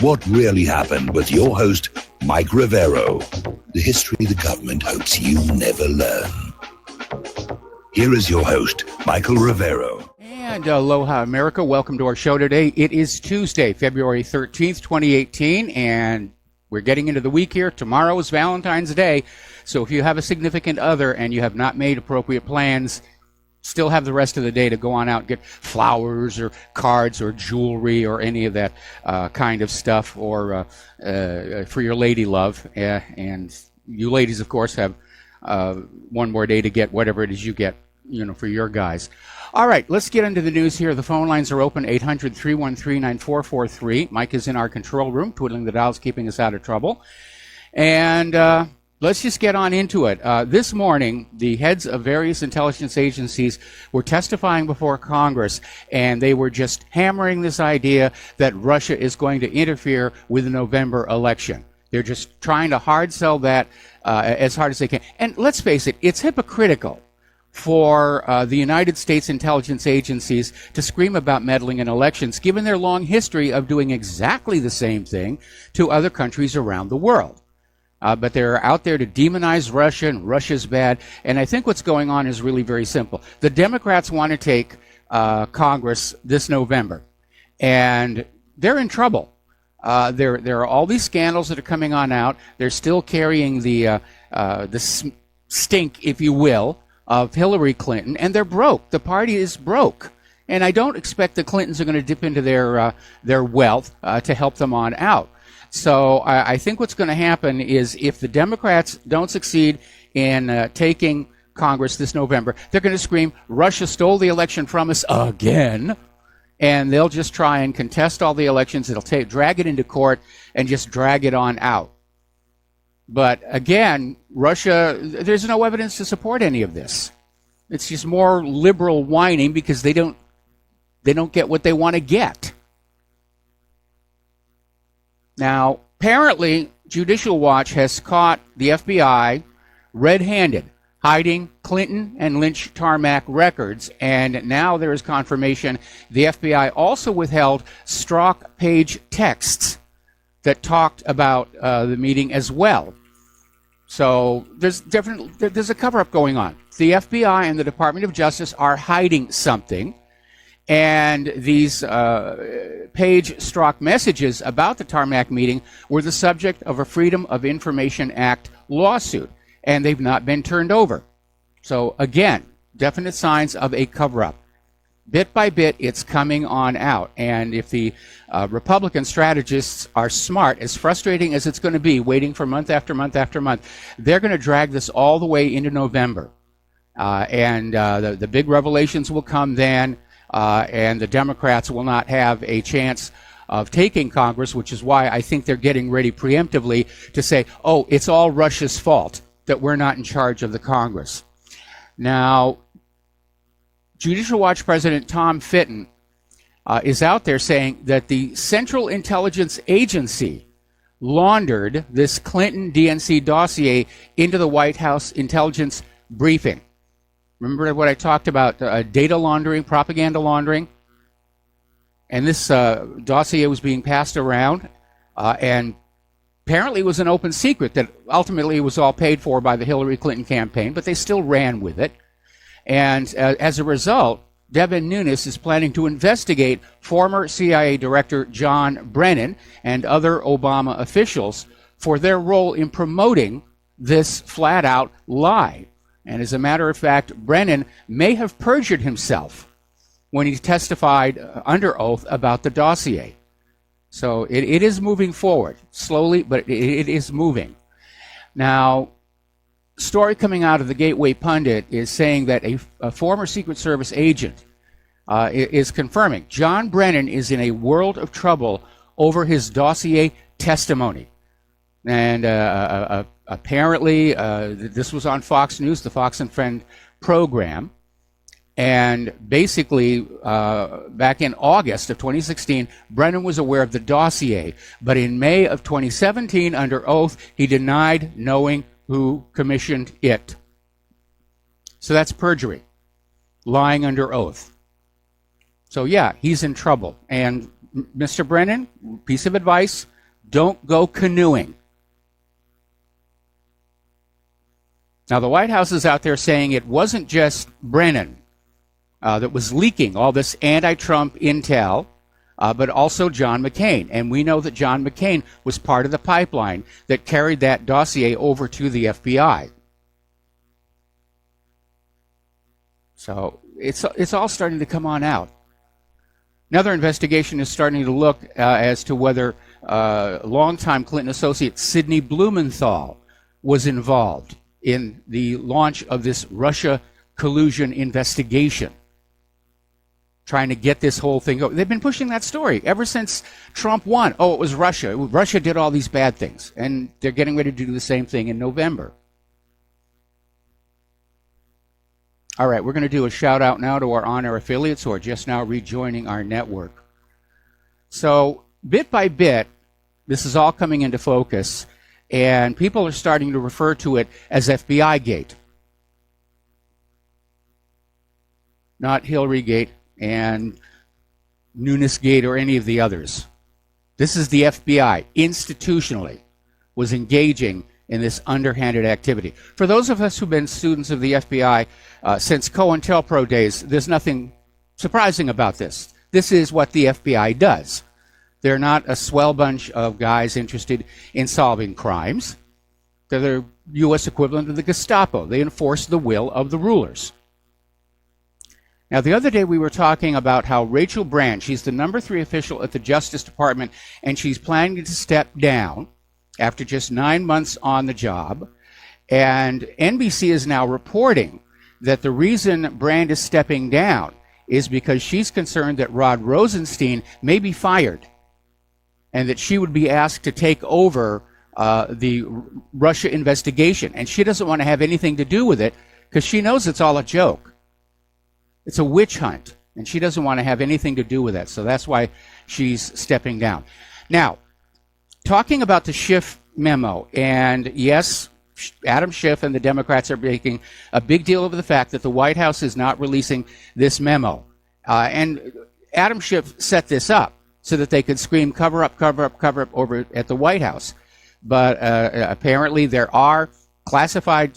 What really happened with your host, Mike Rivero, the history the government hopes you never learn. Here is your host, Michael Rivero. And aloha, America. Welcome to our show today. It is Tuesday, February 13th, 2018, and we're getting into the week here. Tomorrow is Valentine's Day, so if you have a significant other and you have not made appropriate plans, still have the rest of the day to go on out and get flowers or cards or jewelry or any of that kind of stuff, or for your lady love. And you ladies, of course, have one more day to get whatever it is you get, for your guys. All right, let's get into the news here. The phone lines are open, 800-313-9443. Mike is in our control room, twiddling the dials, keeping us out of trouble. And let's just get on into it. This morning, the heads of various intelligence agencies were testifying before Congress, and they were just hammering this idea that Russia is going to interfere with the November election. They're just trying to hard sell that as hard as they can. And let's face it, it's hypocritical for the United States intelligence agencies to scream about meddling in elections, given their long history of doing exactly the same thing to other countries around the world. But they're out there to demonize Russia, and Russia's bad. And I think what's going on is really very simple. The Democrats want to take Congress this November, and they're in trouble. There are all these scandals that are coming on out. They're still carrying the stink, if you will, of Hillary Clinton, and they're broke. The party is broke. And I don't expect the Clintons are going to dip into their wealth to help them on out. So I think what's going to happen is, if the Democrats don't succeed in taking Congress this November, they're going to scream, Russia stole the election from us again, and they'll just try and contest all the elections. It'll drag it into court and just drag it on out. But again, Russia, there's no evidence to support any of this. It's just more liberal whining because they don't get what they want to get. Now, apparently, Judicial Watch has caught the FBI red-handed, hiding Clinton and Lynch tarmac records, and now there is confirmation the FBI also withheld Strzok Paige texts that talked about the meeting as well. So there's a cover-up going on. The FBI and the Department of Justice are hiding something. And these Paige Strzok messages about the tarmac meeting were the subject of a Freedom of Information Act lawsuit, and they've not been turned over. So again, definite signs of a cover-up. Bit by bit, it's coming on out. And if the Republican strategists are smart, as frustrating as it's going to be waiting for month after month after month, they're going to drag this all the way into November. And the big revelations will come then. And the Democrats will not have a chance of taking Congress, which is why I think they're getting ready preemptively to say, oh, it's all Russia's fault that we're not in charge of the Congress. Now, Judicial Watch President Tom Fitton is out there saying that the Central Intelligence Agency laundered this Clinton DNC dossier into the White House intelligence briefing. Remember what I talked about, data laundering, propaganda laundering? And this dossier was being passed around, and apparently it was an open secret that ultimately was all paid for by the Hillary Clinton campaign, but they still ran with it. And as a result, Devin Nunes is planning to investigate former CIA Director John Brennan and other Obama officials for their role in promoting this flat-out lie. And as a matter of fact, Brennan may have perjured himself when he testified under oath about the dossier. So it is moving forward, slowly, but it is moving. Now, story coming out of the Gateway Pundit is saying that a former Secret Service agent is confirming John Brennan is in a world of trouble over his dossier testimony. And apparently, this was on Fox News, the Fox and Friend program. And basically, back in August of 2016, Brennan was aware of the dossier. But in May of 2017, under oath, he denied knowing who commissioned it. So that's perjury, lying under oath. So yeah, he's in trouble. And Mr. Brennan, piece of advice, don't go canoeing. Now, the White House is out there saying it wasn't just Brennan that was leaking all this anti-Trump intel, but also John McCain. And we know that John McCain was part of the pipeline that carried that dossier over to the FBI. So it's all starting to come on out. Another investigation is starting to look as to whether longtime Clinton associate Sidney Blumenthal was involved in the launch of this Russia collusion investigation, trying to get this whole thing going. They've been pushing that story ever since Trump won. Oh, it was Russia. Russia did all these bad things, and they're getting ready to do the same thing in November. All right, we're going to do a shout out now to our on-air affiliates who are just now rejoining our network. So bit by bit, this is all coming into focus, and people are starting to refer to it as FBI Gate, not Hillary Gate and Nunes Gate or any of the others. This is the FBI institutionally was engaging in this underhanded activity. For those of us who've been students of the FBI since COINTELPRO days, there's nothing surprising about this. This is what the FBI does. They're not a swell bunch of guys interested in solving crimes. They're the U.S. equivalent of the Gestapo. They enforce the will of the rulers. Now, the other day we were talking about how Rachel Brand, she's the number 3 official at the Justice Department, and she's planning to step down after just 9 months on the job. And NBC is now reporting that the reason Brand is stepping down is because she's concerned that Rod Rosenstein may be fired and that she would be asked to take over the Russia investigation. And she doesn't want to have anything to do with it because she knows it's all a joke. It's a witch hunt, and she doesn't want to have anything to do with it. So that's why she's stepping down. Now, talking about the Schiff memo, and yes, Adam Schiff and the Democrats are making a big deal over the fact that the White House is not releasing this memo. And Adam Schiff set this up so that they could scream, cover up, cover up, cover up over at the White House. But apparently there are classified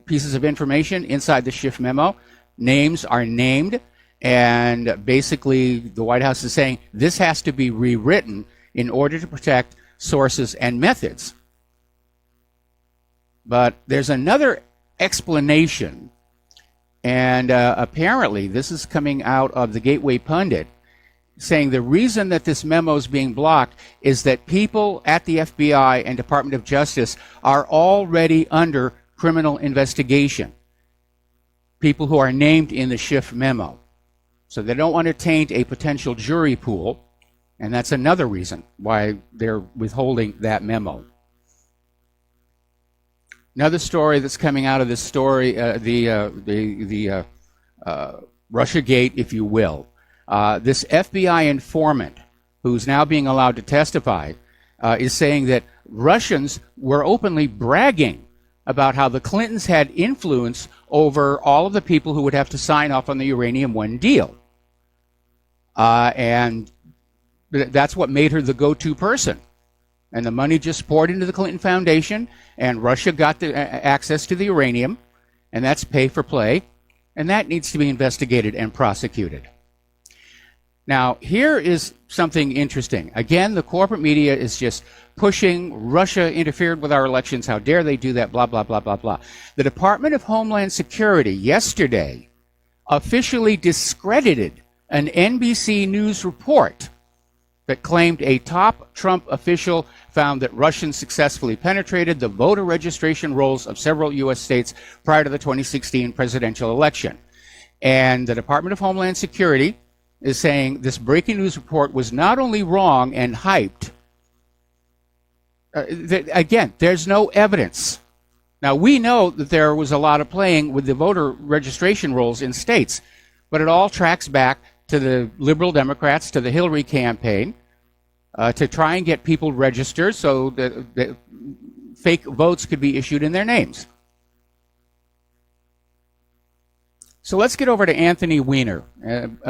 pieces of information inside the Schiff memo. Names are named, and basically the White House is saying this has to be rewritten in order to protect sources and methods. But there's another explanation, and apparently this is coming out of the Gateway Pundit, saying the reason that this memo is being blocked is that people at the FBI and Department of Justice are already under criminal investigation. People who are named in the Schiff memo. So they don't want to taint a potential jury pool, and that's another reason why they're withholding that memo. Another story that's coming out of this story, the Russiagate, if you will. This FBI informant, who's now being allowed to testify, is saying that Russians were openly bragging about how the Clintons had influence over all of the people who would have to sign off on the Uranium One deal. And that's what made her the go-to person. And the money just poured into the Clinton Foundation, and Russia got the access to the uranium, and that's pay for play, and that needs to be investigated and prosecuted. Now, here is something interesting. Again, the corporate media is just pushing Russia interfered with our elections. How dare they do that? Blah, blah, blah, blah, blah. The Department of Homeland Security yesterday officially discredited an NBC News report that claimed a top Trump official found that Russians successfully penetrated the voter registration rolls of several U.S. states prior to the 2016 presidential election. And the Department of Homeland Security is saying this breaking news report was not only wrong and hyped, again, there's no evidence. Now, we know that there was a lot of playing with the voter registration rolls in states, but it all tracks back to the liberal Democrats, to the Hillary campaign, to try and get people registered so that fake votes could be issued in their names. So let's get over to Anthony Weiner.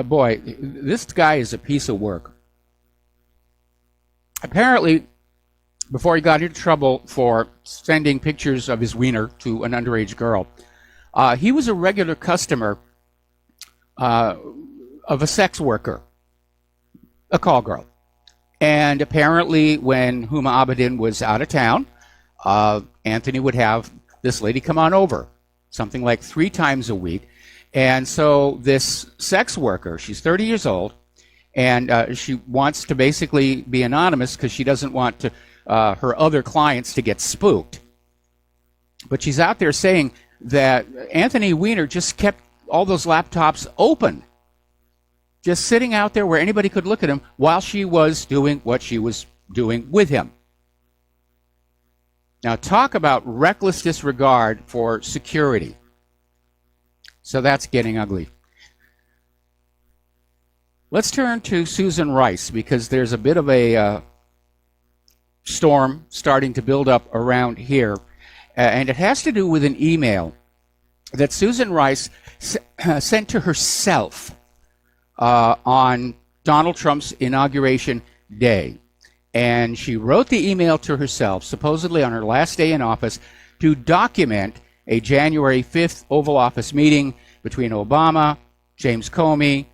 Boy, this guy is a piece of work. apparently, before he got into trouble for sending pictures of his wiener to an underage girl, he was a regular customer of a sex worker, a call girl. And apparently when Huma Abedin was out of town, Anthony would have this lady come on over, something like 3 times a week. And so this sex worker, she's 30 years old, and she wants to basically be anonymous because she doesn't want to, her other clients to get spooked. But she's out there saying that Anthony Weiner just kept all those laptops open, just sitting out there where anybody could look at him while she was doing what she was doing with him. Now, talk about reckless disregard for security. So that's getting ugly. Let's turn to Susan Rice, because there's a bit of a storm starting to build up around here, and it has to do with an email that Susan Rice sent to herself on Donald Trump's inauguration day. And she wrote the email to herself, supposedly on her last day in office, to document a January 5th Oval Office meeting between Obama, James Comey,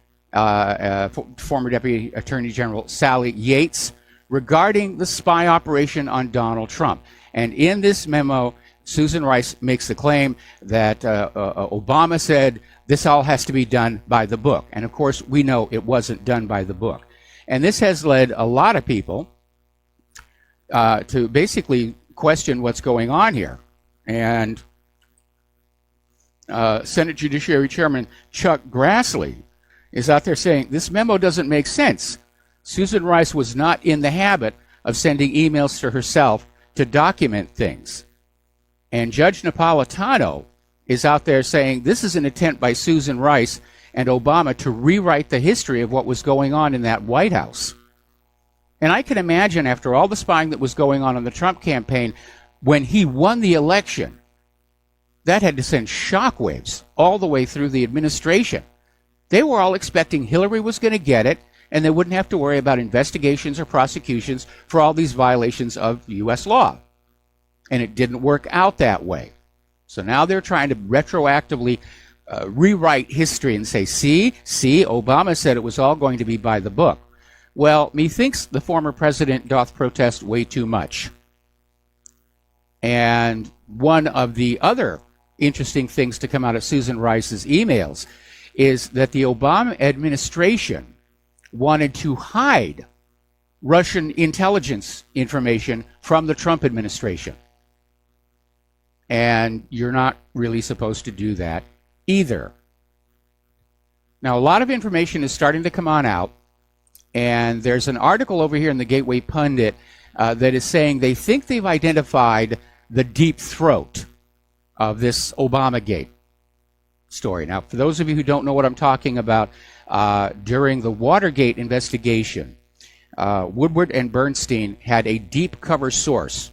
former Deputy Attorney General Sally Yates, regarding the spy operation on Donald Trump. And in this memo, Susan Rice makes the claim that Obama said this all has to be done by the book. And of course, we know it wasn't done by the book. And this has led a lot of people to basically question what's going on here. And Senate Judiciary Chairman Chuck Grassley is out there saying this memo doesn't make sense. Susan Rice was not in the habit of sending emails to herself to document things. And Judge Napolitano is out there saying this is an attempt by Susan Rice and Obama to rewrite the history of what was going on in that White House. And I can imagine, after all the spying that was going on in the Trump campaign, when he won the election, that had to send shockwaves all the way through the administration. They were all expecting Hillary was going to get it, and they wouldn't have to worry about investigations or prosecutions for all these violations of U.S. law. And it didn't work out that way. So now they're trying to retroactively rewrite history and say, see, Obama said it was all going to be by the book. Well, methinks the former president doth protest way too much. And one of the other interesting things to come out of Susan Rice's emails is that the Obama administration wanted to hide Russian intelligence information from the Trump administration. And you're not really supposed to do that either. Now, a lot of information is starting to come on out, and there's an article over here in the Gateway Pundit that is saying they think they've identified the deep throat of this Obamagate story. Now, for those of you who don't know what I'm talking about, during the Watergate investigation, Woodward and Bernstein had a deep cover source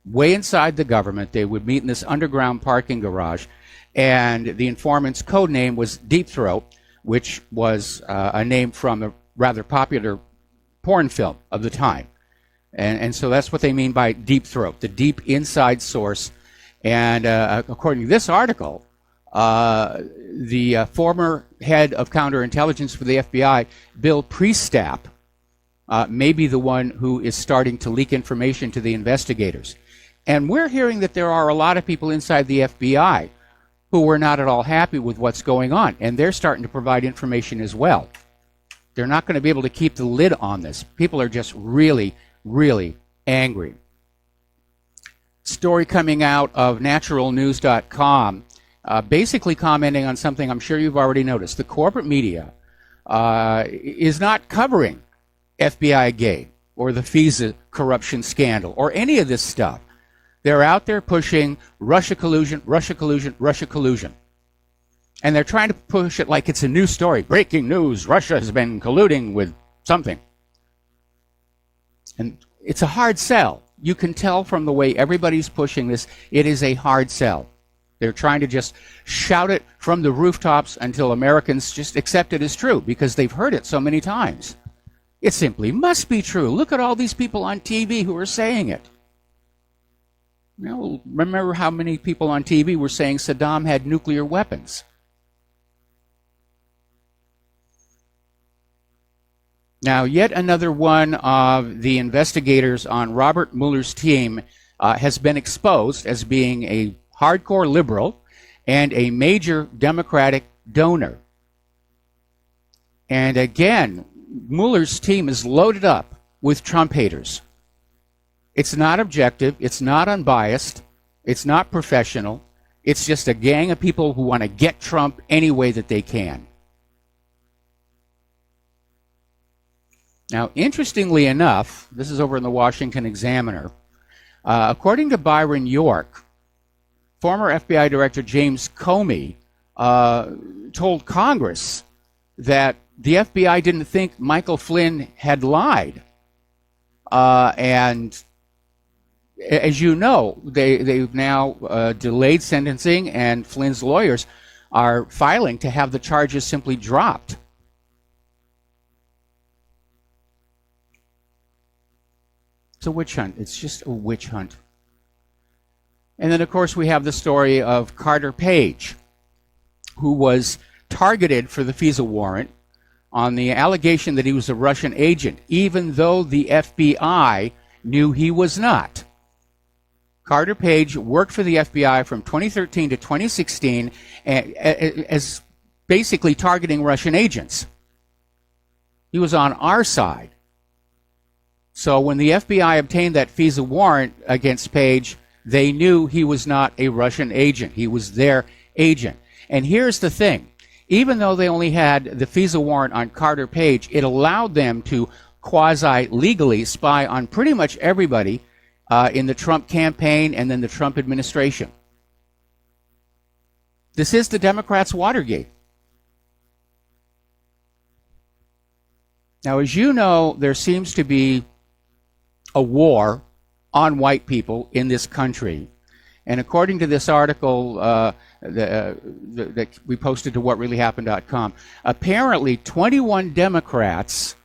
way inside the government. They would meet in this underground parking garage, and the informant's code name was Deep Throat, which was a name from a rather popular porn film of the time. And so that's what they mean by Deep Throat, the deep inside source. And according to this article, the former head of counterintelligence for the FBI, Bill Priestap, may be the one who is starting to leak information to the investigators. And we're hearing that there are a lot of people inside the FBI who were not at all happy with what's going on, and they're starting to provide information as well. They're not going to be able to keep the lid on this. People are just really, really angry. Story coming out of naturalnews.com, basically commenting on something I'm sure you've already noticed. The corporate media is not covering FBI Gate or the FISA corruption scandal or any of this stuff. They're out there pushing Russia collusion, Russia collusion, Russia collusion. And they're trying to push it like it's a new story. Breaking news, Russia has been colluding with something. And it's a hard sell. You can tell from the way everybody's pushing this, it is a hard sell. They're trying to just shout it from the rooftops until Americans just accept it as true because they've heard it so many times. It simply must be true. Look at all these people on TV who are saying it. Now, remember how many people on TV were saying Saddam had nuclear weapons? Now, yet another one of the investigators on Robert Mueller's team has been exposed as being a hardcore liberal and a major Democratic donor. And again, Mueller's team is loaded up with Trump haters. It's not objective, it's not unbiased, it's not professional, it's just a gang of people who want to get Trump any way that they can. Now, interestingly enough, this is over in the Washington Examiner, according to Byron York, former FBI Director James Comey told Congress that the FBI didn't think Michael Flynn had lied. And as you know, they've now delayed sentencing, and Flynn's lawyers are filing to have the charges simply dropped. It's a witch hunt. It's just a witch hunt. And then, of course, we have the story of Carter Paige, who was targeted for the FISA warrant on the allegation that he was a Russian agent, even though the FBI knew he was not. Carter Paige worked for the FBI from 2013 to 2016 as basically targeting Russian agents. He was on our side. So when the FBI obtained that FISA warrant against Paige, they knew he was not a Russian agent. He was their agent. And here's the thing. Even though they only had the FISA warrant on Carter Paige, it allowed them to quasi-legally spy on pretty much everybody in the Trump campaign and then the Trump administration. This is the Democrats' Watergate. Now, as you know, there seems to be a war on white people in this country. And according to this article that we posted to whatreallyhappened.com, apparently 21 Democrats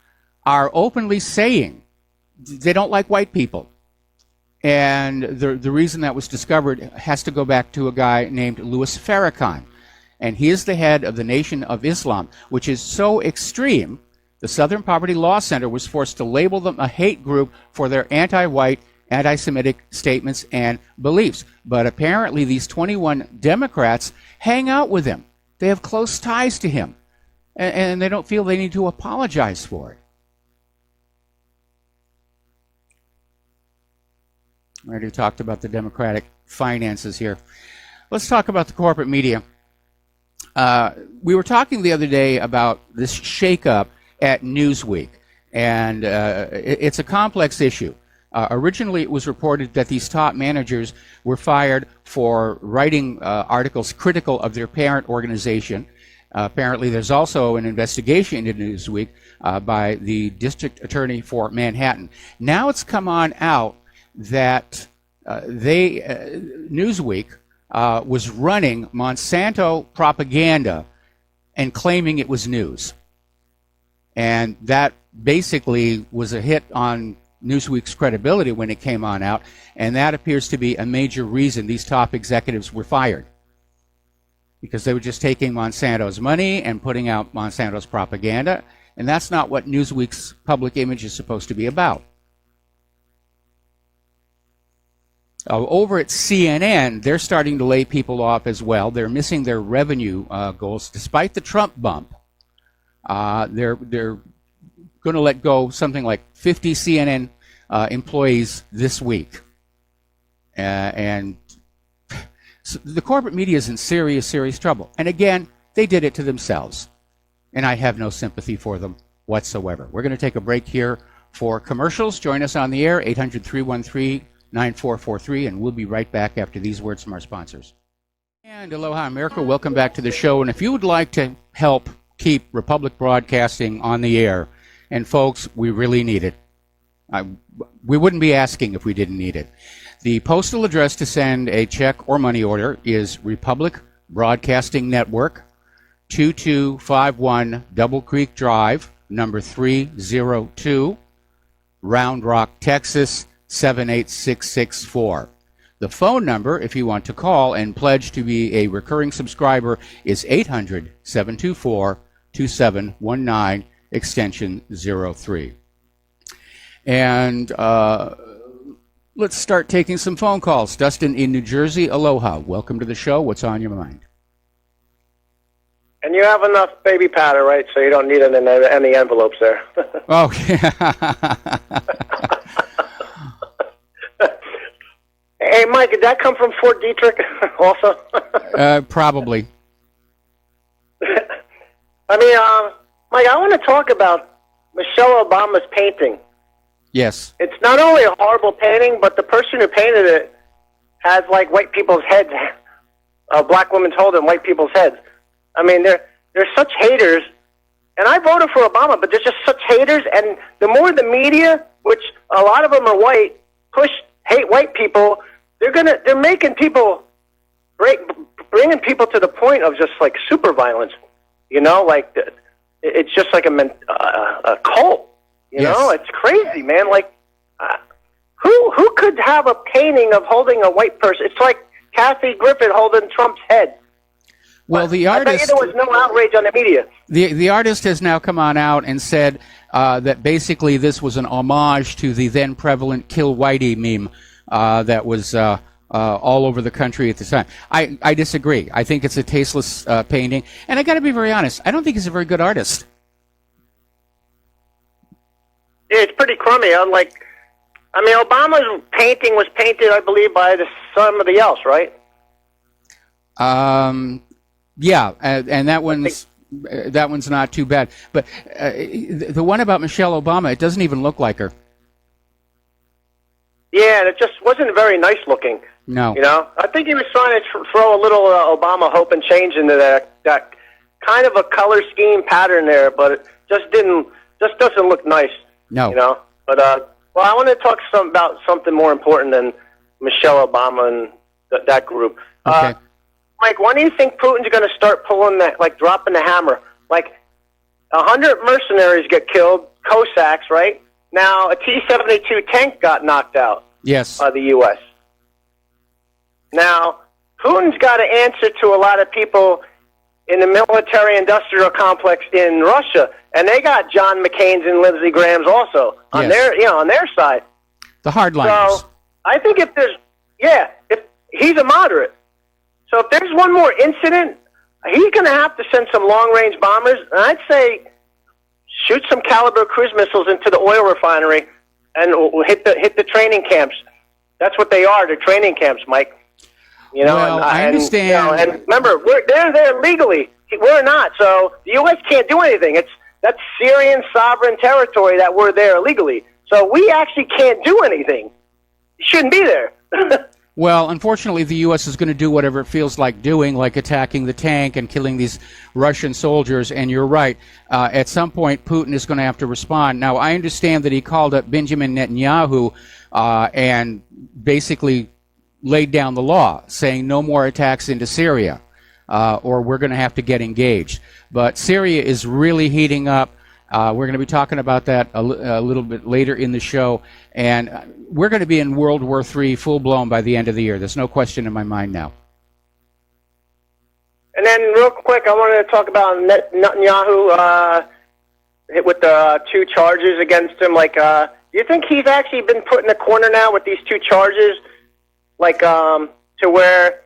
are openly saying they don't like white people. And the reason that was discovered has to go back to a guy named Louis Farrakhan. And he is the head of the Nation of Islam, which is so extreme, the Southern Poverty Law Center was forced to label them a hate group for their anti-white, anti-Semitic statements and beliefs. But apparently these 21 Democrats hang out with him. They have close ties to him. And they don't feel they need to apologize for it. I already talked about the Democratic finances here. Let's talk about the corporate media. We were talking the other day about this shakeup at Newsweek, and it's a complex issue. Originally, it was reported that these top managers were fired for writing articles critical of their parent organization. Apparently, there's also an investigation into Newsweek by the district attorney for Manhattan. Now it's come on out that Newsweek was running Monsanto propaganda and claiming it was news. And that basically was a hit on Newsweek's credibility when it came on out, and that appears to be a major reason these top executives were fired. Because they were just taking Monsanto's money and putting out Monsanto's propaganda, and that's not what Newsweek's public image is supposed to be about. Over at CNN, they're starting to lay people off as well. They're missing their revenue goals, despite the Trump bump. They're going to let go something like 50 CNN employees this week. And so the corporate media is in serious, serious trouble. And again, they did it to themselves. And I have no sympathy for them whatsoever. We're going to take a break here for commercials. Join us on the air, 800-313-9443, and we'll be right back after these words from our sponsors. And aloha, America. Welcome back to the show. And if you would like to help keep Republic Broadcasting on the air, and folks, we really need it. We wouldn't be asking if we didn't need it. The postal address to send a check or money order is Republic Broadcasting Network, 2251 Double Creek Drive, number 302, Round Rock, Texas 78664. The phone number, if you want to call and pledge to be a recurring subscriber, is 800-724-2719, extension 03. And let's start taking some phone calls. Dustin in New Jersey, aloha. Welcome to the show. What's on your mind? And you have enough baby powder, right? So you don't need it in any envelopes there. Oh, yeah. Hey, Mike, did that come from Fort Detrick also? Probably. I mean, Mike, I want to talk about Michelle Obama's painting. Yes. It's not only a horrible painting, but the person who painted it has, like, white people's heads. Black women's holding white people's heads. I mean, they're such haters. And I voted for Obama, but they're just such haters. And the more the media, which a lot of them are white, hate white people, they're making people, bringing people to the point of just, like, super violence. You know, like, it's just like a cult. You know, it's crazy, man. Like, who could have a painting of holding a white person? It's like Kathy Griffin holding Trump's head. Well, the artist. I bet you there was no outrage on the media. The artist has now come on out and said that basically this was an homage to the then prevalent "Kill Whitey" meme that was all over the country at the time. I disagree. I think it's a tasteless painting, and I got to be very honest. I don't think he's a very good artist. Yeah, it's pretty crummy. Obama's painting was painted, I believe, by somebody else, right? Yeah, and that one's not too bad. But the one about Michelle Obama, it doesn't even look like her. Yeah, it just wasn't very nice looking. No. You know, I think he was trying to throw a little Obama hope and change into that kind of a color scheme pattern there, but it just doesn't look nice. No. You know, but well, I want to talk about something more important than Michelle Obama and that group. Okay. Mike, when do you think Putin's going to start pulling that, like dropping the hammer? Like 100 mercenaries get killed, Cossacks, right? Now a T-72 tank got knocked out. Yes. By the U.S. Now Putin's got to answer to a lot of people in the military-industrial complex in Russia. And they got John McCain's and Lindsey Graham's also on their side. The hardliners. So I think if he's a moderate. So if there's one more incident, he's going to have to send some long-range bombers. And I'd say shoot some caliber cruise missiles into the oil refinery and hit the training camps. That's what they are. They're training camps, Mike. You know, well, I understand. You know, and remember, they're there legally. We're not. So the U.S. can't do anything. That's Syrian sovereign territory that we're there illegally. So we actually can't do anything. You shouldn't be there. Well, unfortunately, the U.S. is going to do whatever it feels like doing, like attacking the tank and killing these Russian soldiers. And you're right. At some point, Putin is going to have to respond. Now, I understand that he called up Benjamin Netanyahu and basically laid down the law, saying no more attacks into Syria. Or we're going to have to get engaged. But Syria is really heating up. We're going to be talking about that a little bit later in the show. And we're going to be in World War III full-blown by the end of the year. There's no question in my mind now. And then real quick, I wanted to talk about Netanyahu with the two charges against him. Like, do you think he's actually been put in a corner now with these two charges? Like, to where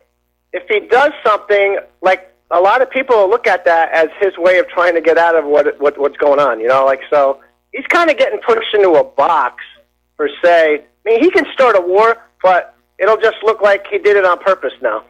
if he does something, like a lot of people look at that as his way of trying to get out of what's going on, you know? Like, so he's kind of getting pushed into a box, per se. I mean, he can start a war, but it'll just look like he did it on purpose now.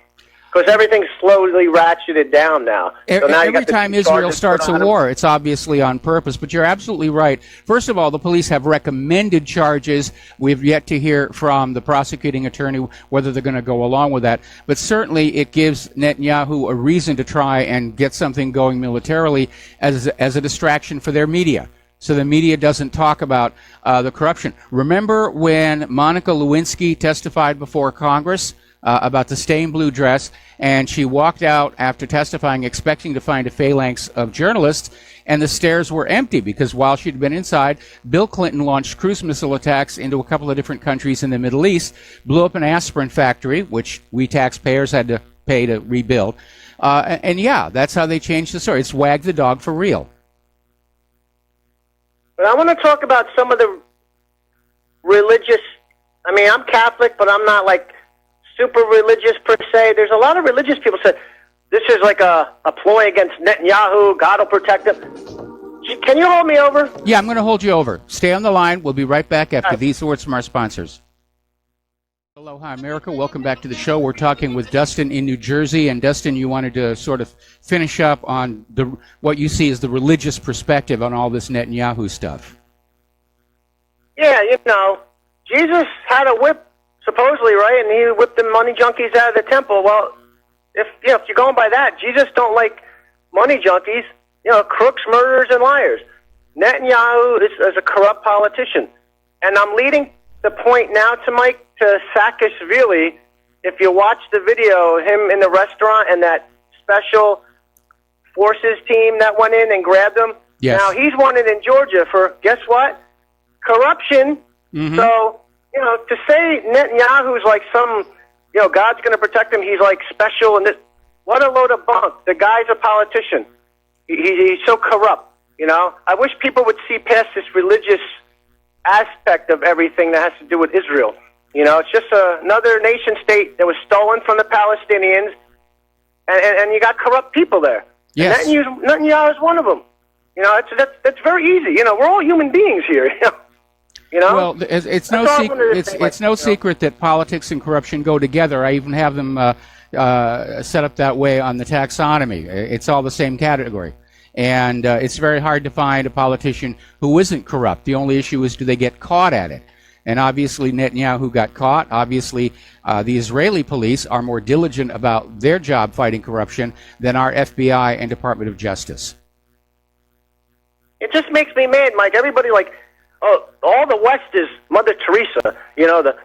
Because everything's slowly ratcheted down now. So now every time Israel starts a war, it's obviously on purpose. But you're absolutely right. First of all, the police have recommended charges. We've yet to hear from the prosecuting attorney whether they're going to go along with that. But certainly it gives Netanyahu a reason to try and get something going militarily as a distraction for their media. So the media doesn't talk about the corruption. Remember when Monica Lewinsky testified before Congress about the stained blue dress, and she walked out after testifying expecting to find a phalanx of journalists, and the stairs were empty because while she'd been inside, Bill Clinton launched cruise missile attacks into a couple of different countries in the Middle East, blew up an aspirin factory, which we taxpayers had to pay to rebuild. And yeah, that's how they changed the story. It's wag the dog for real. But I want to talk about some of the religious, I mean, I'm Catholic, but I'm not like super religious per se. There's a lot of religious people say this is like a ploy against Netanyahu. God will protect him. Can you hold me over? Yeah, I'm going to hold you over. Stay on the line. We'll be right back after these words from our sponsors. Aloha, America. Welcome back to the show. We're talking with Dustin in New Jersey. And Dustin, you wanted to sort of finish up on what you see as the religious perspective on all this Netanyahu stuff. Yeah, you know, Jesus had a whip, supposedly, right? And he whipped the money junkies out of the temple. Well, if you're going by that, Jesus don't like money junkies, you know, crooks, murderers, and liars. Netanyahu is a corrupt politician. And I'm leading the point now to Mike to Saakashvili. If you watch the video, him in the restaurant and that special forces team that went in and grabbed him. Yes. Now, he's wanted in Georgia for, guess what? Corruption. Mm-hmm. So, you know, to say Netanyahu's like some, you know, God's going to protect him, he's like special, and this, what a load of bunk. The guy's a politician. He's so corrupt, you know. I wish people would see past this religious aspect of everything that has to do with Israel. You know, it's just another nation state that was stolen from the Palestinians, and you got corrupt people there. Yes. Netanyahu is one of them. You know, that's very easy. You know, we're all human beings here. You know? Well, it's no secret. It's no secret that politics and corruption go together. I even have them set up that way on the taxonomy. It's all the same category, and it's very hard to find a politician who isn't corrupt. The only issue is, do they get caught at it? And obviously, Netanyahu got caught. Obviously, the Israeli police are more diligent about their job fighting corruption than our FBI and Department of Justice. It just makes me mad, Mike. Everybody like, oh, all the West is Mother Teresa. You know, the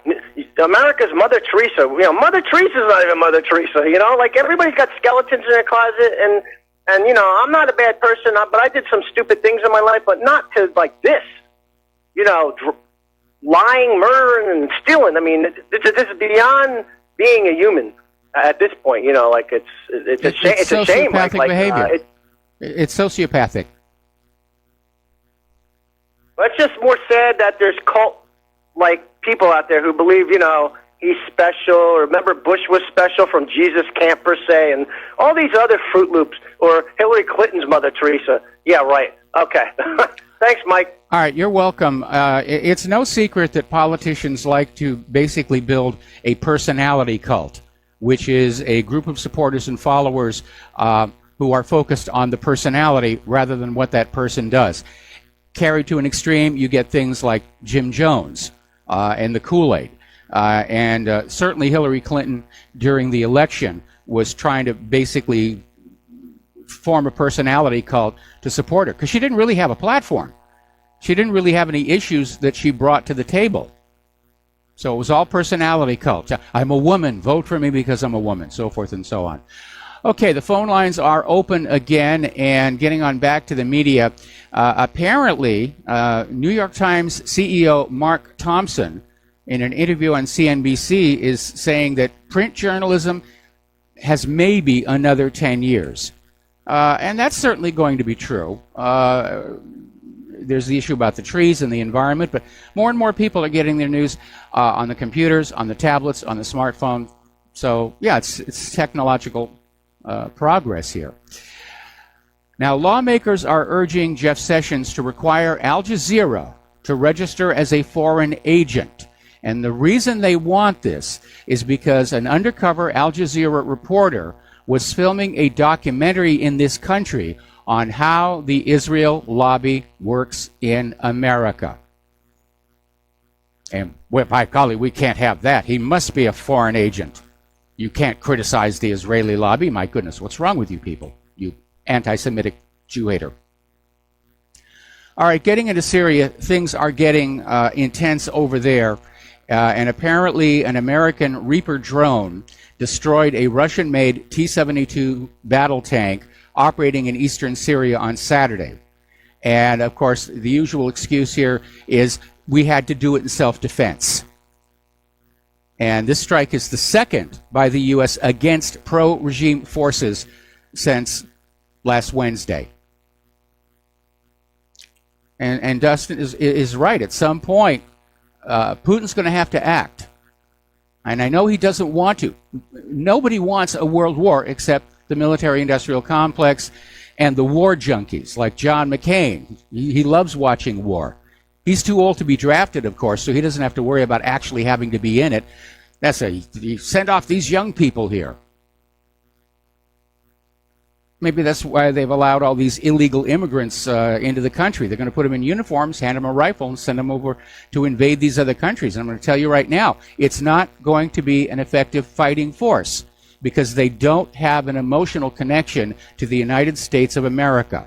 America's Mother Teresa. You know, Mother Teresa's not even Mother Teresa. You know, like everybody's got skeletons in their closet, and you know, I'm not a bad person, but I did some stupid things in my life, but not to like this. You know, lying, murdering, and stealing. I mean, this is beyond being a human at this point. You know, like it's a shame. It's a shame. Like behavior. It's sociopathic. It's just more sad that there's cult-like people out there who believe, you know, he's special, or remember Bush was special from Jesus Camp per se, and all these other Fruit Loops, or Hillary Clinton's Mother Teresa. Yeah, right. Okay. Thanks, Mike. All right, you're welcome. It's no secret that politicians like to basically build a personality cult, which is a group of supporters and followers who are focused on the personality rather than what that person does. Carried to an extreme, you get things like Jim Jones and the Kool-Aid. And certainly Hillary Clinton, during the election, was trying to basically form a personality cult to support her, because she didn't really have a platform. She didn't really have any issues that she brought to the table. So it was all personality cult. I'm a woman, vote for me because I'm a woman, so forth and so on. Okay, the phone lines are open again, and getting on back to the media. Apparently, New York Times CEO Mark Thompson, in an interview on CNBC, is saying that print journalism has maybe another 10 years. And that's certainly going to be true. There's the issue about the trees and the environment, but more and more people are getting their news on the computers, on the tablets, on the smartphone. So, yeah, it's technological progress here. Now, lawmakers are urging Jeff Sessions to require Al Jazeera to register as a foreign agent. And the reason they want this is because an undercover Al Jazeera reporter was filming a documentary in this country on how the Israel lobby works in America. And, well, by golly, we can't have that. He must be a foreign agent. You can't criticize the Israeli lobby. My goodness, what's wrong with you people? You anti-Semitic Jew hater. All right, getting into Syria, things are getting intense over there. And apparently an American Reaper drone destroyed a Russian-made T-72 battle tank operating in eastern Syria on Saturday. And, of course, the usual excuse here is we had to do it in self-defense. And this strike is the second by the U.S. against pro-regime forces since last Wednesday. And Dustin is right. At some point, Putin's going to have to act. And I know he doesn't want to. Nobody wants a world war except the military-industrial complex and the war junkies like John McCain. He loves watching war. He's too old to be drafted, of course, so he doesn't have to worry about actually having to be in it. You send off these young people here. Maybe that's why they've allowed all these illegal immigrants into the country. They're going to put them in uniforms, hand them a rifle, and send them over to invade these other countries. And I'm going to tell you right now, it's not going to be an effective fighting force because they don't have an emotional connection to the United States of America.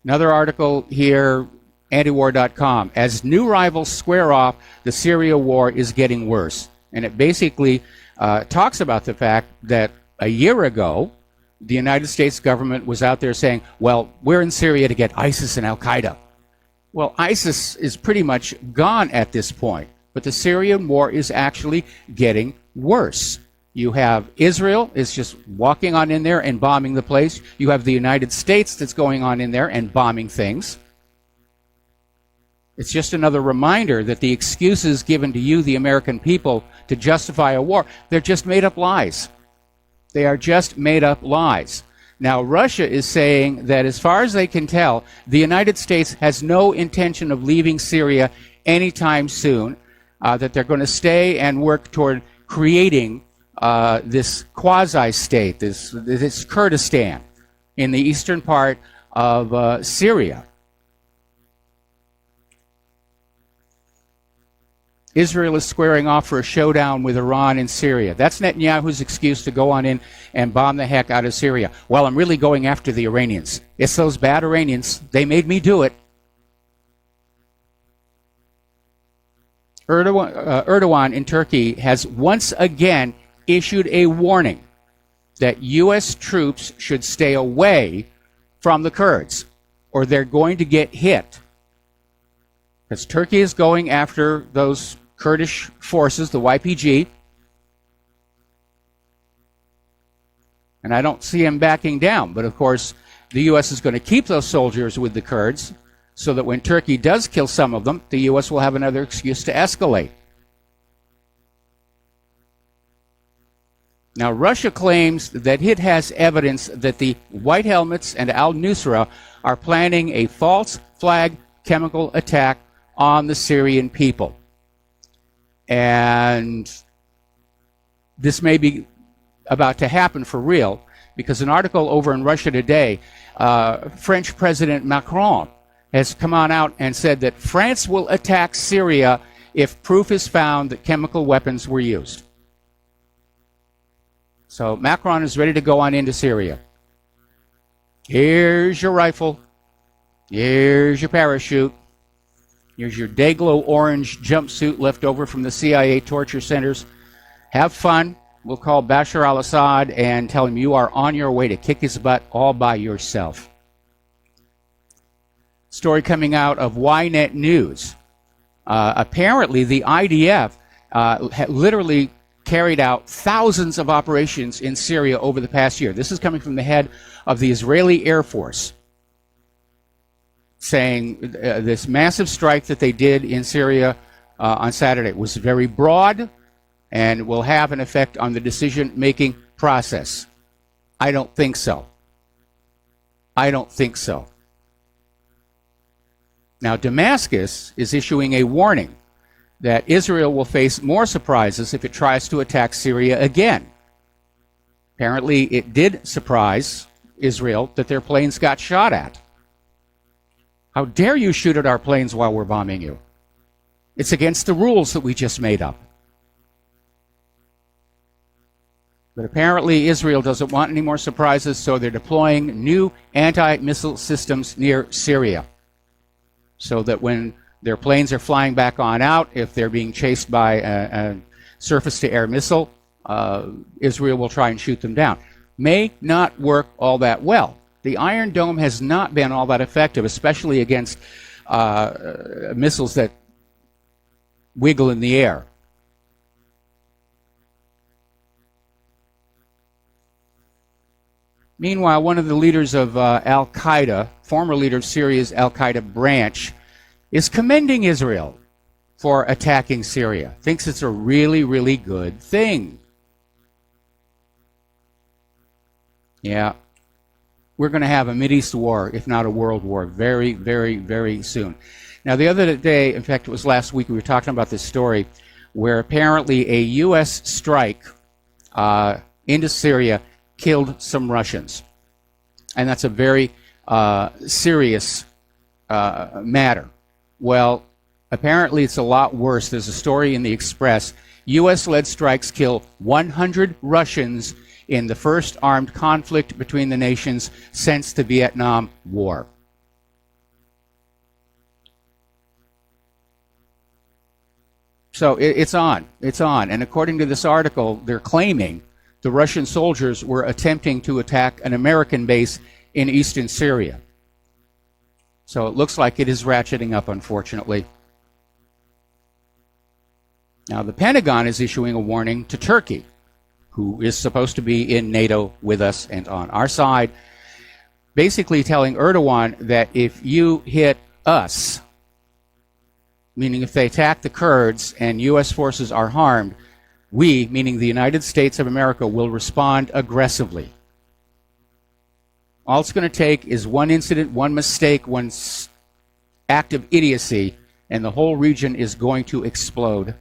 Another article here, antiwar.com. As new rivals square off, the Syria war is getting worse. And it basically talks about the fact that a year ago, the United States government was out there saying, well, we're in Syria to get ISIS and Al-Qaeda. Well, ISIS is pretty much gone at this point, but the Syrian war is actually getting worse. You have Israel is just walking on in there and bombing the place. You have the United States that's going on in there and bombing things. It's just another reminder that the excuses given to you, the American people, to justify a war, they're just made-up lies. They are just made-up lies. Now, Russia is saying that as far as they can tell, the United States has no intention of leaving Syria anytime soon, that they're going to stay and work toward creating this quasi-state, this Kurdistan in the eastern part of Syria. Israel is squaring off for a showdown with Iran in Syria. That's Netanyahu's excuse to go on in and bomb the heck out of Syria. Well, I'm really going after the Iranians. It's those bad Iranians. They made me do it. Erdogan in Turkey has once again issued a warning that U.S. troops should stay away from the Kurds, or they're going to get hit. Because Turkey is going after those Kurdish forces, the YPG, and I don't see him backing down. But of course, the U.S. is going to keep those soldiers with the Kurds so that when Turkey does kill some of them, the U.S. will have another excuse to escalate. Now, Russia claims that it has evidence that the White Helmets and al-Nusra are planning a false flag chemical attack on the Syrian people. And this may be about to happen for real, because an article over in Russia Today, French President Macron has come on out and said that France will attack Syria if proof is found that chemical weapons were used. So Macron is ready to go on into Syria. Here's your rifle. Here's your parachute. Here's your day-glow orange jumpsuit left over from the CIA torture centers. Have fun. We'll call Bashar al-Assad and tell him you are on your way to kick his butt all by yourself. Story coming out of Ynet News. Apparently, the IDF literally carried out thousands of operations in Syria over the past year. This is coming from the head of the Israeli Air Force, saying this massive strike that they did in Syria on Saturday was very broad and will have an effect on the decision-making process. I don't think so. I don't think so. Now, Damascus is issuing a warning that Israel will face more surprises if it tries to attack Syria again. Apparently, it did surprise Israel that their planes got shot at. How dare you shoot at our planes while we're bombing you? It's against the rules that we just made up. But apparently Israel doesn't want any more surprises, so they're deploying new anti-missile systems near Syria, so that when Their planes are flying back on out. If they're being chased by a surface-to-air missile, Israel will try and shoot them down. May not work all that well. The Iron Dome has not been all that effective, especially against missiles that wiggle in the air. Meanwhile, one of the leaders of Al-Qaeda, former leader of Syria's Al-Qaeda branch, is commending Israel for attacking Syria. Thinks it's a really, really good thing. Yeah, we're going to have a Mideast war, if not a world war, very, very, very soon. Now, the other day, in fact, it was last week, we were talking about this story where apparently a U.S. strike into Syria killed some Russians. And that's a very serious matter. Well, apparently it's a lot worse. There's a story in the Express. U.S.-led strikes kill 100 Russians in the first armed conflict between the nations since the Vietnam War. So it's on. It's on. And according to this article, they're claiming the Russian soldiers were attempting to attack an American base in eastern Syria. So it looks like it is ratcheting up, unfortunately. Now, the Pentagon is issuing a warning to Turkey, who is supposed to be in NATO with us and on our side, basically telling Erdogan that if you hit us, meaning if they attack the Kurds and U.S. forces are harmed, we, meaning the United States of America, will respond aggressively. All it's going to take is one incident, one mistake, one act of idiocy, and the whole region is going to explode.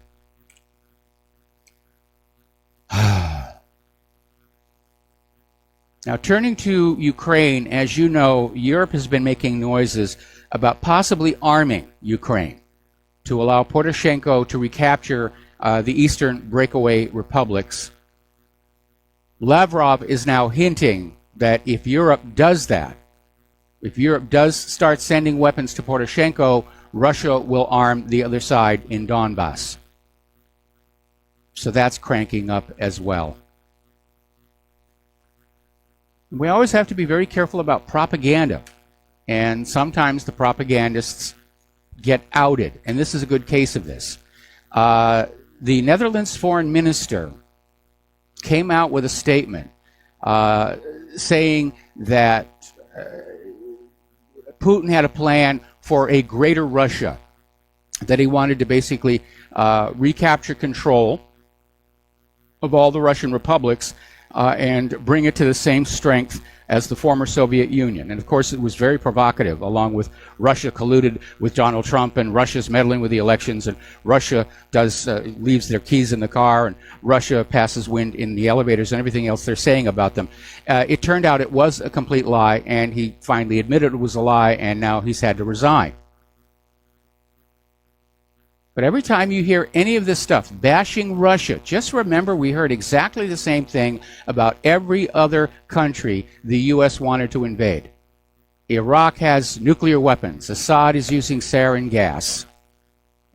Now, turning to Ukraine, as you know, Europe has been making noises about possibly arming Ukraine to allow Poroshenko to recapture the eastern breakaway republics. Lavrov is now hinting that if Europe does that, if Europe does start sending weapons to Poroshenko, Russia will arm the other side in Donbass. So that's cranking up as well. We always have to be very careful about propaganda. And sometimes the propagandists get outed. And this is a good case of this. The Netherlands foreign minister came out with a statement saying that Putin had a plan for a greater Russia, that he wanted to basically recapture control of all the Russian republics and bring it to the same strength as the former Soviet Union. And of course, it was very provocative, along with Russia colluded with Donald Trump, and Russia's meddling with the elections, and Russia leaves their keys in the car, and Russia passes wind in the elevators, and everything else they're saying about them. It turned out it was a complete lie, and he finally admitted it was a lie, and now he's had to resign. But every time you hear any of this stuff bashing Russia, just remember we heard exactly the same thing about every other country the U.S. wanted to invade. Iraq has nuclear weapons. Assad is using sarin gas.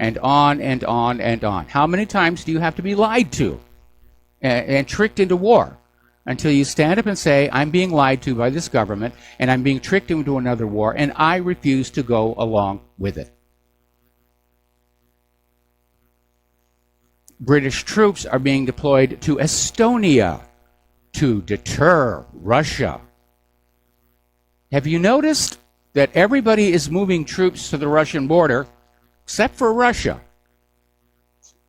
And on and on and on. How many times do you have to be lied to and tricked into war until you stand up and say, I'm being lied to by this government and I'm being tricked into another war and I refuse to go along with it? British troops are being deployed to Estonia to deter Russia. Have you noticed that everybody is moving troops to the Russian border, except for Russia?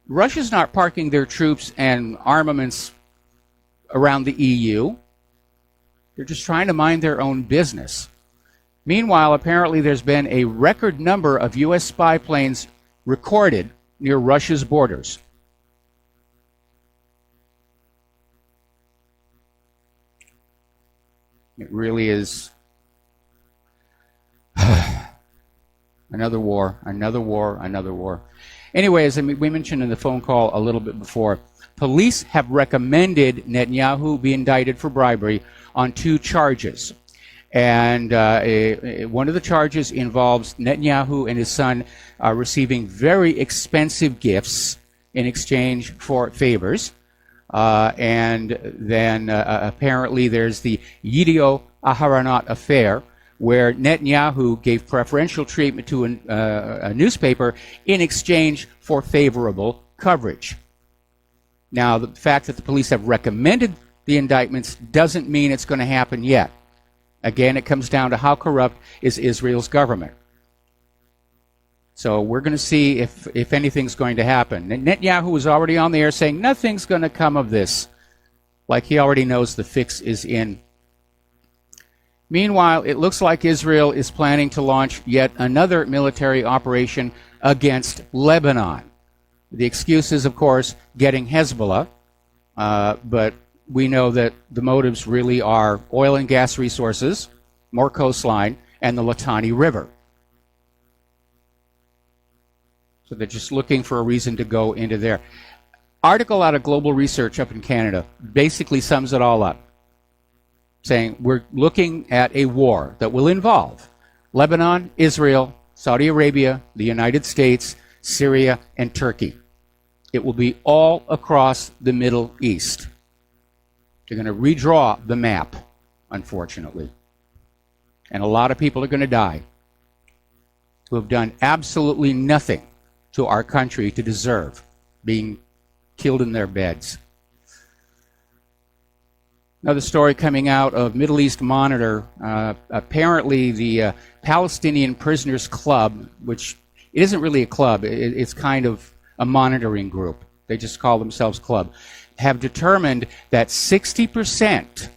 Russia's not parking their troops and armaments around the EU. They're just trying to mind their own business. Meanwhile, apparently there's been a record number of U.S. spy planes recorded near Russia's borders. It really is another war, another war, another war. Anyway, as we mentioned in the phone call a little bit before, police have recommended Netanyahu be indicted for bribery on 2 charges. And one of the charges involves Netanyahu and his son receiving very expensive gifts in exchange for favors. And then apparently there's the Yidio Aharonot affair, where Netanyahu gave preferential treatment to a newspaper in exchange for favorable coverage. Now, the fact that the police have recommended the indictments doesn't mean it's going to happen yet. Again, it comes down to how corrupt is Israel's government. So we're going to see if anything's going to happen. And Netanyahu was already on the air saying nothing's going to come of this, like he already knows the fix is in. Meanwhile, it looks like Israel is planning to launch yet another military operation against Lebanon. The excuse is, of course, getting Hezbollah, but we know that the motives really are oil and gas resources, more coastline, and the Litani River. So they're just looking for a reason to go into there. Article out of Global Research up in Canada basically sums it all up, saying we're looking at a war that will involve Lebanon, Israel, Saudi Arabia, the United States, Syria, and Turkey. It will be all across the Middle East. They're going to redraw the map, unfortunately. And a lot of people are going to die who have done absolutely nothing to our country to deserve being killed in their beds. Another story coming out of Middle East Monitor. Apparently the Palestinian Prisoners Club, which it isn't really a club, it's kind of a monitoring group. They just call themselves club, have determined that 60%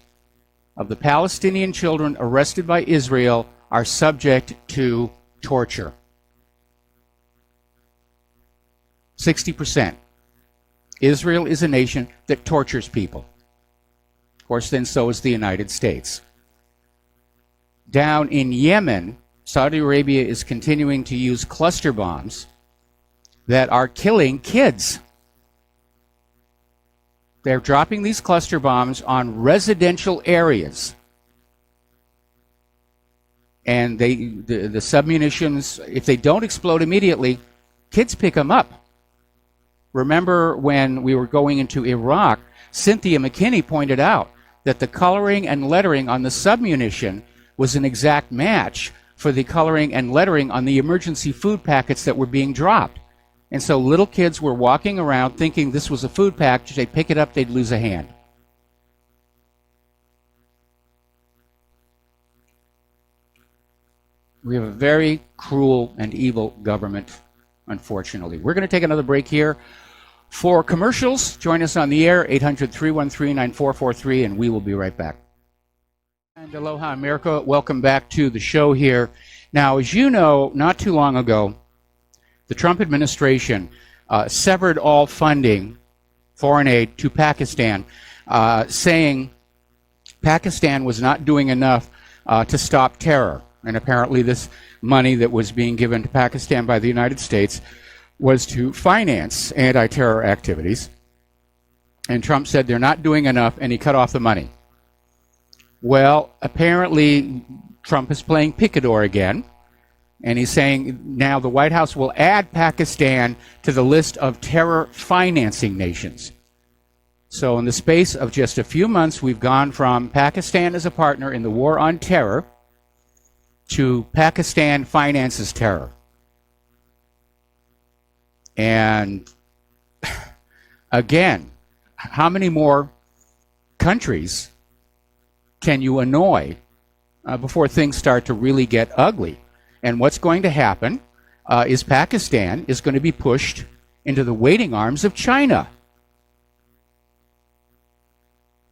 of the Palestinian children arrested by Israel are subject to torture. 60%. Israel is a nation that tortures people. Of course, then so is the United States. Down in Yemen, Saudi Arabia is continuing to use cluster bombs that are killing kids. They're dropping these cluster bombs on residential areas. And the submunitions, if they don't explode immediately, kids pick them up. Remember when we were going into Iraq, Cynthia McKinney pointed out that the coloring and lettering on the submunition was an exact match for the coloring and lettering on the emergency food packets that were being dropped. And so little kids were walking around thinking this was a food package. They'd pick it up, they'd lose a hand. We have a very cruel and evil government, unfortunately. We're going to take another break here for commercials. Join us on the air, 800-313-9443, and we will be right back. And aloha, America. Welcome back to the show here. Now, as you know, not too long ago, the Trump administration severed all funding, foreign aid, to Pakistan, saying Pakistan was not doing enough to stop terror. And apparently this money that was being given to Pakistan by the United States was to finance anti-terror activities. And Trump said they're not doing enough, and he cut off the money. Well, apparently Trump is playing picador again. And he's saying now the White House will add Pakistan to the list of terror financing nations. So in the space of just a few months, we've gone from Pakistan as a partner in the war on terror to Pakistan finances terror. And again, how many more countries can you annoy before things start to really get ugly? And what's going to happen is Pakistan is going to be pushed into the waiting arms of China.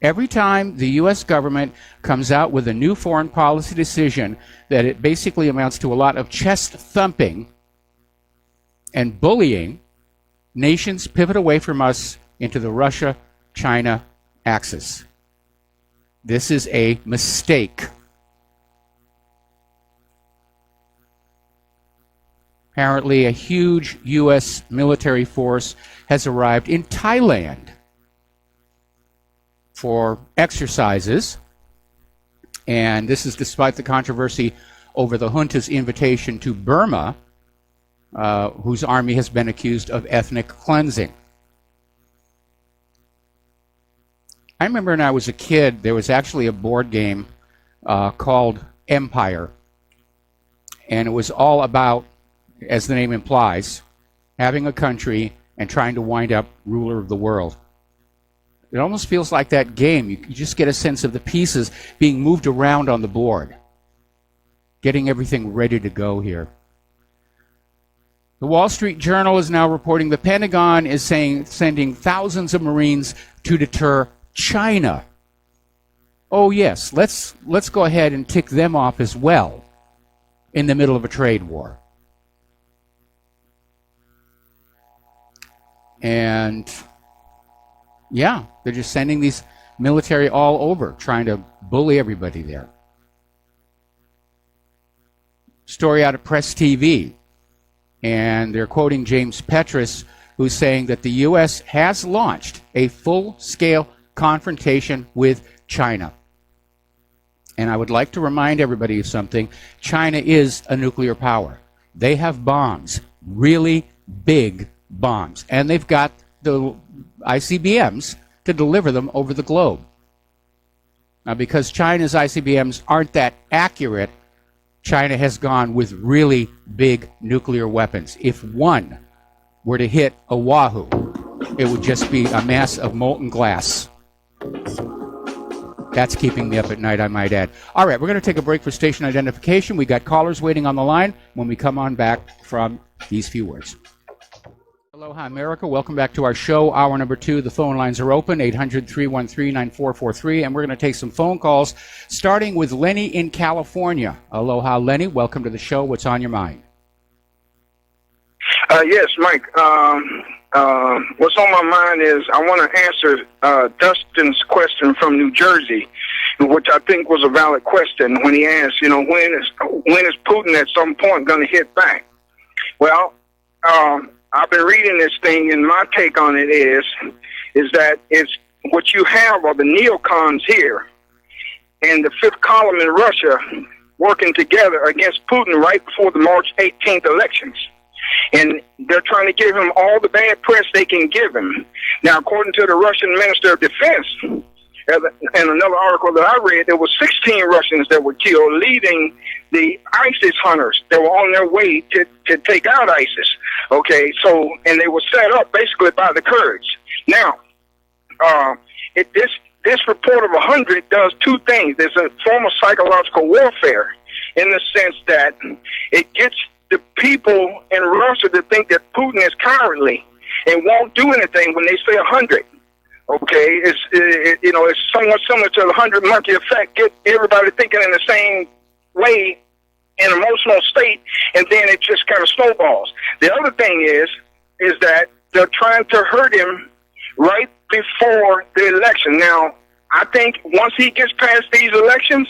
Every time the U.S. government comes out with a new foreign policy decision that it basically amounts to a lot of chest thumping and bullying, nations pivot away from us into the Russia-China axis. This is a mistake. Apparently, a huge U.S. military force has arrived in Thailand for exercises, And this is despite the controversy over the junta's invitation to Burma, whose army has been accused of ethnic cleansing. I remember when I was a kid, there was actually a board game called Empire. And it was all about, as the name implies, having a country and trying to wind up ruler of the world. It almost feels like that game. You just get a sense of the pieces being moved around on the board, getting everything ready to go here. The Wall Street Journal is now reporting the Pentagon is sending thousands of Marines to deter China. Oh yes, let's go ahead and tick them off as well in the middle of a trade war. And yeah, they're just sending these military all over, trying to bully everybody there. Story out of Press TV, and they're quoting James Petrus, who's saying that the U.S. has launched a full-scale confrontation with China. And I would like to remind everybody of something. China is a nuclear power. They have bombs, really big bombs, and they've got the ICBMs to deliver them over the globe. Now, because China's ICBMs aren't that accurate, China has gone with really big nuclear weapons. If one were to hit Oahu, it would just be a mass of molten glass. That's keeping me up at night, I might add. All right, we're going to take a break for station identification. We got callers waiting on the line when we come on back from these few words. Aloha, America. Welcome back to our show, hour number 2. The phone lines are open, 800-313-9443, and we're going to take some phone calls, starting with Lenny in California. Aloha, Lenny. Welcome to the show. What's on your mind? Yes, Mike. What's on my mind is I want to answer Dustin's question from New Jersey, which I think was a valid question when he asked, when is Putin at some point going to hit back? Well, I've been reading this thing, and my take on it is that it's what you have are the neocons here and the fifth column in Russia working together against Putin right before the March 18th elections. And they're trying to give him all the bad press they can give him. Now, according to the Russian Minister of Defense, in another article that I read, there were 16 Russians that were killed, leading the ISIS hunters that were on their way to take out ISIS. Okay, so, and they were set up basically by the Kurds. Now, this report of 100 does two things. There's a form of psychological warfare in the sense that it gets the people in Russia to think that Putin is cowardly and won't do anything when they say 100. Okay, it's somewhat similar to the 100 monkey effect. Get everybody thinking in the same way, an emotional state, and then it just kind of snowballs. The other thing is that they're trying to hurt him right before the election. Now, I think once he gets past these elections,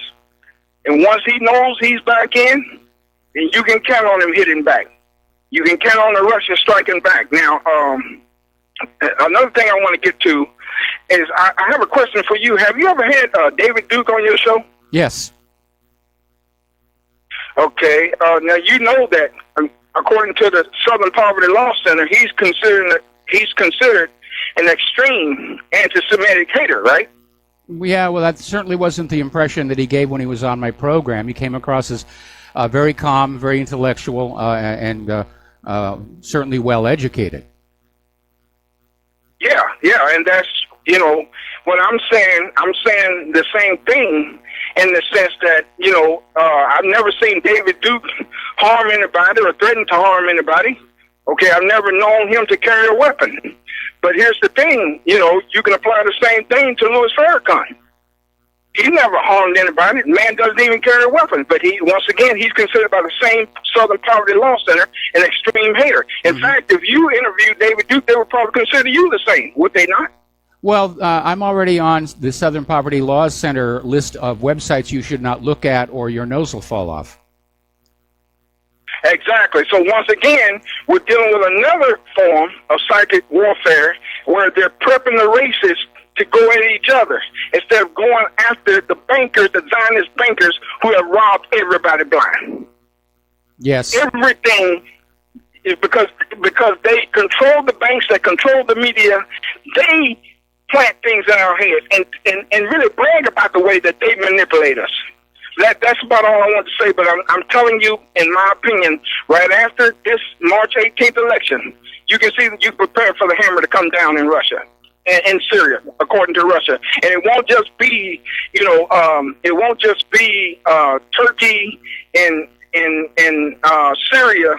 and once he knows he's back in, then you can count on him hitting back. You can count on the Russians striking back. Now, another thing I want to get to is I have a question for you. Have you ever had David Duke on your show? Yes. Okay. Now, you know that according to the Southern Poverty Law Center, he's considered an extreme anti-Semitic hater, right? Yeah, well, that certainly wasn't the impression that he gave when he was on my program. He came across as very calm, very intellectual, and certainly well-educated. Yeah, and that's, what I'm saying the same thing in the sense that, I've never seen David Duke harm anybody or threaten to harm anybody. Okay, I've never known him to carry a weapon. But here's the thing, you can apply the same thing to Louis Farrakhan. He never harmed anybody. The man doesn't even carry a weapon. But once again, he's considered by the same Southern Poverty Law Center an extreme hater. In fact, if you interviewed David Duke, they would probably consider you the same, would they not? Well, I'm already on the Southern Poverty Law Center list of websites you should not look at or your nose will fall off. Exactly. So once again, we're dealing with another form of psychic warfare where they're prepping the racists to go at each other instead of going after the bankers, the Zionist bankers who have robbed everybody blind. Yes. Everything is because they control the banks, they control the media, they plant things in our heads and really brag about the way that they manipulate us. That's about all I want to say, but I'm telling you, in my opinion, right after this March 18th election, you can see that you prepare for the hammer to come down in Russia and Syria, according to Russia. And it won't just be, Turkey and Syria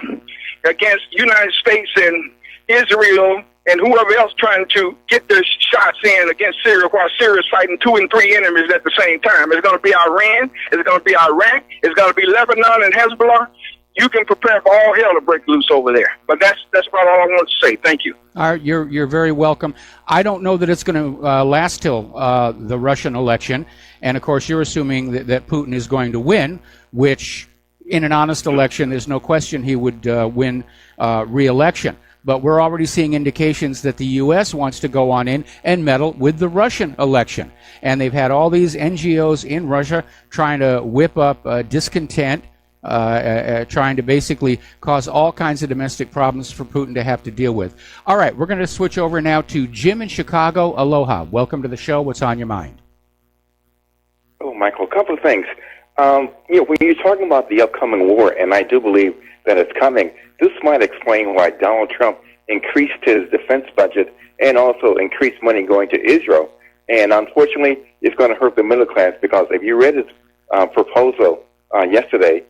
against United States and Israel and whoever else trying to get their shots in against Syria while Syria is fighting 2 and 3 enemies at the same time. It's going to be Iran. It's going to be Iraq. It's going to be Lebanon and Hezbollah. You can prepare for all hell to break loose over there. But that's about all I want to say. Thank you. All right, you're very welcome. I don't know that it's going to last till the Russian election. And, of course, you're assuming that Putin is going to win, which in an honest election, there's no question he would win re-election. But we're already seeing indications that the U.S. wants to go on in and meddle with the Russian election. And they've had all these NGOs in Russia trying to whip up discontent, trying to basically cause all kinds of domestic problems for Putin to have to deal with. All right, we're going to switch over now to Jim in Chicago. Aloha. Welcome to the show. What's on your mind? Oh, Michael, a couple of things. When you're talking about the upcoming war, and I do believe that it's coming, this might explain why Donald Trump increased his defense budget and also increased money going to Israel. And unfortunately, it's going to hurt the middle class because if you read his proposal yesterday,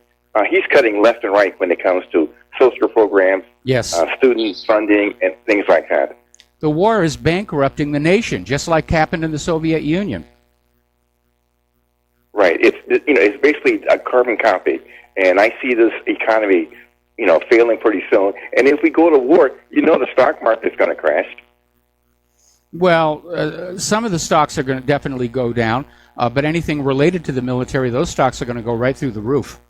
he's cutting left and right when it comes to social programs, yes, student funding, and things like that. The war is bankrupting the nation, just like happened in the Soviet Union. Right. It's basically a carbon copy, and I see this economy, failing pretty soon. And if we go to war, the stock market is going to crash. Well, some of the stocks are going to definitely go down, but anything related to the military, those stocks are going to go right through the roof.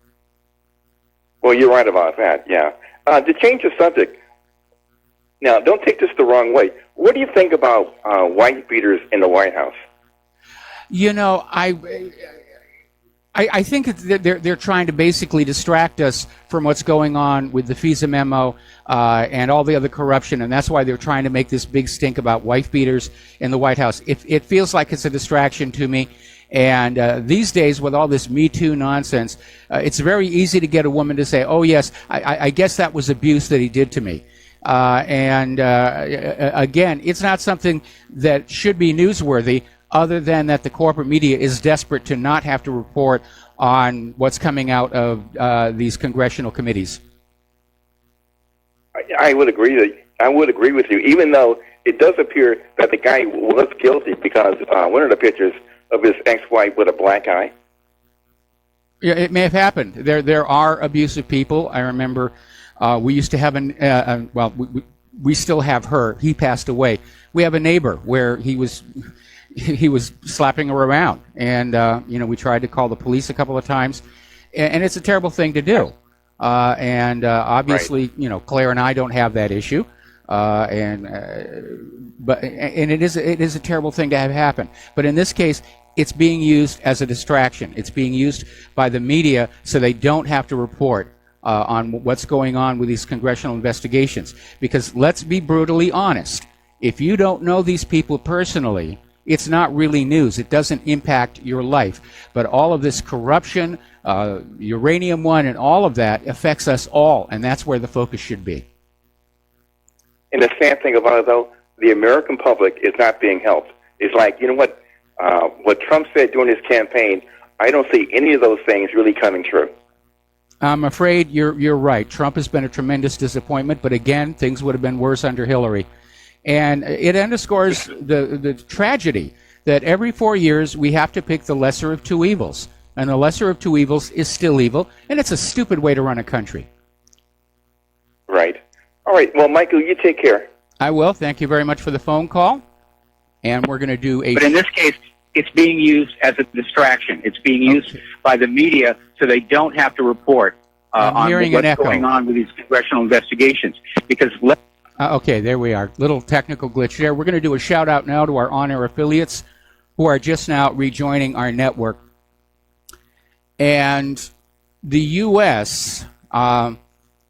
Well, you're right about that, yeah. To change the subject, now, don't take this the wrong way. What do you think about wife beaters in the White House? I think they're trying to basically distract us from what's going on with the FISA memo and all the other corruption, and that's why they're trying to make this big stink about wife beaters in the White House. It feels like it's a distraction to me, and these days with all this Me Too nonsense, it's very easy to get a woman to say, oh yes, I guess that was abuse that he did to me. Again, it's not something that should be newsworthy, other than that the corporate media is desperate to not have to report on what's coming out of these congressional committees. I would agree with you, even though it does appear that the guy was guilty because one of the pictures of his ex-wife with a black eye. Yeah, it may have happened. There are abusive people. I remember we used to have we still have her. He passed away. We have a neighbor where he was slapping her around, and we tried to call the police a couple of times, and it's a terrible thing to do. Obviously, right. Claire and I don't have that issue, but it is a terrible thing to have happen. But in this case, it's being used as a distraction. It's being used by the media so they don't have to report on what's going on with these congressional investigations. Because let's be brutally honest, if you don't know these people personally, it's not really news. It doesn't impact your life. But all of this corruption, Uranium One, and all of that affects us all, and that's where the focus should be. And the sad thing about it, though, the American public is not being helped. It's like, what Trump said during his campaign, I don't see any of those things really coming true. I'm afraid you're right. Trump has been a tremendous disappointment, but again, things would have been worse under Hillary. And it underscores the tragedy that every 4 years we have to pick the lesser of two evils. And the lesser of two evils is still evil, and it's a stupid way to run a country. Right. All right. Well, Michael, you take care. I will. Thank you very much for the phone call. And we're going to do a... But in this case, it's being used as a distraction. It's being used by the media so they don't have to report on what's going on with these congressional investigations. Because Okay, there we are. Little technical glitch there. We're going to do a shout out now to our on-air affiliates who are just now rejoining our network. And the U.S.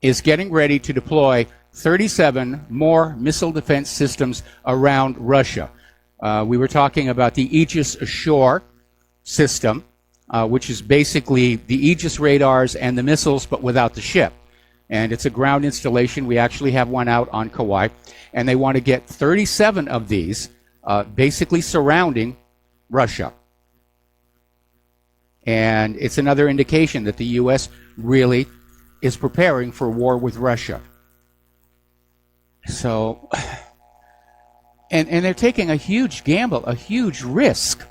Is getting ready to deploy 37 more missile defense systems around Russia. We were talking about the Aegis Ashore system, which is basically the Aegis radars and the missiles, but without the ship. And it's a ground installation. We actually have one out on Kauai. And they want to get 37 of these basically surrounding Russia. And it's another indication that the U.S. really is preparing for war with Russia. So, and they're taking a huge gamble, a huge risk.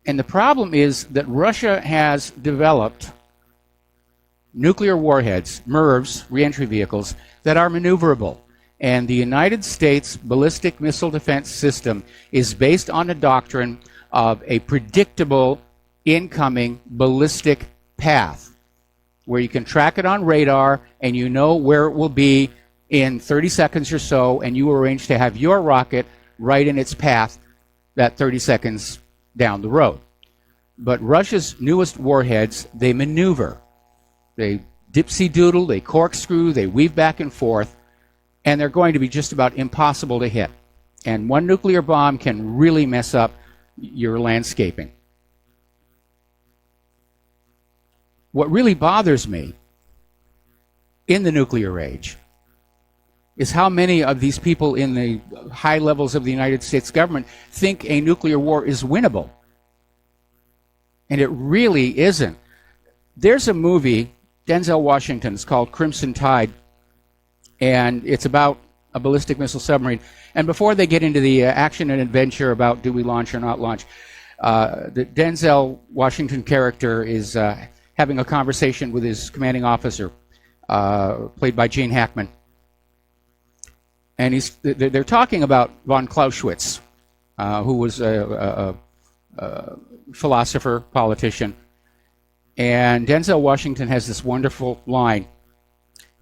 And the problem is that Russia has developed nuclear warheads, MIRVs, reentry vehicles, that are maneuverable. And the United States ballistic missile defense system is based on a doctrine of a predictable incoming ballistic path, where you can track it on radar and you know where it will be in 30 seconds or so, and you arrange to have your rocket right in its path that 30 seconds down the road. But Russia's newest warheads, they maneuver. They dipsy-doodle, they corkscrew, they weave back and forth, and they're going to be just about impossible to hit. And one nuclear bomb can really mess up your landscaping. What really bothers me in the nuclear age is how many of these people in the high levels of the United States government think a nuclear war is winnable. And it really isn't. There's a movie, Denzel Washington's, called Crimson Tide, and it's about a ballistic missile submarine. And before they get into the action and adventure about do we launch or not launch, the Denzel Washington character is having a conversation with his commanding officer, played by Gene Hackman. And they're talking about von Clausewitz, who was a philosopher, politician. And Denzel Washington has this wonderful line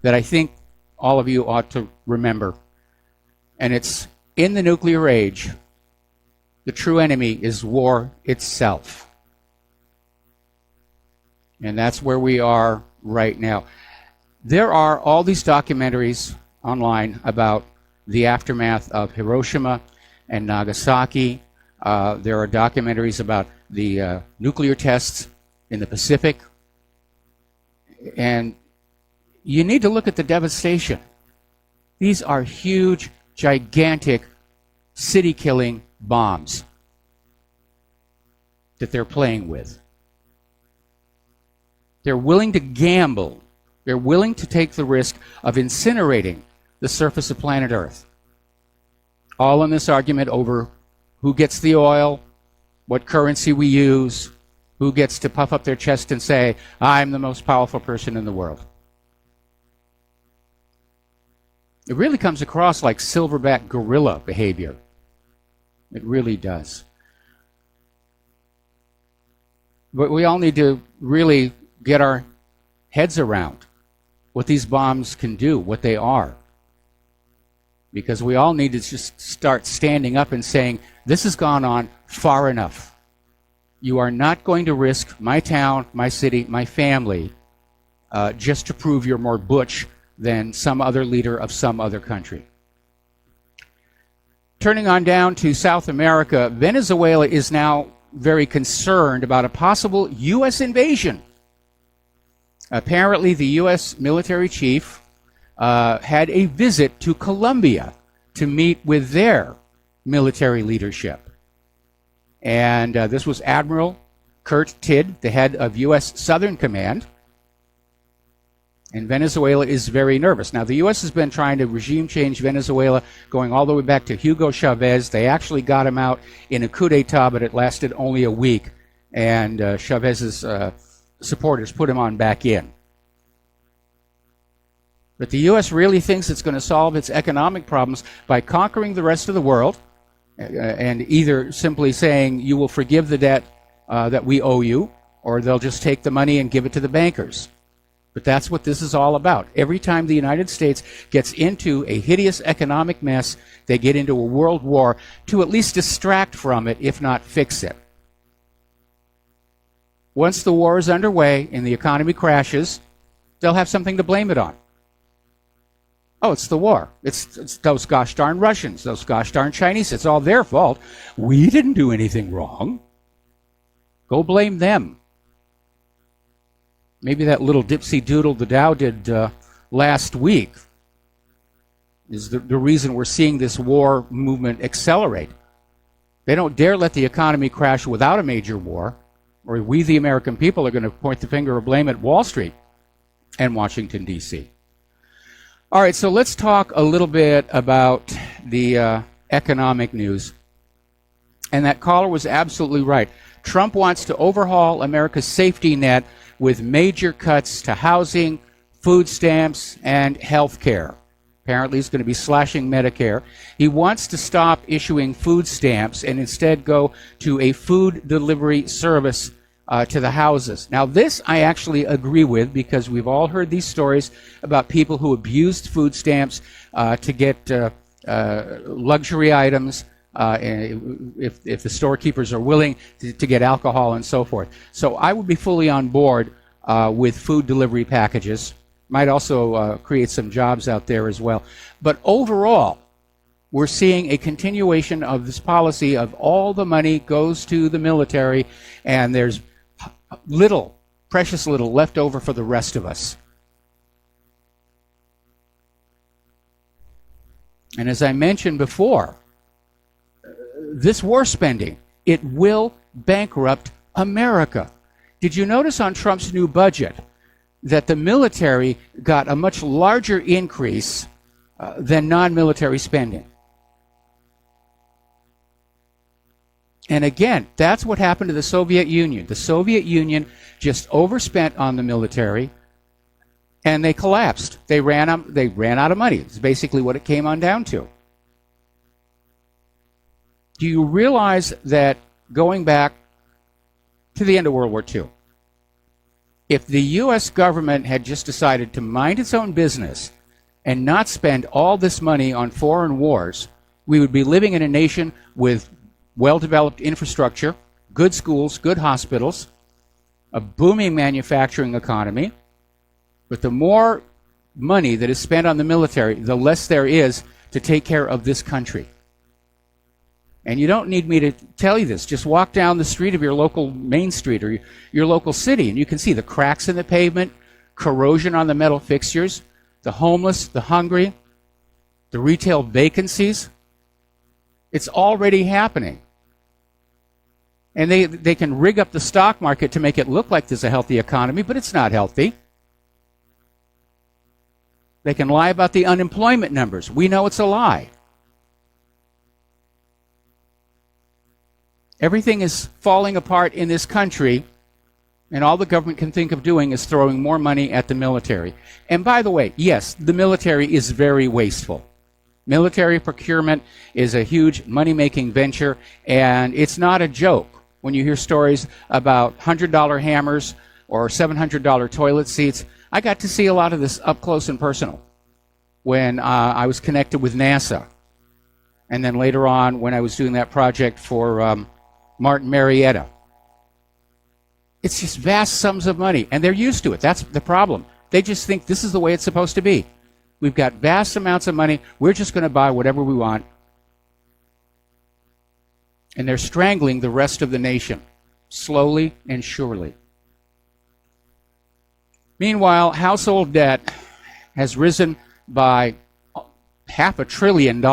that I think all of you ought to remember. And it's, in the nuclear age, the true enemy is war itself. And that's where we are right now. There are all these documentaries online about the aftermath of Hiroshima and Nagasaki. There are documentaries about the nuclear tests in the Pacific. And you need to look at the devastation. These are huge, gigantic, city-killing bombs that they're playing with. They're willing to gamble. They're willing to take the risk of incinerating the surface of planet Earth. All in this argument over who gets the oil, what currency we use, who gets to puff up their chest and say, I'm the most powerful person in the world. It really comes across like silverback gorilla behavior. It really does. But we all need to really get our heads around what these bombs can do, what they are. Because we all need to just start standing up and saying, this has gone on far enough. You are not going to risk my town, my city, my family, just to prove you're more butch than some other leader of some other country. Turning on down to South America, Venezuela is now very concerned about a possible U.S. invasion. Apparently, the U.S. military chief had a visit to Colombia to meet with their military leadership. And this was Admiral Kurt Tidd, the head of U.S. Southern Command. And Venezuela is very nervous. Now, the U.S. has been trying to regime change Venezuela going all the way back to Hugo Chavez. They actually got him out in a coup d'etat, but it lasted only a week. And Chavez's supporters put him on back in. But the U.S. really thinks it's going to solve its economic problems by conquering the rest of the world and either simply saying, you will forgive the debt that we owe you, or they'll just take the money and give it to the bankers. But that's what this is all about. Every time the United States gets into a hideous economic mess, they get into a world war to at least distract from it, if not fix it. Once the war is underway and the economy crashes, they'll have something to blame it on. Oh, it's the war. It's those gosh darn Russians, those gosh darn Chinese. It's all their fault. We didn't do anything wrong. Go blame them. Maybe that little dipsy doodle the Dow did last week is the reason we're seeing this war movement accelerate. They don't dare let the economy crash without a major war, or we, the American people, are going to point the finger of blame at Wall Street and Washington, D.C. All right, so let's talk a little bit about the economic news. And that caller was absolutely right. Trump wants to overhaul America's safety net with major cuts to housing, food stamps, and health care. Apparently, he's going to be slashing Medicare. He wants to stop issuing food stamps and instead go to a food delivery service to the houses. Now, this I actually agree with, because we've all heard these stories about people who abused food stamps to get luxury items, if the storekeepers are willing to get alcohol and so forth. So I would be fully on board with food delivery packages. Might also create some jobs out there as well. But overall, we're seeing a continuation of this policy of all the money goes to the military, and there's little, precious little, left over for the rest of us. And as I mentioned before, this war spending, it will bankrupt America. Did you notice on Trump's new budget that the military got a much larger increase than non-military spending? And again, that's what happened to the Soviet Union. The Soviet Union just overspent on the military, and they collapsed. They ran out of money. It's basically what it came on down to. Do you realize that going back to the end of World War II, if the U.S. government had just decided to mind its own business and not spend all this money on foreign wars, we would be living in a nation with well-developed infrastructure, good schools, good hospitals, a booming manufacturing economy. But the more money that is spent on the military, the less there is to take care of this country. And you don't need me to tell you this. Just walk down the street of your local main street or your local city, and you can see the cracks in the pavement, corrosion on the metal fixtures, the homeless, the hungry, the retail vacancies. It's already happening. And they can rig up the stock market to make it look like there's a healthy economy, but it's not healthy. They can lie about the unemployment numbers. We know it's a lie. Everything is falling apart in this country, and all the government can think of doing is throwing more money at the military. And by the way, yes, the military is very wasteful. Military procurement is a huge money-making venture, and it's not a joke when you hear stories about $100 hammers or $700 toilet seats. I got to see a lot of this up close and personal when I was connected with NASA. And then later on when I was doing that project for Martin Marietta. It's just vast sums of money, and they're used to it. That's the problem. They just think this is the way it's supposed to be. We've got vast amounts of money. We're just going to buy whatever we want. And they're strangling the rest of the nation, slowly and surely. Meanwhile, household debt has risen by $500 billion,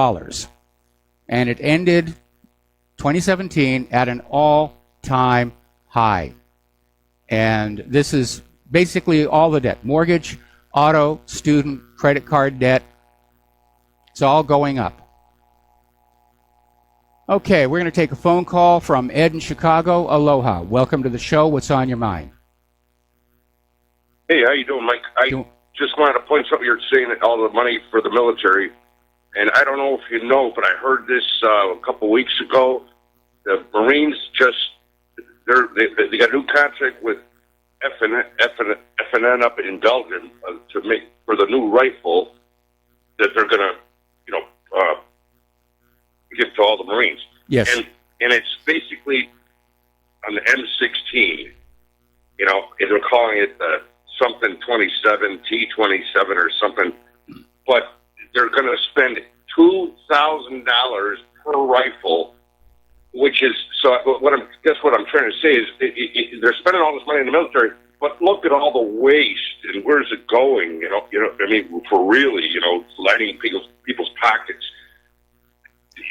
and it ended 2017 at an all-time high. And this is basically all the debt: mortgage, auto, student, credit card debt. It's all going up. Okay, we're going to take a phone call from Ed in Chicago. Aloha. Welcome to the show. What's on your mind? Hey, how you doing, Mike? I just wanted to point something. You're saying that all the money for the military, and I don't know if you know, but I heard this a couple weeks ago. The Marines they got a new contract with FNN up in Belgium to make for the new rifle that they're going to, give to all the Marines. Yes. And it's basically on the M16, and they're calling it something 27, T27 or something, but they're going to spend $2,000 per rifle, which is, so what I'm trying to say is they're spending all this money in the military, but look at all the waste and where's it going, for really, lining people's pockets.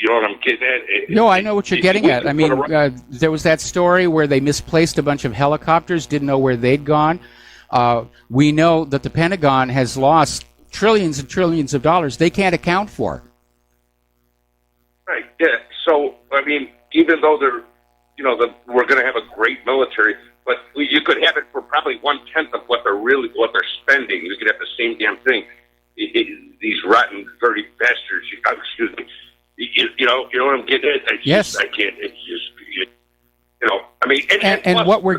You know what I'm getting at? No, I know what you're getting at. I mean, there was that story where they misplaced a bunch of helicopters, didn't know where they'd gone. We know that the Pentagon has lost trillions and trillions of dollars they can't account for. Right, yeah. So, even though we're going to have a great military, but you could have it for probably 1/10 of what they're spending. You could have the same damn thing. These rotten, dirty bastards, excuse me. You know what I'm getting at? Yes. I can't. It's just, and plus, what we're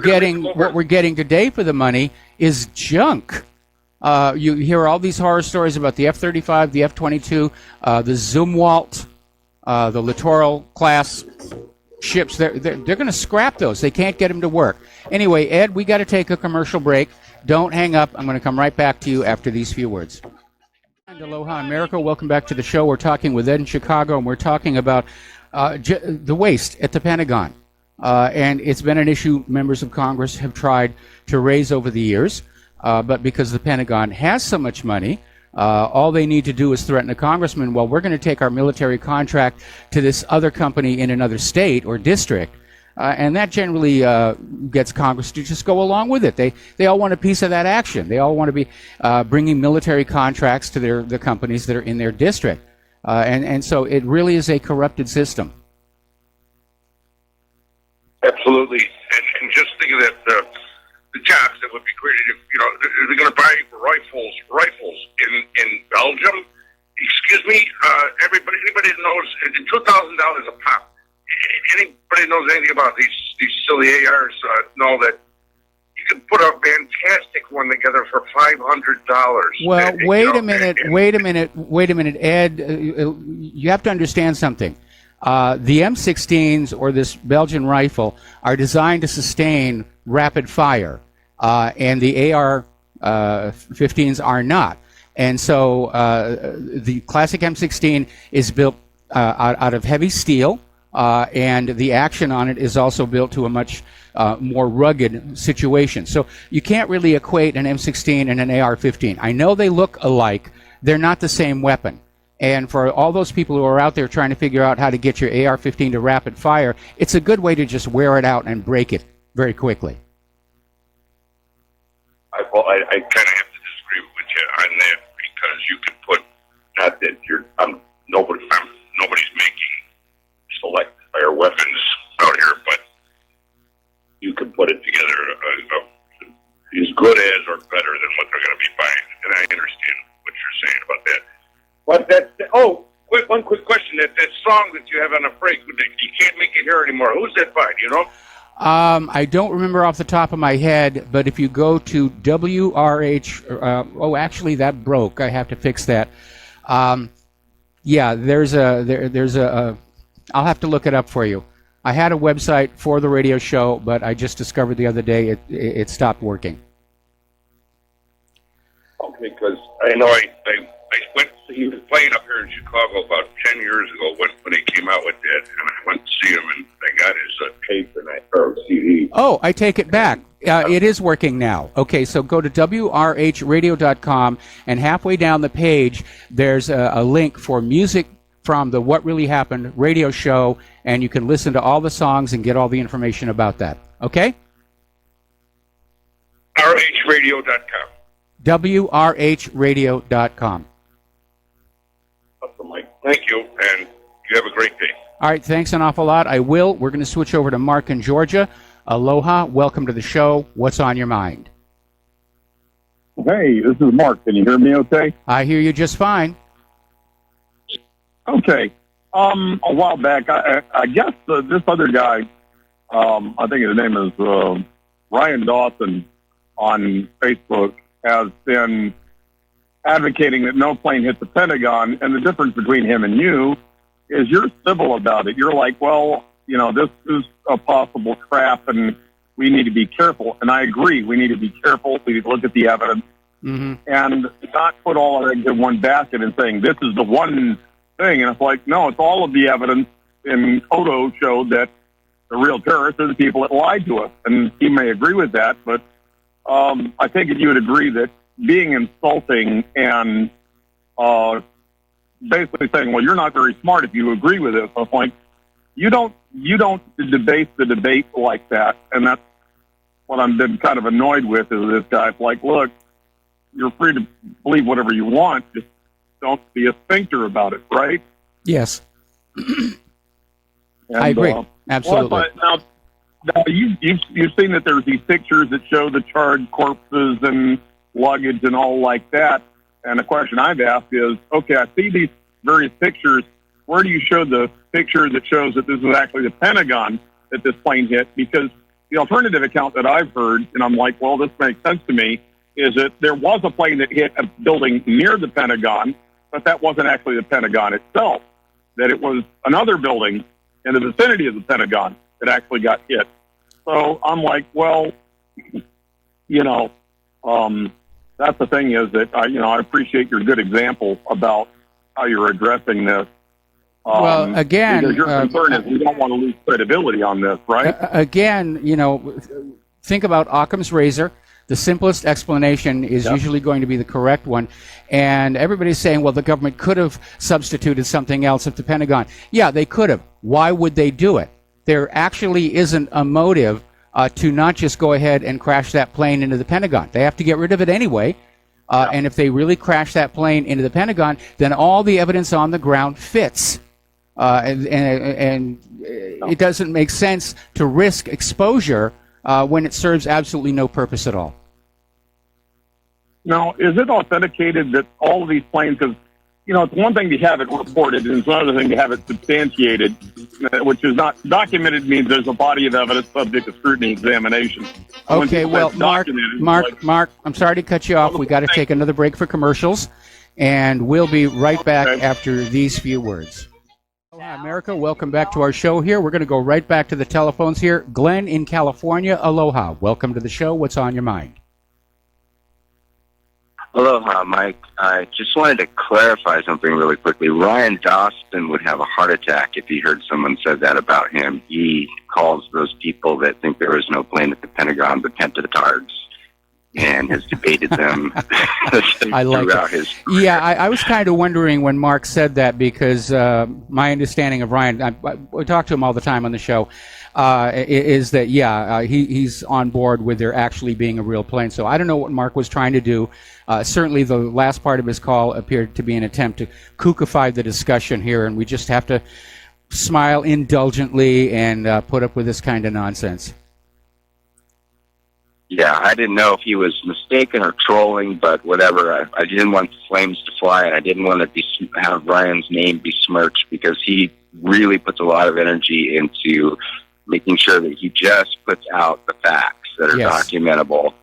getting today for the money is junk. You hear all these horror stories about the F-35, the F-22, the Zumwalt, the Littoral class ships. They're going to scrap those. They can't get them to work. Anyway, Ed, we got to take a commercial break. Don't hang up. I'm going to come right back to you after these few words. And aloha, America. Welcome back to the show. We're talking with Ed in Chicago, and we're talking about the waste at the Pentagon. And it's been an issue members of Congress have tried to raise over the years. But because the Pentagon has so much money, all they need to do is threaten a congressman, well, we're going to take our military contract to this other company in another state or district. And that generally gets Congress to just go along with it. They all want a piece of that action. They all want to be bringing military contracts to the companies that are in their district. And so it really is a corrupted system. Absolutely. And just think of that, the jobs that would be created if, they're going to buy rifles in Belgium. Excuse me, anybody that knows, $2,000 a pop. Anybody knows anything about these silly ARs know that you can put a fantastic one together for $500. Well, wait a minute, Ed. You have to understand something. The M16s or this Belgian rifle are designed to sustain rapid fire, and the AR-15s are not. And so the classic M16 is built out of heavy steel. And the action on it is also built to a much more rugged situation. So you can't really equate an M16 and an AR-15. I know they look alike. They're not the same weapon. And for all those people who are out there trying to figure out how to get your AR-15 to rapid fire, it's a good way to just wear it out and break it very quickly. I kind of have to disagree with you on that because you can put, not that nobody's making select fire weapons out here, but you can put it together as good as or better than what they're going to be buying. And I understand what you're saying about that. But one quick question. That song that you have on the break, you can't make it here anymore. Who's that by? Do you know? I don't remember off the top of my head, but if you go to WRH, actually that broke. I have to fix that. There's a I'll have to look it up for you. I had a website for the radio show, but I just discovered the other day it stopped working. Okay, because I know I went. He was playing up here in Chicago about 10 years ago when he came out with that, and I went to see him, and I got his tape or CD. Oh, I take it back. It is working now. Okay, so go to WRHradio.com, and halfway down the page, there's a link for music from the What Really Happened radio show, and you can listen to all the songs and get all the information about that. Okay? RHradio.com. WRHradio.com. Awesome, Mike. Thank you, and you have a great day. All right, thanks an awful lot. I will. We're going to switch over to Mark in Georgia. Aloha. Welcome to the show. What's on your mind? Hey, this is Mark. Can you hear me okay? I hear you just fine. Okay. A while back, I guess this other guy, I think his name is Ryan Dawson, on Facebook has been advocating that no plane hit the Pentagon, and the difference between him and you is you're civil about it. You're like, well, this is a possible trap, and we need to be careful. And I agree, we need to be careful. We need to look at the evidence and not put all our eggs in one basket and saying this is the one thing. And it's like, no, it's all of the evidence. And Odo showed that the real terrorists are the people that lied to us. And he may agree with that, but I think you would agree that being insulting and basically saying, well, you're not very smart if you agree with this. I'm like, you don't debate the debate like that. And that's what I've been kind of annoyed with is this guy. It's like, look, you're free to believe whatever you want. Just don't be a sphincter about it, right? Yes. And, I agree. Absolutely. Now you've seen that there's these pictures that show the charred corpses and luggage and all like that. And the question I've asked is, okay, I see these various pictures. Where do you show the picture that shows that this is actually the Pentagon that this plane hit? Because the alternative account that I've heard, and I'm like, well, this makes sense to me, is that there was a plane that hit a building near the Pentagon, but that wasn't actually the Pentagon itself, that it was another building in the vicinity of the Pentagon that actually got hit. So I'm like, well, that's the thing is that, I appreciate your good example about how you're addressing this. Well, again, because your concern is we don't want to lose credibility on this, right? Again, think about Occam's razor. The simplest explanation is usually going to be the correct one. And everybody's saying, well, the government could have substituted something else at the Pentagon. Yeah, they could have. Why would they do it? There actually isn't a motive to not just go ahead and crash that plane into the Pentagon. They have to get rid of it anyway. And if they really crash that plane into the Pentagon, then all the evidence on the ground fits. And it doesn't make sense to risk exposure when it serves absolutely no purpose at all. Now, is it authenticated that all of these planes, because, it's one thing to have it reported, and it's another thing to have it substantiated, which is not documented means there's a body of evidence subject to scrutiny examination. Okay, well, Mark, I'm sorry to cut you off. We got to take another break for commercials, and we'll be right back after these few words. Hi, America. Welcome back to our show here. We're going to go right back to the telephones here. Glenn in California, aloha. Welcome to the show. What's on your mind? Aloha, Mike. I just wanted to clarify something really quickly. Ryan Dawson would have a heart attack if he heard someone said that about him. He calls those people that think there is no plane at the Pentagon the pentatards and has debated them I like throughout it. his career. Yeah, I was kind of wondering when Mark said that because my understanding of Ryan, I talk to him all the time on the show, is that, he's on board with there actually being a real plane. So I don't know what Mark was trying to do. Certainly the last part of his call appeared to be an attempt to kookify the discussion here, and we just have to smile indulgently and put up with this kind of nonsense. Yeah, I didn't know if he was mistaken or trolling, but whatever. I didn't want flames to fly, and I didn't want to have Ryan's name besmirched because he really puts a lot of energy into making sure that he just puts out the facts that are documentable.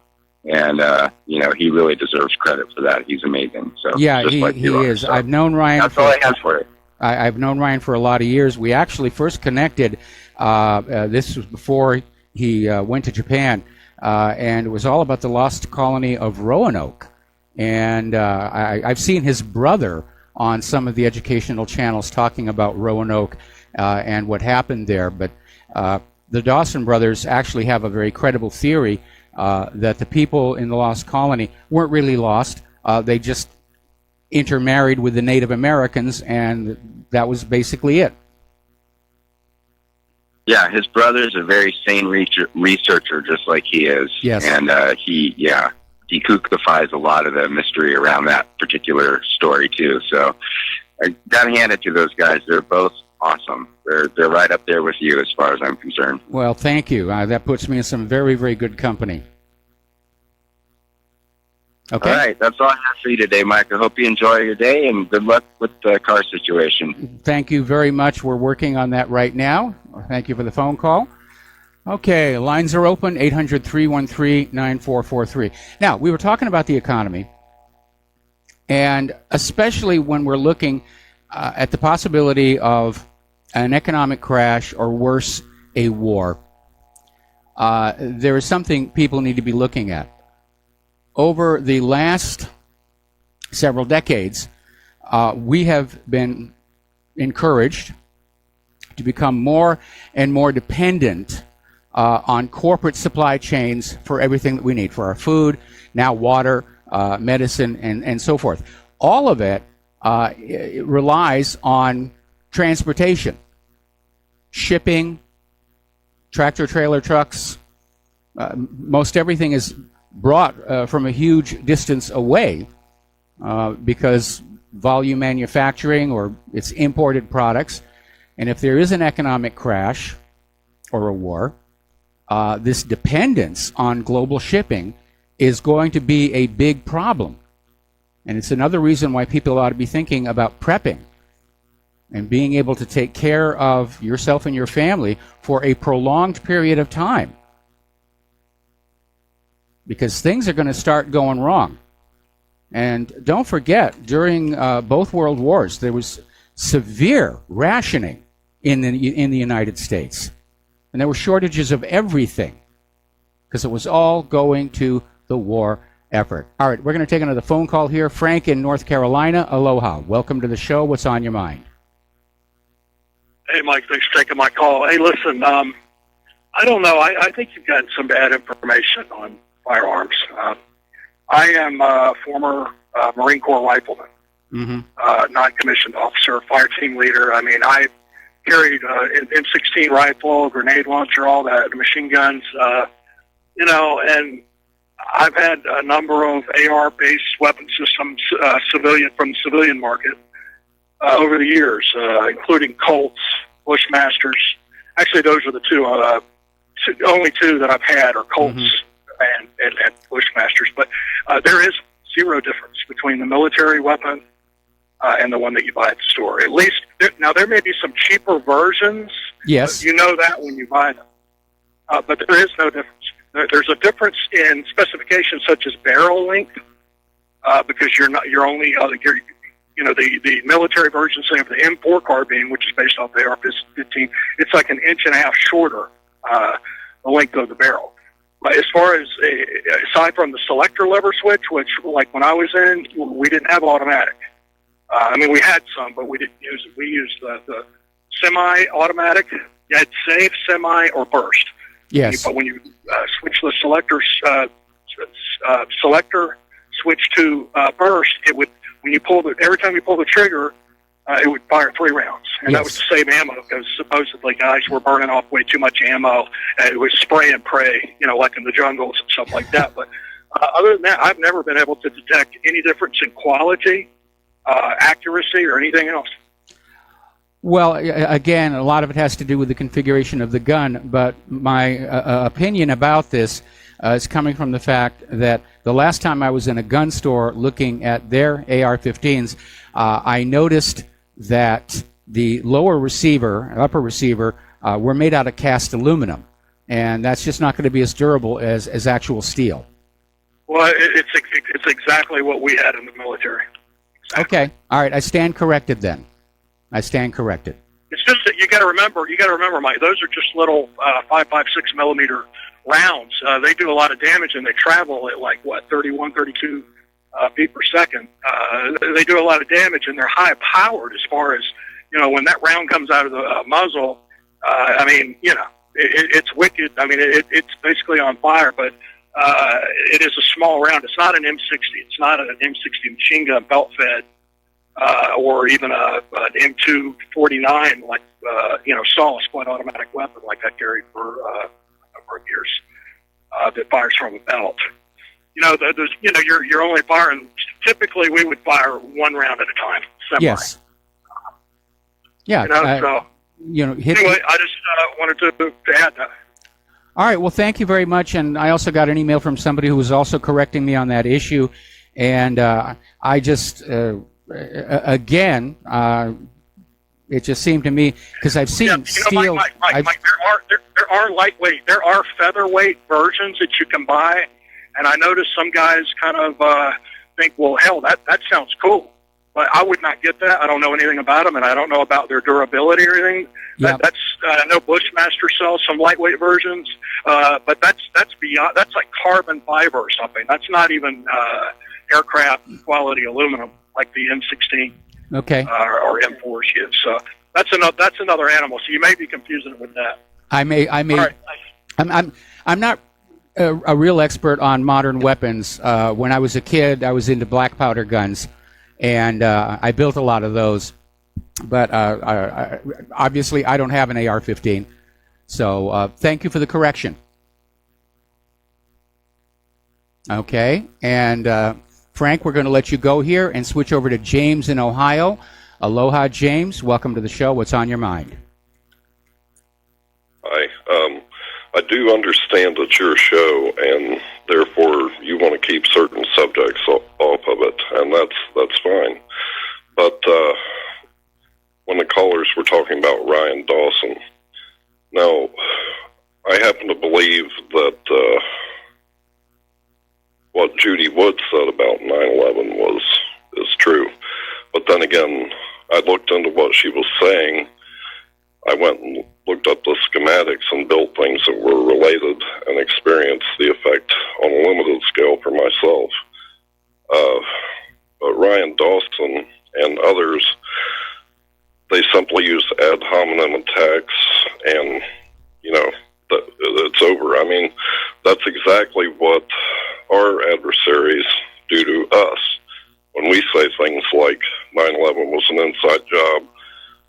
And, he really deserves credit for that. He's amazing. So yeah, he is. So I've known Ryan. That's all I have for it. I've known Ryan for a lot of years. We actually first connected. This was before he went to Japan. And it was all about the lost colony of Roanoke. And I've seen his brother on some of the educational channels talking about Roanoke and what happened there. But the Dawson brothers actually have a very credible theory that the people in the lost colony weren't really lost. They just intermarried with the Native Americans, and that was basically it. Yeah, his brother's a very sane researcher, just like he is. Yes. And he kookifies a lot of the mystery around that particular story, too. So I got to hand it to those guys. They're both awesome. They're right up there with you as far as I'm concerned. Well, thank you. That puts me in some very, very good company. Okay. All right, that's all I have for you today, Mike. I hope you enjoy your day, and good luck with the car situation. Thank you very much. We're working on that right now. Thank you for the phone call. Okay, lines are open, 800-313-9443. Now, we were talking about the economy, and especially when we're looking at the possibility of an economic crash or worse, a war, there is something people need to be looking at. Over the last several decades, we have been encouraged to become more and more dependent on corporate supply chains for everything that we need, for our food, now water, medicine, and so forth. All of it relies on transportation, shipping, tractor-trailer trucks. Most everything is brought from a huge distance away because volume manufacturing or it's imported products. And if there is an economic crash or a war, this dependence on global shipping is going to be a big problem. And it's another reason why people ought to be thinking about prepping and being able to take care of yourself and your family for a prolonged period of time. Because things are going to start going wrong. And don't forget, during both world wars, there was severe rationing in the United States. And there were shortages of everything because it was all going to the war effort. All right, we're going to take another phone call here. Frank in North Carolina, aloha. Welcome to the show. What's on your mind? Hey, Mike, thanks for taking my call. Hey, listen, I don't know. I think you've got some bad information on firearms. I am a former Marine Corps rifleman, non-commissioned officer, fire team leader. I mean, I carried an M16 rifle, grenade launcher, all that, machine guns, and I've had a number of AR-based weapon systems, from the civilian market over the years, including Colts, Bushmasters. Actually, those are the only two that I've had are Colts and Bushmasters. But there is zero difference between the military weapon and the one that you buy at the store. At least, now there may be some cheaper versions. Yes. You know that when you buy them. But there is no difference. There's a difference in specifications such as barrel length, because the military version, say, of the M4 carbine, which is based off the AR-15, it's like an inch and a half shorter, the length of the barrel. But as far as, aside from the selector lever switch, which, like when I was in, we didn't have automatic. We had some, but we didn't use it. We used the semi-automatic. You had save, semi, or burst. Yes. But when you switch the selector switch to burst, it would, every time you pull the trigger, it would fire 3 rounds, and that was to save ammo because supposedly guys were burning off way too much ammo, and it was spray and pray, like in the jungles and stuff like that. But other than that, I've never been able to detect any difference in quality, accuracy, or anything else. Well, again, a lot of it has to do with the configuration of the gun, but my opinion about this is coming from the fact that the last time I was in a gun store looking at their AR-15s, I noticed that the upper receiver, were made out of cast aluminum, and that's just not going to be as durable as actual steel. Well, it's exactly what we had in the military. Exactly. Okay, all right, I stand corrected then. I stand corrected. It's just that you got to remember, Mike. Those are just little 5.56 millimeter rounds. They do a lot of damage, and they travel at 31, 32 feet per second. They do a lot of damage, and they're high powered as far as when that round comes out of the muzzle. It's wicked. It's basically on fire, but it is a small round. It's not an M60. It's not an M60 machine gun belt fed. Or even an M249, Saw split automatic weapon like I carried for a number of years that fires from a belt. You're only firing. Typically, we would fire 1 round at a time. Semi. Yes. Yeah. Anyway, I just wanted to add that. All right. Well, thank you very much. And I also got an email from somebody who was also correcting me on that issue, and I just. Again, It just seemed to me, because I've seen steel. Mike, there are lightweight, there are featherweight versions that you can buy, and I noticed some guys kind of think, well, hell, that sounds cool, but I would not get that. I don't know anything about them, and I don't know about their durability or anything. Yep. I know Bushmaster sells some lightweight versions, but that's beyond. That's like carbon fiber or something. That's not even aircraft quality aluminum like the M16. Okay. Or M4s is. So that's another animal. So you may be confusing it with that. I may. All right. I'm not a real expert on modern weapons. When I was a kid, I was into black powder guns, and I built a lot of those. But obviously, I don't have an AR-15. So thank you for the correction. Okay, and Frank, we're going to let you go here and switch over to James in Ohio. Aloha, James. Welcome to the show. What's on your mind? Hi. I do understand it's your show, and therefore you want to keep certain subjects off of it, and that's fine. But when the callers were talking about Ryan Dawson, now, I happen to believe that what Judy Wood said about 9/11 is true. But then again, I looked into what she was saying. I went and looked up the schematics and built things that were related and experienced the effect on a limited scale for myself. But Ryan Dawson and others, they simply use ad hominem attacks, and, it's over. I mean, that's exactly what our adversaries do to us. When we say things like 9/11 was an inside job,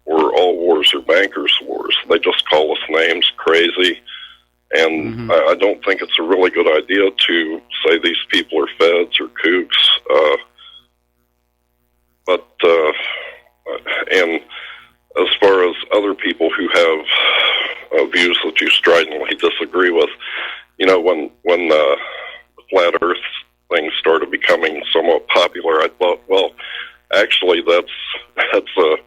or all wars are bankers' wars, they just call us names, crazy, and I don't think it's a really good idea to say these people are feds or kooks. And as far as other people who have views that you stridently disagree with, when the flat Earth thing started becoming somewhat popular, I thought, well, actually, that's a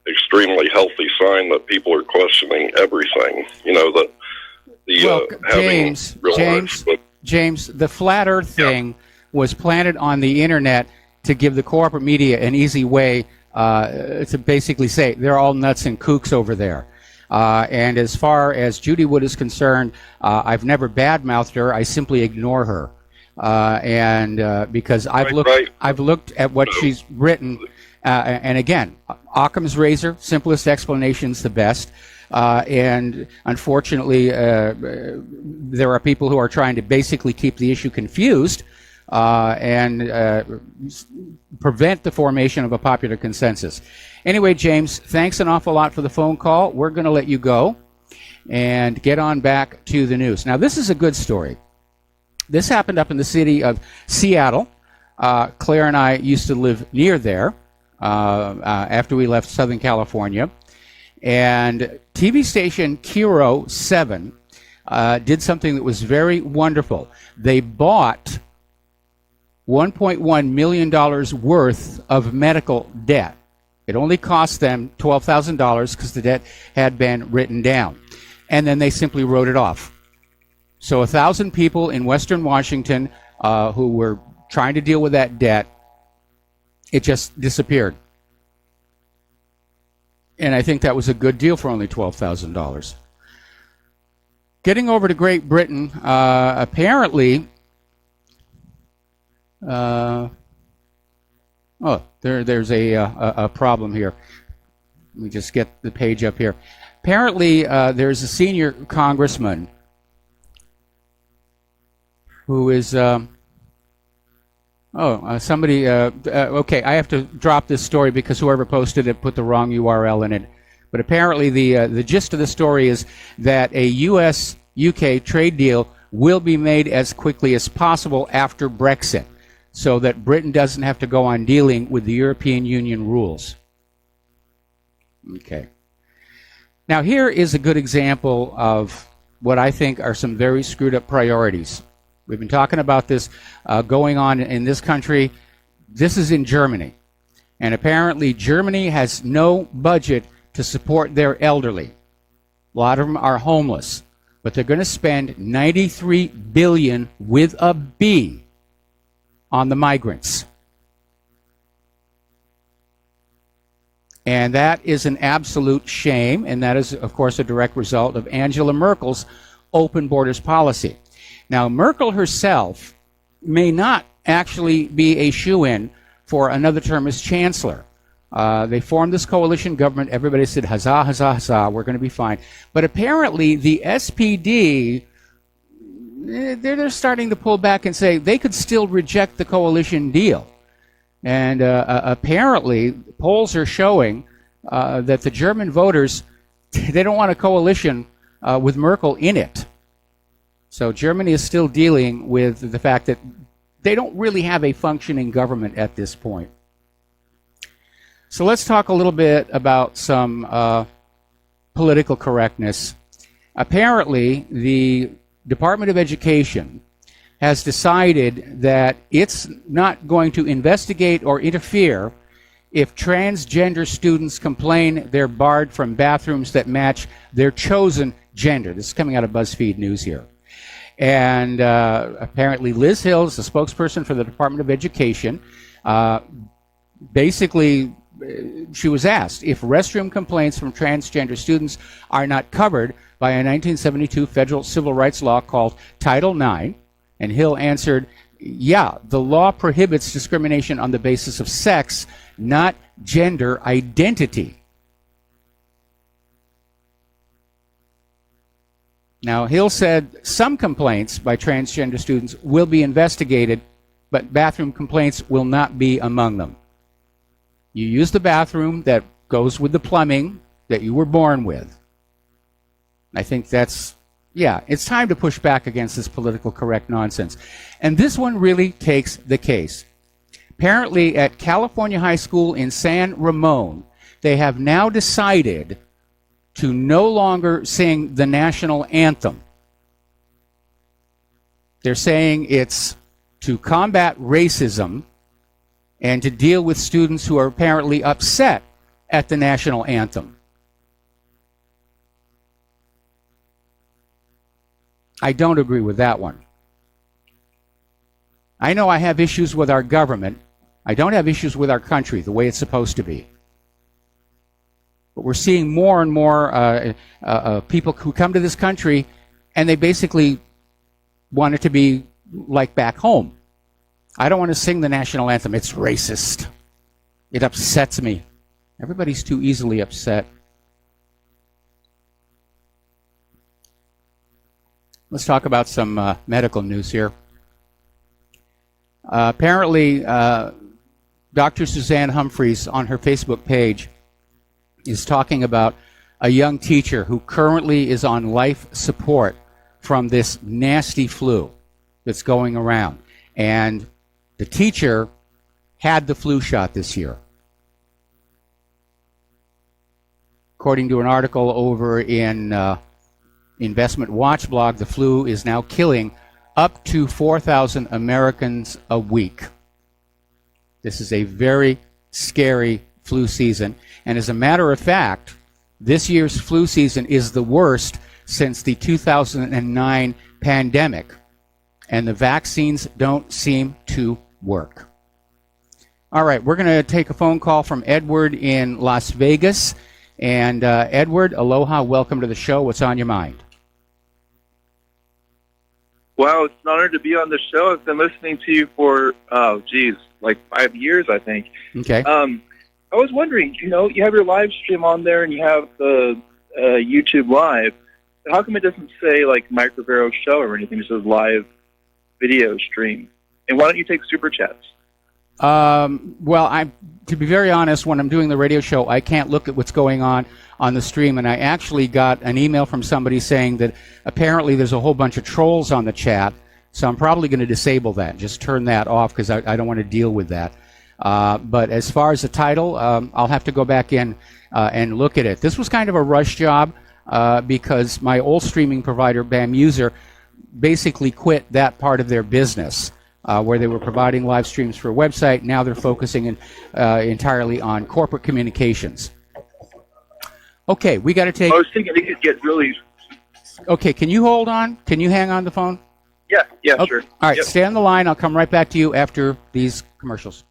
extremely healthy sign that people are questioning everything. James, the flat Earth thing was planted on the internet to give the corporate media an easy way to basically say they're all nuts and kooks over there. And as far as Judy Wood is concerned, I've never badmouthed her. I simply ignore her. Because I've looked at what she's written, and again, Occam's razor, simplest explanation's the best. And unfortunately, there are people who are trying to basically keep the issue confused and prevent the formation of a popular consensus. Anyway, James, thanks an awful lot for the phone call. We're going to let you go and get on back to the news. Now, this is a good story. This happened up in the city of Seattle. Claire and I used to live near there after we left Southern California. And TV station Kiro 7 did something that was very wonderful. They bought $1.1 million worth of medical debt. It only cost them $12,000 because the debt had been written down. And then they simply wrote it off. So 1,000 people in Western Washington who were trying to deal with that debt, it just disappeared. And I think that was a good deal for only $12,000. Getting over to Great Britain, apparently, there's a problem here. Let me just get the page up here. Apparently, there's a senior congressman who is somebody. Okay, I have to drop this story because whoever posted it put the wrong URL in it. But apparently, the gist of the story is that a U.S.-UK trade deal will be made as quickly as possible after Brexit, so that Britain doesn't have to go on dealing with the European Union rules. Okay. Now, here is a good example of what I think are some very screwed up priorities. We've been talking about this going on in this country. This is in Germany. And apparently Germany has no budget to support their elderly. A lot of them are homeless, but they're going to spend $93 billion with a B on the migrants. And that is an absolute shame, and that is, of course, a direct result of Angela Merkel's open borders policy. Now, Merkel herself may not actually be a shoo-in for another term as chancellor. They formed this coalition government. Everybody said, huzzah, huzzah, huzzah, we're going to be fine. But apparently the SPD, they're starting to pull back and say they could still reject the coalition deal. And apparently polls are showing that the German voters, they don't want a coalition with Merkel in it. So Germany is still dealing with the fact that they don't really have a functioning government at this point. So let's talk a little bit about some political correctness. Apparently, the Department of Education has decided that it's not going to investigate or interfere if transgender students complain they're barred from bathrooms that match their chosen gender. This is coming out of BuzzFeed News here. And apparently Liz Hills, the spokesperson for the Department of Education, basically she was asked if restroom complaints from transgender students are not covered by a 1972 federal civil rights law called Title IX. And Hill answered, yeah, the law prohibits discrimination on the basis of sex, not gender identity. Now, Hill said some complaints by transgender students will be investigated, but bathroom complaints will not be among them. You use the bathroom that goes with the plumbing that you were born with. I think that's, yeah, it's time to push back against this political correct nonsense. And this one really takes the case. Apparently at California High School in San Ramon, they have now decided to no longer sing the national anthem. They're saying it's to combat racism and to deal with students who are apparently upset at the national anthem. I don't agree with that one. I know I have issues with our government. I don't have issues with our country the way it's supposed to be. But we're seeing more and more people who come to this country and they basically want it to be like back home. I don't want to sing the national anthem. It's racist. It upsets me. Everybody's too easily upset. Let's talk about some medical news here. Apparently, Dr. Suzanne Humphreys on her Facebook page is talking about a young teacher who currently is on life support from this nasty flu that's going around. And the teacher had the flu shot this year. According to an article over in Investment Watch blog, the flu is now killing up to 4,000 Americans a week. This is a very scary flu season. And as a matter of fact, this year's flu season is the worst since the 2009 pandemic. And the vaccines don't seem to work. All right, we're going to take a phone call from Edward in Las Vegas. And Edward, aloha, welcome to the show. What's on your mind? Wow, it's an honor to be on the show. I've been listening to you for, like 5 years, I think. Okay. I was wondering, you have your live stream on there and you have the YouTube Live. How come it doesn't say, like, Mike Rivero Show or anything? It says live video stream. And why don't you take super chats? Well, to be very honest, when I'm doing the radio show, I can't look at what's going on the stream, and I actually got an email from somebody saying that apparently there's a whole bunch of trolls on the chat, so I'm probably going to disable that, just turn that off, because I don't want to deal with that. But as far as the title, I'll have to go back in and look at it. This was kind of a rush job because my old streaming provider, BAMuser, basically quit that part of their business. Where they were providing live streams for a website. Now they're focusing entirely on corporate communications. Okay, we got to take. I was thinking it could get really. Okay, can you hold on? Can you hang on the phone? Yeah, Okay. sure. All right, Yep. stay on the line. I'll come right back to you after these commercials.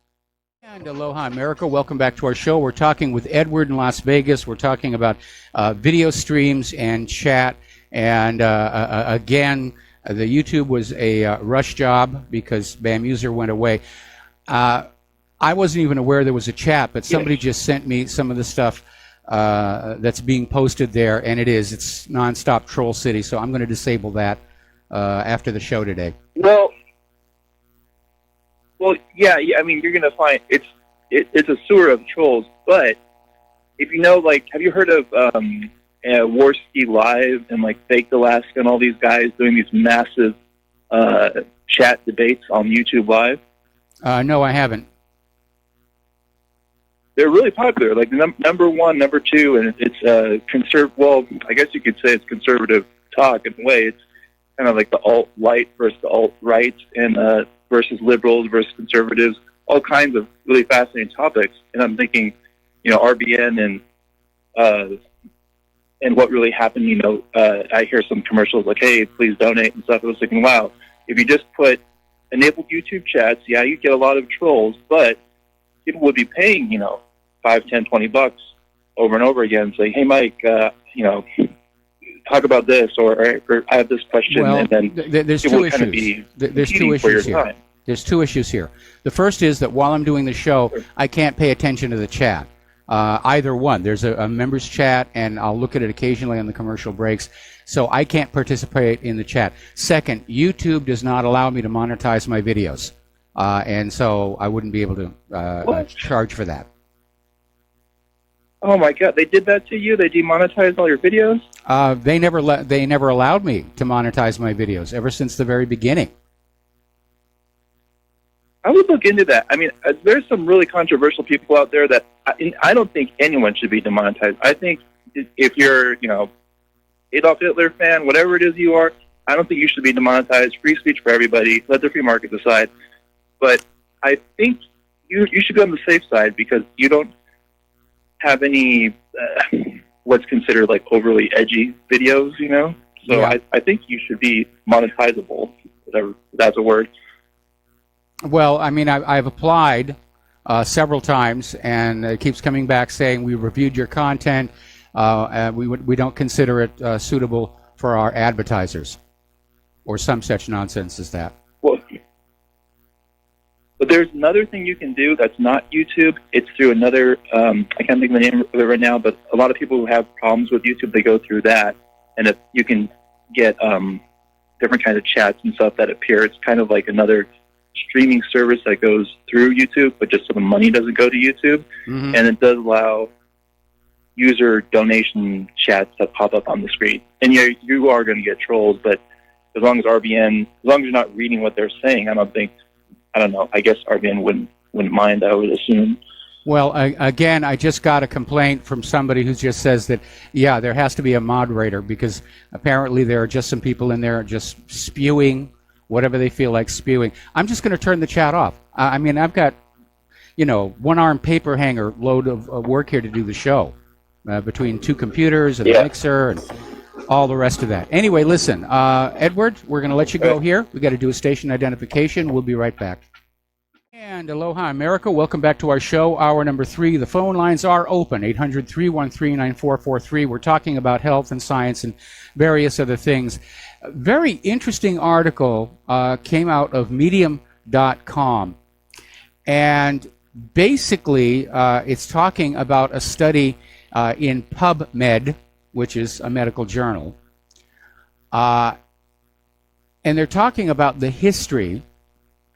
And aloha, America. Welcome back to our show. We're talking with Edward in Las Vegas. We're talking about video streams and chat. And again, the YouTube was a rush job because Bam User went away. I wasn't even aware there was a chat, but somebody just sent me some of the stuff that's being posted there, and it's nonstop Troll City. So I'm going to disable that after the show today. Well, yeah. I mean, you're gonna find it's a sewer of trolls. But if you know, like, have you heard of Warski Live and like Fake Alaska and all these guys doing these massive chat debates on YouTube Live? No, I haven't. They're really popular. Like number one, number two, and it's Well, I guess you could say it's conservative talk in a way. It's kind of like the alt-right versus the alt-right, and versus liberals versus conservatives. All kinds of really fascinating topics. And I'm thinking, RBN and what really happened. I hear some commercials like, "Hey, please donate" and stuff. I was thinking, wow, if you just put enabled YouTube chats, yeah, you get a lot of trolls, but people would be paying, $5, $10, $20 over and over again, saying, "Hey, Mike, talk about this," or "I have this question," well, and then there's two issues. There's two issues here. There's two issues here. The first is that while I'm doing the show, I can't pay attention to the chat. Either one. There's a members chat, and I'll look at it occasionally on the commercial breaks, so I can't participate in the chat. Second, YouTube does not allow me to monetize my videos, and so I wouldn't be able to charge for that. Oh my God! They did that to you? They demonetized all your videos? They never allowed me to monetize my videos ever since the very beginning. I would look into that. I mean, there's some really controversial people out there that I don't think anyone should be demonetized. I think if you're, Adolf Hitler fan, whatever it is you are, I don't think you should be demonetized. Free speech for everybody. Let the free market decide. But I think you should be on the safe side because you don't have any what's considered like overly edgy videos, So yeah. I think you should be monetizable, whatever that's a word. Well, I mean, I've applied several times, and it keeps coming back saying we reviewed your content. We don't consider it suitable for our advertisers, or some such nonsense as that. Well, but there's another thing you can do that's not YouTube. It's through another. I can't think of the name of it right now, but a lot of people who have problems with YouTube, they go through that, and if you can get different kinds of chats and stuff that appear, it's kind of like another streaming service that goes through YouTube, but just so the money doesn't go to YouTube. Mm-hmm. And it does allow user donation chats that pop up on the screen. And you are going to get trolls, but as long as you're not reading what they're saying, I don't know, I guess RBN wouldn't mind, I would assume. Well, again, I just got a complaint from somebody who just says that, yeah, there has to be a moderator because apparently there are just some people in there just spewing whatever they feel like spewing. I'm just going to turn the chat off. I mean, I've got, one-arm paper hanger load of work here to do the show between two computers and the mixer and all the rest of that. Anyway, listen, Edward, we're going to let you go here. We got to do a station identification. We'll be right back. And aloha, America. Welcome back to our show, hour number 3. The phone lines are open, 800-313-9443. We're talking about health and science and various other things. A very interesting article came out of Medium.com. And basically, it's talking about a study in PubMed, which is a medical journal. And they're talking about the history,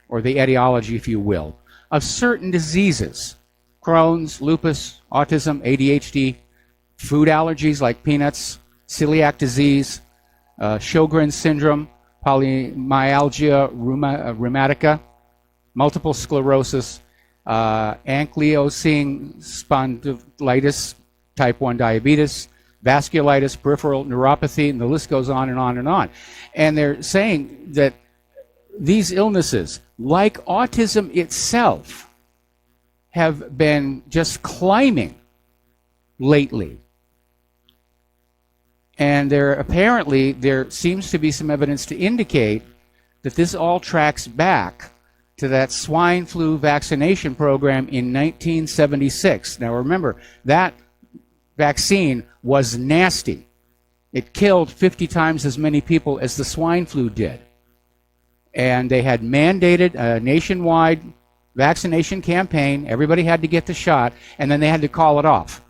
or the etiology, if you will, of certain diseases. Crohn's, lupus, autism, ADHD, food allergies like peanuts, celiac disease, Sjogren's syndrome, polymyalgia rheumatica, multiple sclerosis, ankylosing spondylitis, type 1 diabetes, vasculitis, peripheral neuropathy, and the list goes on and on and on. And they're saying that these illnesses, like autism itself, have been just climbing lately. And there seems to be some evidence to indicate that this all tracks back to that swine flu vaccination program in 1976. Now remember, that vaccine was nasty. It killed 50 times as many people as the swine flu did. And they had mandated a nationwide vaccination campaign. Everybody had to get the shot, and then they had to call it off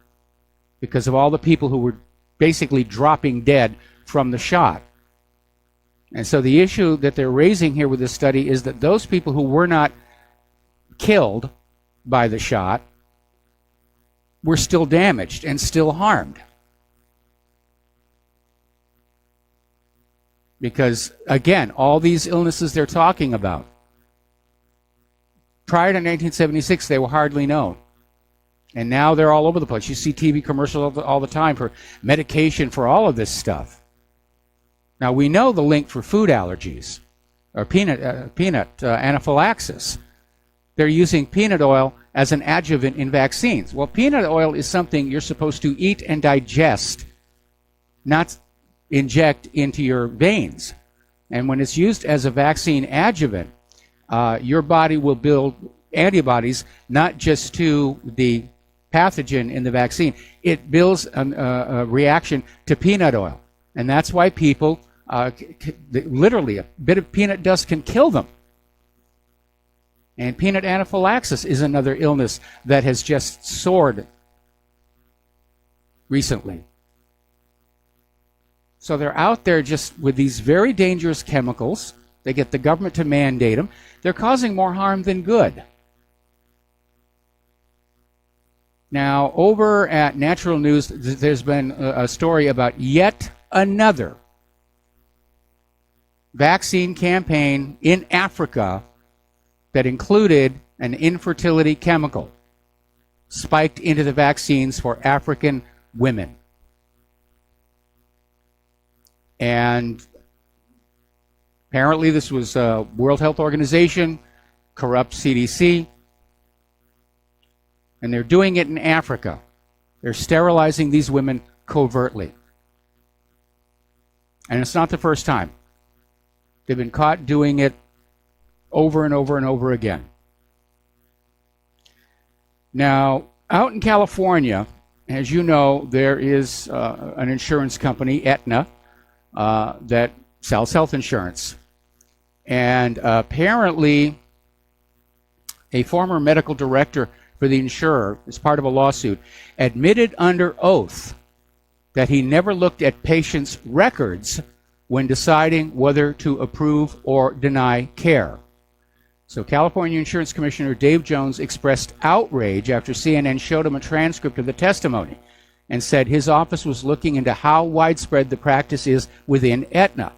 because of all the people who were basically dropping dead from the shot. And so the issue that they're raising here with this study is that those people who were not killed by the shot were still damaged and still harmed. Because, again, all these illnesses they're talking about, prior to 1976, they were hardly known. And now they're all over the place. You see TV commercials all the time for medication for all of this stuff. Now, we know the link for food allergies or peanut anaphylaxis. They're using peanut oil as an adjuvant in vaccines. Well, peanut oil is something you're supposed to eat and digest, not inject into your veins. And when it's used as a vaccine adjuvant, your body will build antibodies not just to the pathogen in the vaccine. It builds a reaction to peanut oil. And that's why people, literally, a bit of peanut dust can kill them. And peanut anaphylaxis is another illness that has just soared recently. So they're out there just with these very dangerous chemicals. They get the government to mandate them. They're causing more harm than good. Now, over at Natural News, there's been a story about yet another vaccine campaign in Africa that included an infertility chemical spiked into the vaccines for African women. And apparently this was World Health Organization, corrupt CDC, and they're doing it in Africa. They're sterilizing these women covertly. And it's not the first time. They've been caught doing it over and over and over again. Now, out in California, as you know, there is an insurance company, Aetna, that sells health insurance. And apparently, a former medical director for the insurer, as part of a lawsuit, admitted under oath that he never looked at patients' records when deciding whether to approve or deny care. So California Insurance Commissioner Dave Jones expressed outrage after CNN showed him a transcript of the testimony and said his office was looking into how widespread the practice is within Aetna.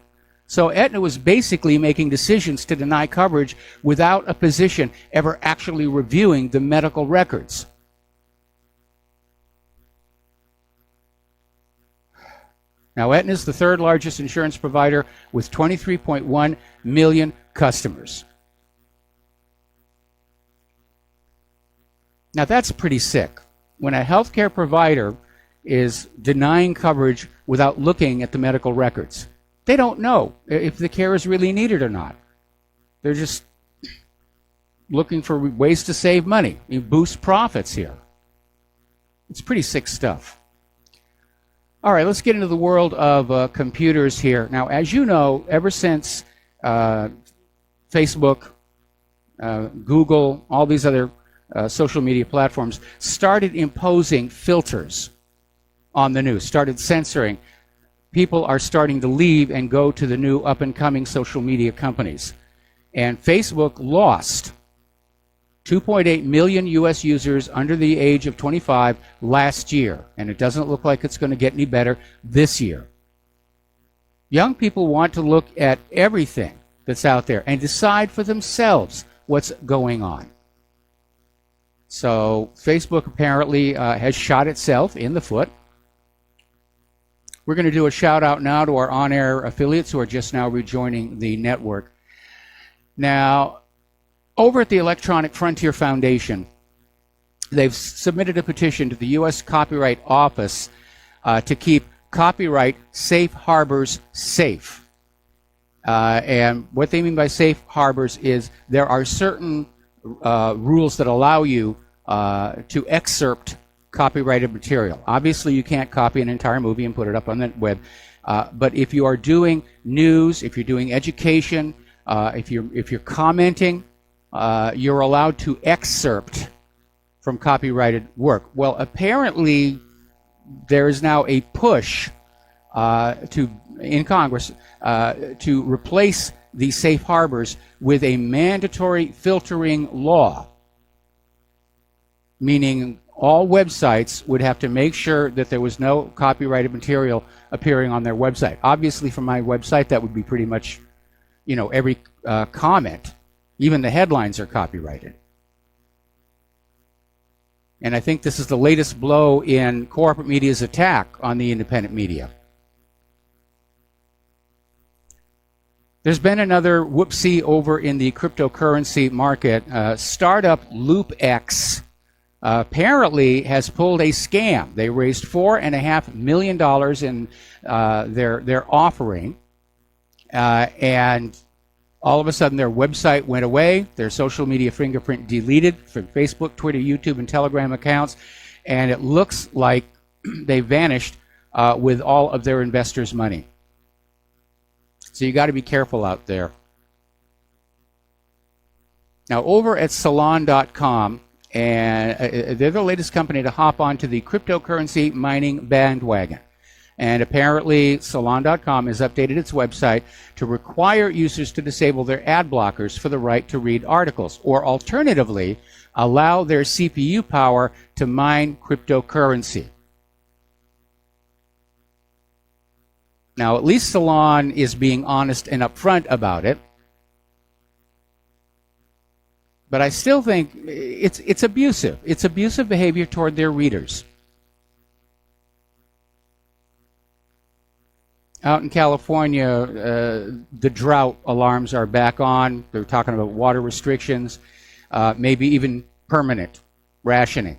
So Aetna was basically making decisions to deny coverage without a physician ever actually reviewing the medical records. Now, Aetna is the third largest insurance provider with 23.1 million customers. Now, that's pretty sick. When a healthcare provider is denying coverage without looking at the medical records, they don't know if the care is really needed or not. They're just looking for ways to save money, boost profits here. It's pretty sick stuff. All right, let's get into the world of computers here. Now, as you know, ever since Facebook, Google, all these other social media platforms started imposing filters on the news, started censoring, people are starting to leave and go to the new up-and-coming social media companies. And Facebook lost 2.8 million U.S. users under the age of 25 last year, and it doesn't look like it's going to get any better this year. Young people want to look at everything that's out there and decide for themselves what's going on. So Facebook apparently has shot itself in the foot. We're going to do a shout out now to our on-air affiliates who are just now rejoining the network. Now, over at the Electronic Frontier Foundation, they've submitted a petition to the U.S. Copyright Office to keep copyright safe harbors safe. And what they mean by safe harbors is there are certain rules that allow you to excerpt copyrighted material. Obviously, you can't copy an entire movie and put it up on the web. But if you are doing news, if you're doing education, if you're commenting, you're allowed to excerpt from copyrighted work. Well, apparently, there is now a push in Congress to replace the safe harbors with a mandatory filtering law, meaning all websites would have to make sure that there was no copyrighted material appearing on their website. Obviously, for my website, that would be pretty much, every comment. Even the headlines are copyrighted. And I think this is the latest blow in corporate media's attack on the independent media. There's been another whoopsie over in the cryptocurrency market. Startup LoopX apparently has pulled a scam. They raised $4.5 million in their offering, and all of a sudden their website went away, their social media fingerprint deleted from Facebook, Twitter, YouTube, and Telegram accounts, and it looks like they vanished with all of their investors' money. So you got to be careful out there. Now, over at Salon.com, and they're the latest company to hop onto the cryptocurrency mining bandwagon. And apparently, Salon.com has updated its website to require users to disable their ad blockers for the right to read articles, or alternatively, allow their CPU power to mine cryptocurrency. Now, at least Salon is being honest and upfront about it. But I still think it's abusive. It's abusive behavior toward their readers. Out in California, the drought alarms are back on. They're talking about water restrictions, maybe even permanent rationing.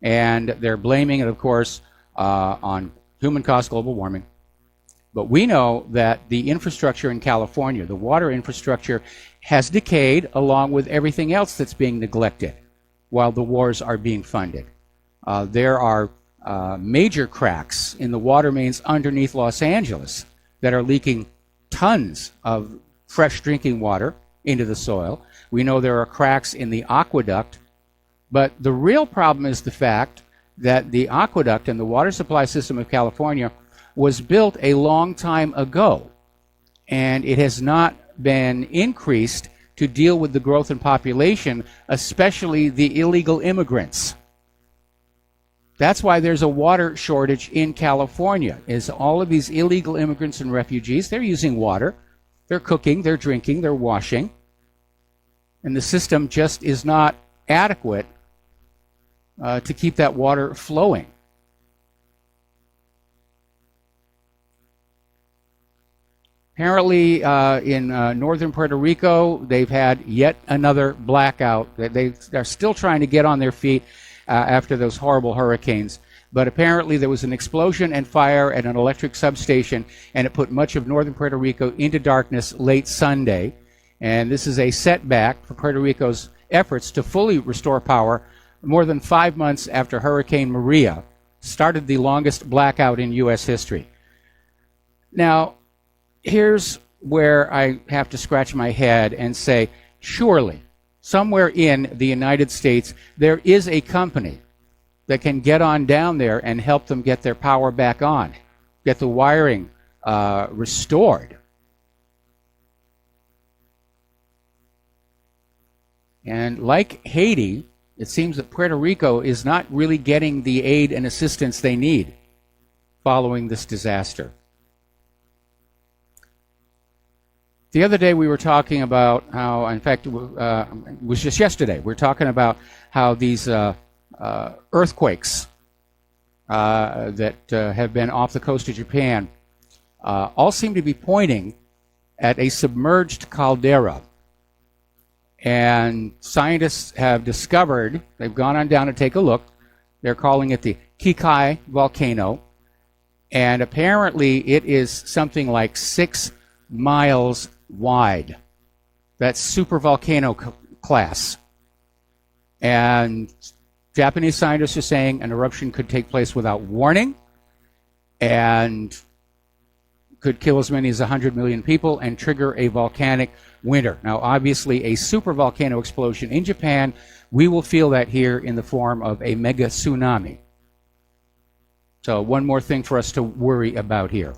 And they're blaming it, of course, on human-caused global warming. But we know that the infrastructure in California, the water infrastructure, has decayed along with everything else that's being neglected while the wars are being funded. There are major cracks in the water mains underneath Los Angeles that are leaking tons of fresh drinking water into the soil. We know there are cracks in the aqueduct, but the real problem is the fact that the aqueduct and the water supply system of California was built a long time ago, and it has not been increased to deal with the growth in population, especially the illegal immigrants. That's why there's a water shortage in California, is all of these illegal immigrants and refugees, they're using water, they're cooking, they're drinking, they're washing, and the system just is not adequate to keep that water flowing. Apparently, in northern Puerto Rico, they've had yet another blackout. They are still trying to get on their feet after those horrible hurricanes. But apparently, there was an explosion and fire at an electric substation, and it put much of northern Puerto Rico into darkness late Sunday. And this is a setback for Puerto Rico's efforts to fully restore power more than 5 months after Hurricane Maria started the longest blackout in U.S. history. Now, here's where I have to scratch my head and say, surely, somewhere in the United States, there is a company that can get on down there and help them get their power back on, get the wiring restored. And like Haiti, it seems that Puerto Rico is not really getting the aid and assistance they need following this disaster. The other day we were talking about how, in fact, it was just yesterday, we were talking about how these earthquakes that have been off the coast of Japan all seem to be pointing at a submerged caldera. And scientists have discovered, they've gone on down to take a look, they're calling it the Kikai volcano. And apparently it is something like 6 miles wide. That's super volcano class. And Japanese scientists are saying an eruption could take place without warning and could kill as many as 100 million people and trigger a volcanic winter. Now, obviously, a super volcano explosion in Japan, we will feel that here in the form of a mega tsunami. So one more thing for us to worry about here.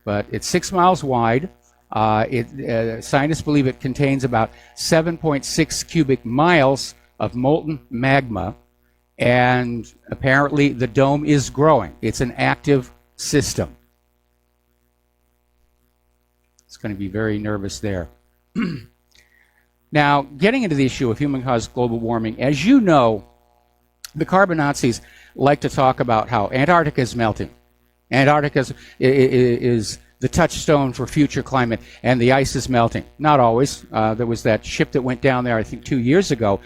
But it's 6 miles wide. Scientists believe it contains about 7.6 cubic miles of molten magma, and apparently the dome is growing. It's an active system. It's going to be very nervous there. Now, getting into the issue of human-caused global warming, as you know, the carbonazis like to talk about how Antarctica is melting. Antarctica is the touchstone for future climate, and the ice is melting. Not always. There was that ship that went down there, I think, 2 years ago,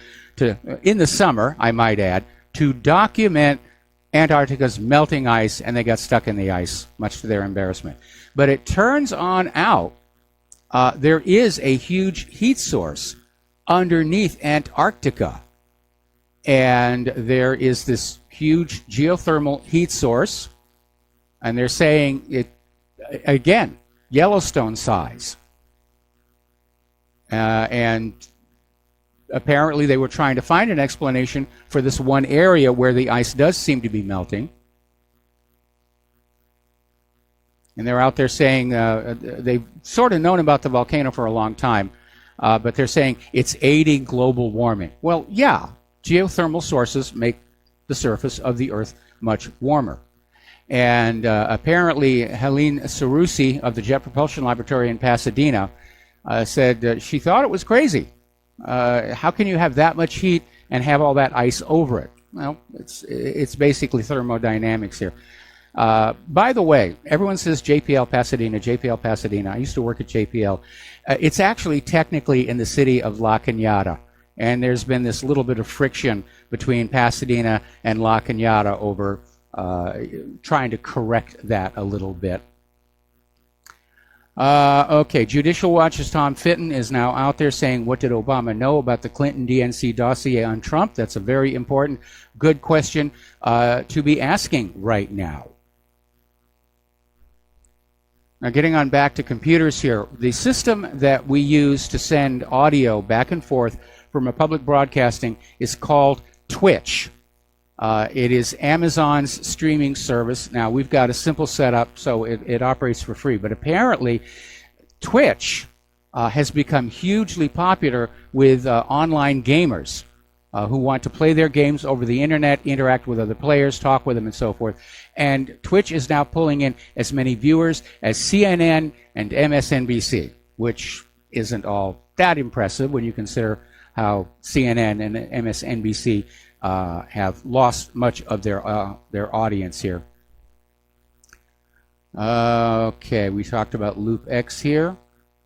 in the summer, I might add, to document Antarctica's melting ice, and they got stuck in the ice, much to their embarrassment. But it turns on out there is a huge heat source underneath Antarctica. And there is this huge geothermal heat source, and they're saying it, again, Yellowstone size. And apparently they were trying to find an explanation for this one area where the ice does seem to be melting. And they're out there saying they've sort of known about the volcano for a long time, but they're saying it's aiding global warming. Well, yeah, geothermal sources make the surface of the Earth much warmer. And apparently Helene Sarusi of the Jet Propulsion Laboratory in Pasadena said she thought it was crazy. How can you have that much heat and have all that ice over it? Well, it's basically thermodynamics here. By the way, everyone says JPL Pasadena, JPL Pasadena. I used to work at JPL. It's actually technically in the city of La Cañada. And there's been this little bit of friction between Pasadena and La Cañada over trying to correct that a little bit. Okay, Judicial Watch's Tom Fitton is now out there saying, what did Obama know about the Clinton DNC dossier on Trump? That's a very important, good question to be asking right now. Now, getting on back to computers here, the system that we use to send audio back and forth from a public broadcasting is called Twitch. It is Amazon's streaming service. Now, we've got a simple setup, so it operates for free. But apparently, Twitch has become hugely popular with online gamers who want to play their games over the internet, interact with other players, talk with them, and so forth. And Twitch is now pulling in as many viewers as CNN and MSNBC, which isn't all that impressive when you consider how CNN and MSNBC have lost much of their audience here. Okay, we talked about Loop X here.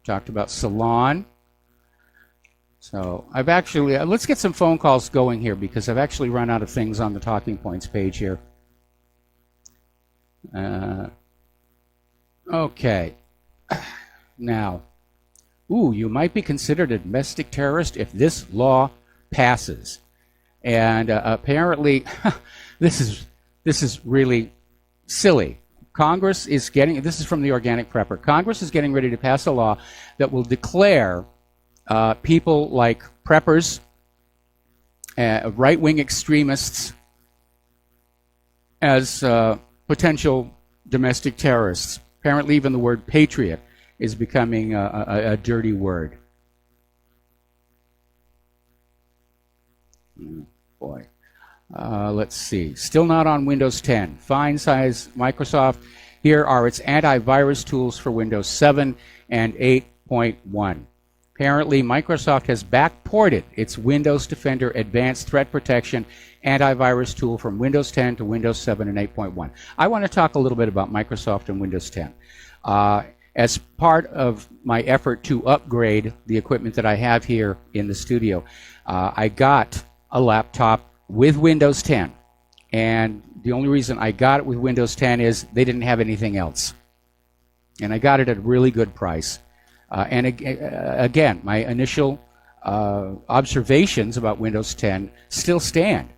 Talked about Salon. So I've actually, let's get some phone calls going here because I've actually run out of things on the talking points page here. Okay. Now, you might be considered a domestic terrorist if this law passes. And apparently, this is really silly. Congress is getting, this is from the Organic Prepper, Congress is getting ready to pass a law that will declare people like preppers, right-wing extremists, as potential domestic terrorists. Apparently, even the word patriot is becoming a dirty word. Boy. Let's see. Still not on Windows 10. Fine size Microsoft. Here are its antivirus tools for Windows 7 and 8.1. Apparently, Microsoft has backported its Windows Defender Advanced Threat Protection antivirus tool from Windows 10 to Windows 7 and 8.1. I want to talk a little bit about Microsoft and Windows 10. As part of my effort to upgrade the equipment that I have here in the studio, I got a laptop with Windows 10. And The only reason I got it with Windows 10 is they didn't have anything else. And I got it at a really good price. And again, my initial observations about Windows 10 still stand.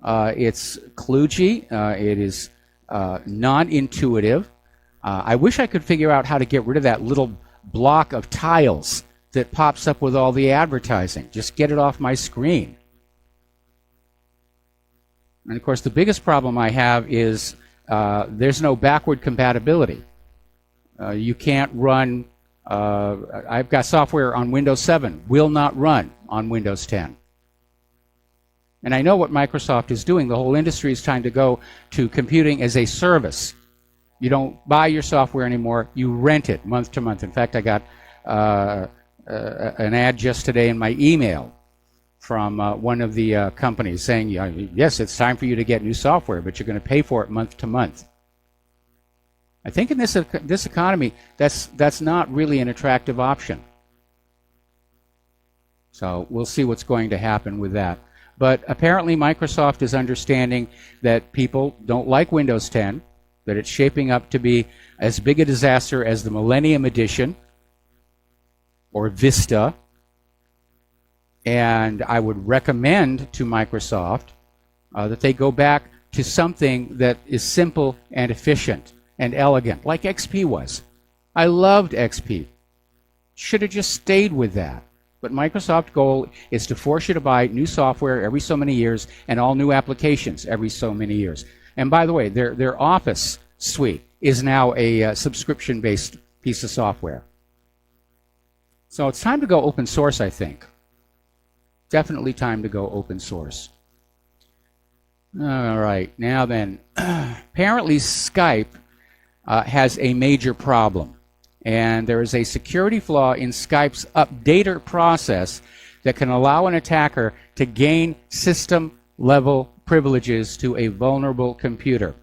It's kludgy. It is non-intuitive. I wish I could figure out how to get rid of that little block of tiles that pops up with all the advertising. Just get it off my screen. And of course, the biggest problem I have is there's no backward compatibility. You can't run, I've got software on Windows 7, will not run on Windows 10. And I know what Microsoft is doing. The whole industry is trying to go to computing as a service. You don't buy your software anymore, you rent it month to month. In fact, I got an ad just today in my email from one of the companies saying, yes, it's time for you to get new software, but you're going to pay for it month to month. I think in this economy, that's not really an attractive option. So we'll see what's going to happen with that. But apparently Microsoft is understanding that people don't like Windows 10, that it's shaping up to be as big a disaster as the Millennium Edition or Vista. And I would recommend to Microsoft that they go back to something that is simple and efficient and elegant, like XP was. I loved XP. Should have just stayed with that. But Microsoft's goal is to force you to buy new software every so many years and all new applications every so many years. And by the way, their Office suite is now a subscription-based piece of software. So it's time to go open source, I think. Definitely time to go open source. All right, now then, apparently Skype has a major problem. And there is a security flaw in Skype's updater process that can allow an attacker to gain system-level privileges to a vulnerable computer.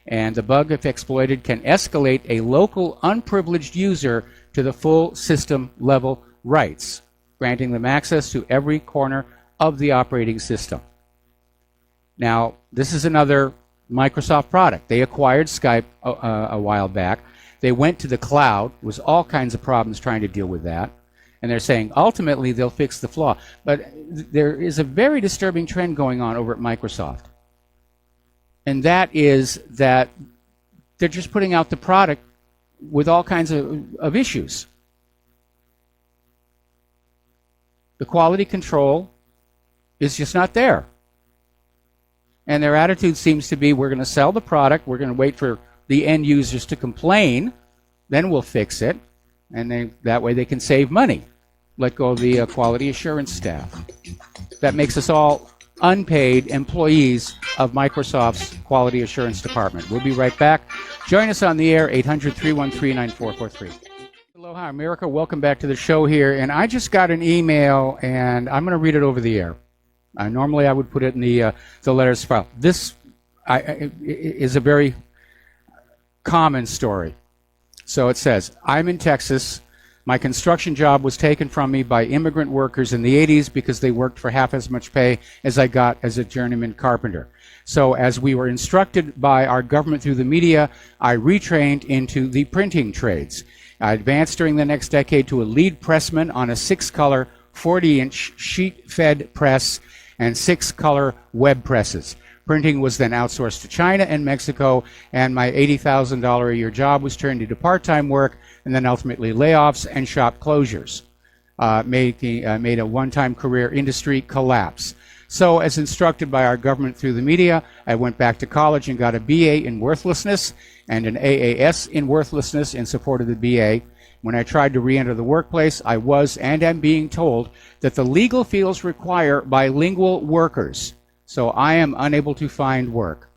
And the bug, if exploited, can escalate a local unprivileged user to the full system-level rights, granting them access to every corner of the operating system. Now, this is another Microsoft product. They acquired Skype a while back. They went to the cloud. There was all kinds of problems trying to deal with that. And they're saying ultimately they'll fix the flaw. But there is a very disturbing trend going on over at Microsoft. And that is that they're just putting out the product with all kinds of issues. The quality control is just not there. And their attitude seems to be, we're going to sell the product, we're going to wait for the end users to complain, then we'll fix it, and that way they can save money. Let go of the quality assurance staff. That makes us all unpaid employees of Microsoft's quality assurance department. We'll be right back. Join us on the air, 800-313-9443. Aloha, America. Welcome back to the show here. And I just got an email, and I'm going to read it over the air. Normally I would put it in the letters file. This is a very common story. So it says, I'm in Texas. My construction job was taken from me by immigrant workers in the 80s because they worked for half as much pay as I got as a journeyman carpenter. So as we were instructed by our government through the media, I retrained into the printing trades. I advanced during the next decade to a lead pressman on a 6-color, 40-inch sheet-fed press and 6-color web presses. Printing was then outsourced to China and Mexico, and my $80,000 a year job was turned into part-time work, and then ultimately layoffs and shop closures. Made a one-time career industry collapse. So, as instructed by our government through the media, I went back to college and got a BA in worthlessness and an AAS in worthlessness in support of the BA. When I tried to re-enter the workplace, I was and am being told that the legal fields require bilingual workers. So I am unable to find work.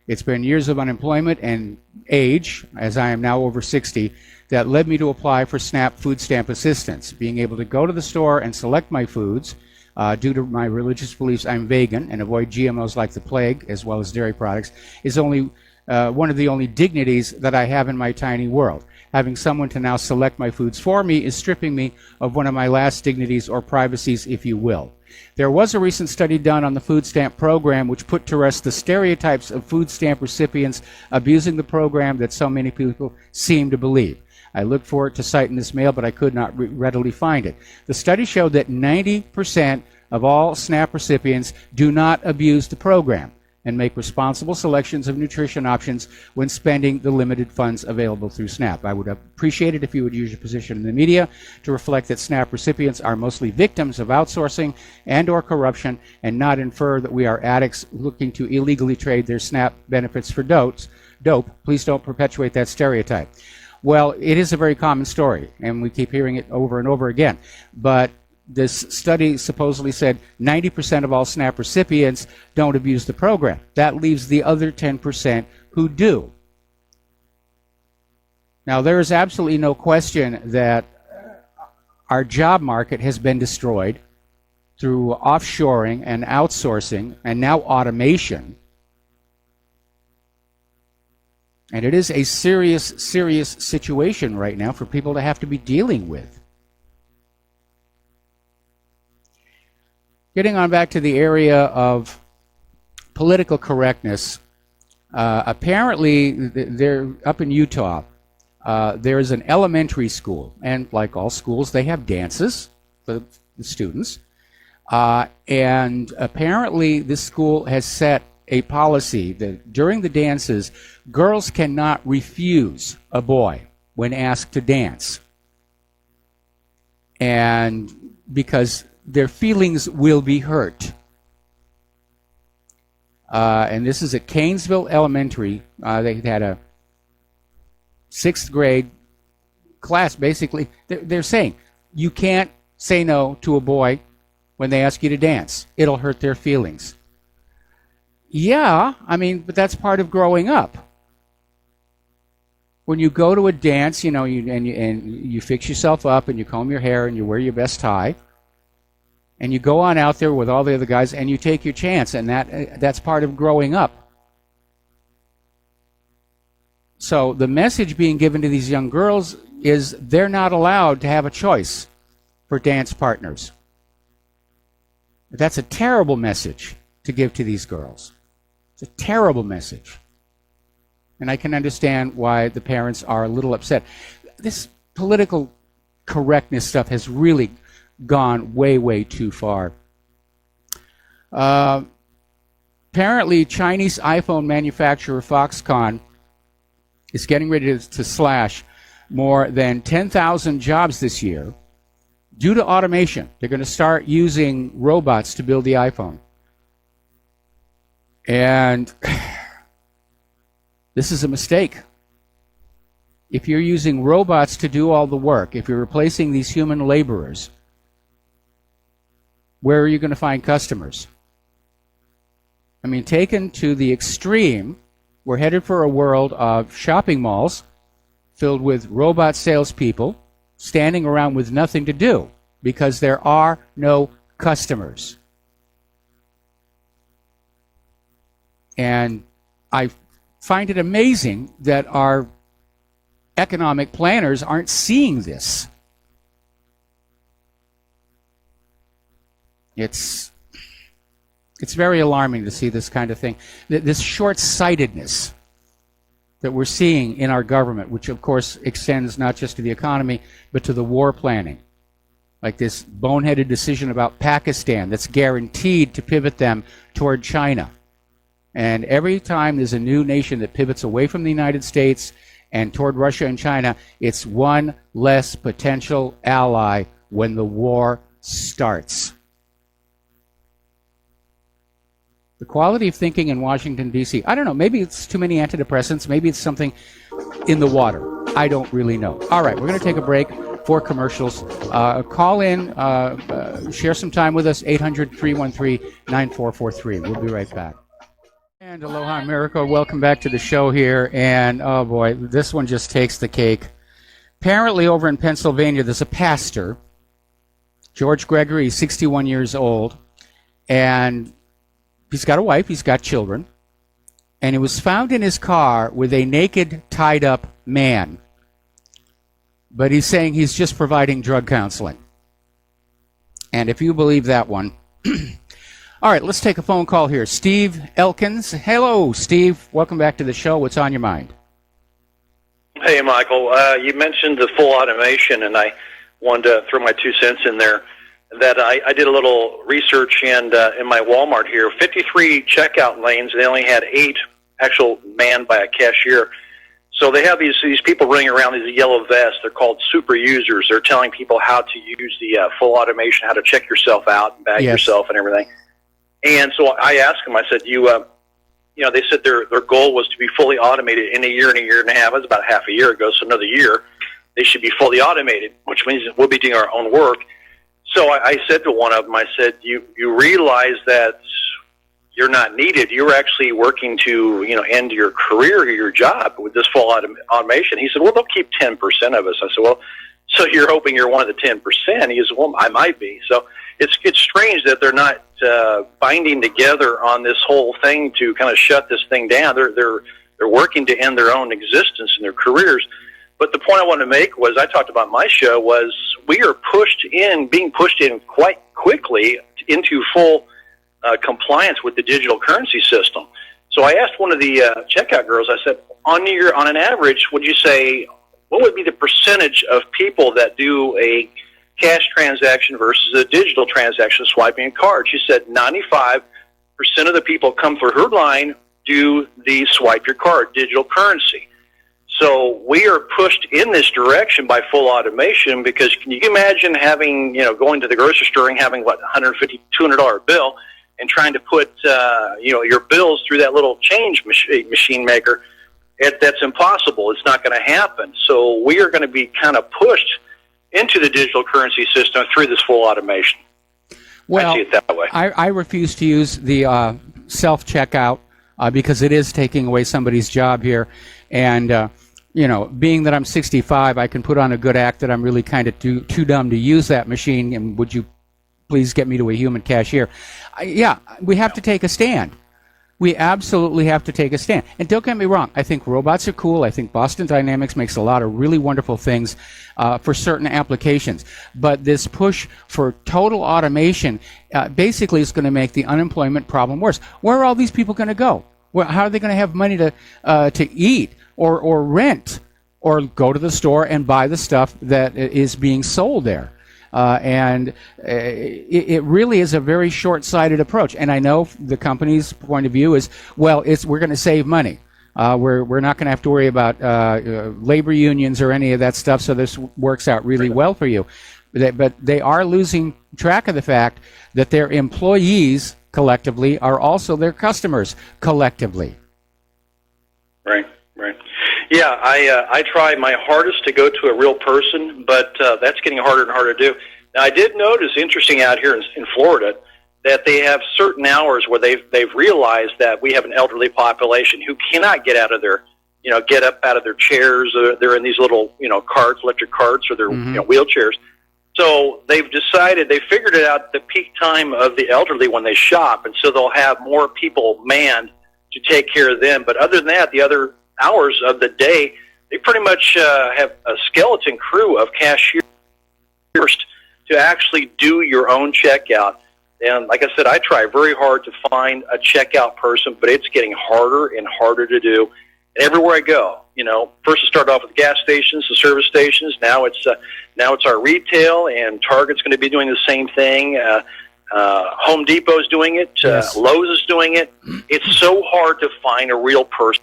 It's been years of unemployment and age, as I am now over 60, that led me to apply for SNAP food stamp assistance. Being able to go to the store and select my foods, due to my religious beliefs, I'm vegan and avoid GMOs like the plague, as well as dairy products, is only one of the only dignities that I have in my tiny world. Having someone to now select my foods for me is stripping me of one of my last dignities or privacies, if you will. There was a recent study done on the food stamp program which put to rest the stereotypes of food stamp recipients abusing the program that so many people seem to believe. I looked for it to cite in this mail, but I could not readily find it. The study showed that 90% of all SNAP recipients do not abuse the program and make responsible selections of nutrition options when spending the limited funds available through SNAP. I would appreciate it if you would use your position in the media to reflect that SNAP recipients are mostly victims of outsourcing and or corruption, and not infer that we are addicts looking to illegally trade their SNAP benefits for dope. Please don't perpetuate that stereotype. Well, it is a very common story, and we keep hearing it over and over again. But this study supposedly said 90% of all SNAP recipients don't abuse the program. That leaves the other 10% who do. Now, there is absolutely no question that our job market has been destroyed through offshoring and outsourcing and now automation. And it is a serious, serious situation right now for people to have to be dealing with. Getting on back to the area of political correctness, apparently they're up in Utah. There's an elementary school, and like all schools, they have dances for the students. And apparently this school has set a policy that during the dances, girls cannot refuse a boy when asked to dance. And because their feelings will be hurt. And this is at Canesville Elementary. They had a 6th grade class. Basically, they're saying you can't say no to a boy when they ask you to dance. It'll hurt their feelings. Yeah, I mean, but that's part of growing up. When you go to a dance, you know, you fix yourself up and you comb your hair and you wear your best tie. And you go on out there with all the other guys and you take your chance, and that's part of growing up. So the message being given to these young girls is they're not allowed to have a choice for dance partners. That's a terrible message to give to these girls. It's a terrible message. And I can understand why the parents are a little upset. This political correctness stuff has really gone way, way too far. Apparently, Chinese iPhone manufacturer Foxconn is getting ready to slash more than 10,000 jobs this year due to automation. They're going to start using robots to build the iPhone. And this is a mistake. If you're using robots to do all the work, if you're replacing these human laborers, where are you going to find customers? I mean, taken to the extreme, we're headed for a world of shopping malls filled with robot salespeople standing around with nothing to do because there are no customers. And I find it amazing that our economic planners aren't seeing this. It's very alarming to see this kind of thing. This short-sightedness that we're seeing in our government, which of course extends not just to the economy, but to the war planning. Like this boneheaded decision about Pakistan that's guaranteed to pivot them toward China. And every time there's a new nation that pivots away from the United States and toward Russia and China, it's one less potential ally when the war starts. The quality of thinking in Washington, D.C., I don't know, maybe it's too many antidepressants, maybe it's something in the water. I don't really know. All right, we're going to take a break for commercials. Call in, share some time with us, 800-313-9443. We'll be right back. And aloha, America. Welcome back to the show here. And, oh boy, this one just takes the cake. Apparently over in Pennsylvania, there's a pastor, George Gregory, 61 years old, and he's got a wife, he's got children, and he was found in his car with a naked, tied-up man. But he's saying he's just providing drug counseling. And if you believe that one... All right, let's take a phone call here. Steve Elkins. Hello, Steve. Welcome back to the show. What's on your mind? Hey, Michael. You mentioned the full automation, and I wanted to throw my 2 cents in there. That I did a little research, and in my Walmart here, 53 checkout lanes, they only had 8 actual manned by a cashier. So they have these people running around these yellow vests. They're called super users. They're telling people how to use the full automation, how to check yourself out and bag yourself and everything. And so I asked them, I said, they said their goal was to be fully automated in a year and a half. It was about half a year ago, so another year they should be fully automated, which means we'll be doing our own work. So I said to one of them, I said, you realize that you're not needed. You're actually working to, end your career or your job with this full automation. He said, well, they'll keep 10% of us. I said, well, so you're hoping you're one of the 10%? He said, well, I might be. So it's strange that they're not binding together on this whole thing to kind of shut this thing down. They're working to end their own existence and their careers. But the point I wanted to make was, I talked about my show, was we are being pushed in quite quickly into full compliance with the digital currency system. So I asked one of the checkout girls, I said, on an average, would you say, what would be the percentage of people that do a cash transaction versus a digital transaction, swiping a card? She said 95% of the people come through her line do the swipe your card, digital currency. So we are pushed in this direction by full automation, because can you imagine having, going to the grocery store and having, $150, $200 bill and trying to put, your bills through that little change machine maker? That's impossible. It's not going to happen. So we are going to be kind of pushed into the digital currency system through this full automation. Well, I see it that way. I refuse to use the self-checkout because it is taking away somebody's job here. And, being that I'm 65, I can put on a good act that I'm really kind of too dumb to use that machine, and would you please get me to a human cashier? We have to take a stand. We absolutely have to take a stand. And don't get me wrong, I think robots are cool. I think Boston Dynamics makes a lot of really wonderful things for certain applications. But this push for total automation basically is going to make the unemployment problem worse. Where are all these people going to go? How are they going to have money to eat or rent or go to the store and buy the stuff that is being sold there? And it really is a very short-sighted approach. And I know the company's point of view is, well, we're going to save money. We're not going to have to worry about labor unions or any of that stuff, so this works out really well for you. But they are losing track of the fact that their employees collectively are also their customers collectively. Right. Yeah, I try my hardest to go to a real person, but that's getting harder and harder to do. Now, I did notice, interesting out here in Florida, that they have certain hours where they've realized that we have an elderly population who cannot get out of their, get up out of their chairs. They're in these little, carts, electric carts, or their wheelchairs. So they figured it out the peak time of the elderly when they shop, and so they'll have more people manned to take care of them. But other than that, the other hours of the day, they pretty much have a skeleton crew of cashiers to actually do your own checkout. And like I said, I try very hard to find a checkout person, but it's getting harder and harder to do. And everywhere I go, first it started off with gas stations, the service stations. Now it's our retail, and Target's going to be doing the same thing. Home Depot's doing it. Yes. Lowe's is doing it. It's so hard to find a real person.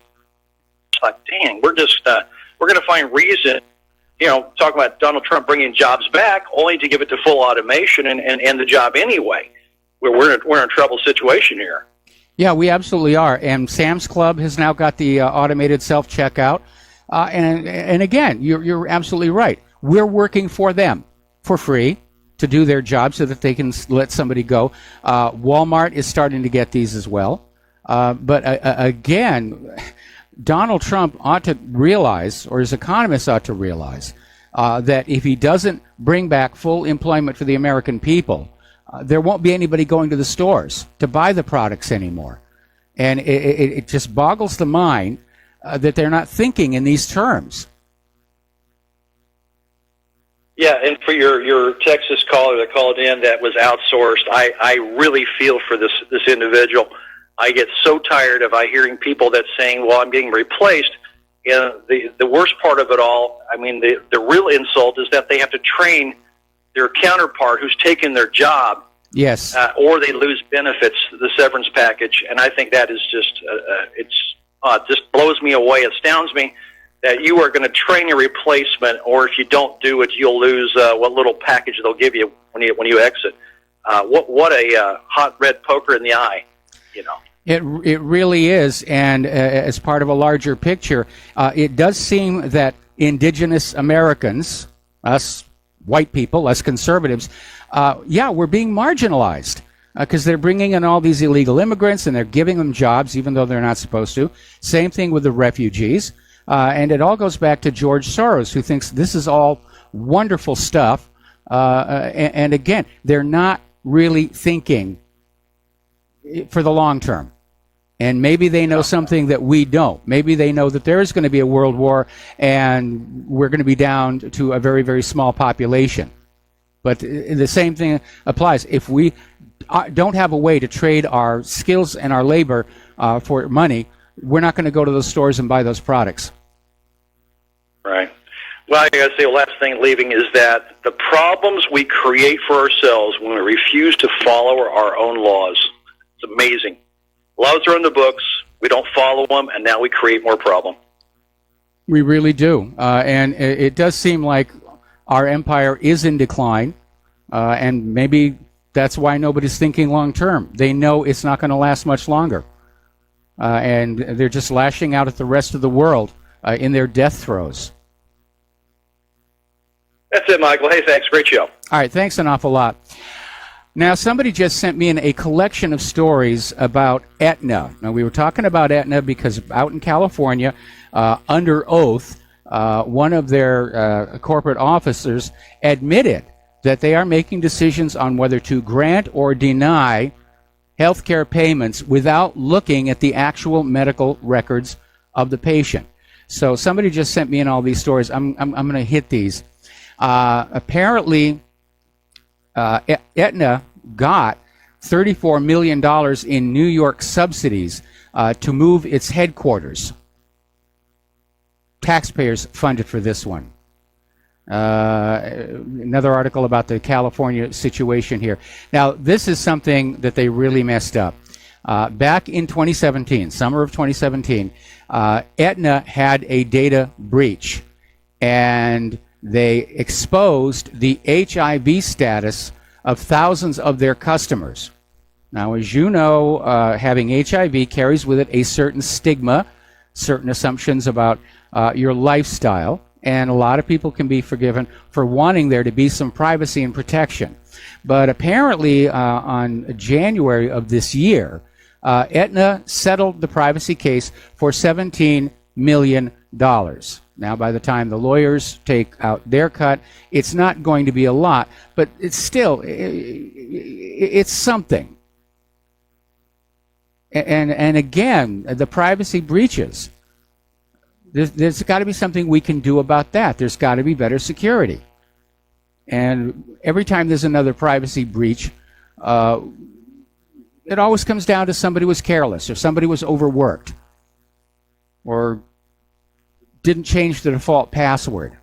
It's like, dang, we're going to find reason, talking about Donald Trump bringing jobs back, only to give it to full automation and end the job anyway. We're in a trouble situation here. Yeah, we absolutely are. And Sam's Club has now got the automated self-checkout. And again, you're absolutely right. We're working for them for free to do their job so that they can let somebody go. Walmart is starting to get these as well. But again, Donald Trump ought to realize, or his economists ought to realize, that if he doesn't bring back full employment for the American people, there won't be anybody going to the stores to buy the products anymore. And it just boggles the mind that they're not thinking in these terms. Yeah, and for your Texas caller that called in that was outsourced, I really feel for this individual. I get so tired of hearing people that saying, well, I'm getting replaced. And the worst part of it all, I mean, the real insult is that they have to train their counterpart who's taken their job. Yes. Or they lose benefits, the severance package. And I think that is just, it just blows me away. It astounds me that you are going to train a replacement, or if you don't do it, you'll lose what little package they'll give you when you exit. What a hot red poker in the eye, you know. It really is, and as part of a larger picture, it does seem that indigenous Americans, us white people, us conservatives, we're being marginalized because they're bringing in all these illegal immigrants and they're giving them jobs even though they're not supposed to. Same thing with the refugees. And it all goes back to George Soros, who thinks this is all wonderful stuff. And again, they're not really thinking for the long term. And maybe they know something that we don't. Maybe they know that there is going to be a world war and we're going to be down to a very, very small population. But the same thing applies. If we don't have a way to trade our skills and our labor for money, we're not going to go to those stores and buy those products. Right. Well, I got to say, the last thing leaving is that the problems we create for ourselves when we refuse to follow our own laws. It's amazing. Laws are in the books, we don't follow them, and now we create more problem. We really do. And it does seem like our empire is in decline, and maybe that's why nobody's thinking long term. They know it's not going to last much longer. And they're just lashing out at the rest of the world in their death throes. That's it, Michael. Hey, thanks. Great show. All right, thanks an awful lot. Now, somebody just sent me in a collection of stories about Aetna. Now, we were talking about Aetna because out in California, under oath, one of their corporate officers admitted that they are making decisions on whether to grant or deny health care payments without looking at the actual medical records of the patient. So somebody just sent me in all these stories. I'm going to hit these. Apparently, Aetna got $34 million in New York subsidies to move its headquarters. Taxpayers funded for this one. Another article about the California situation here. Now, this is something that they really messed up. Back in 2017, summer of 2017, Aetna had a data breach, and they exposed the HIV status of thousands of their customers. Now, as you know, having HIV carries with it a certain stigma, certain assumptions about your lifestyle, and a lot of people can be forgiven for wanting there to be some privacy and protection. But apparently, on January of this year, Aetna settled the privacy case for $17 million. Now, by the time the lawyers take out their cut, it's not going to be a lot, but it's still, it's something. And again, the privacy breaches. There's got to be something we can do about that. There's got to be better security. And every time there's another privacy breach, it always comes down to somebody was careless, or somebody was overworked, or didn't change the default password.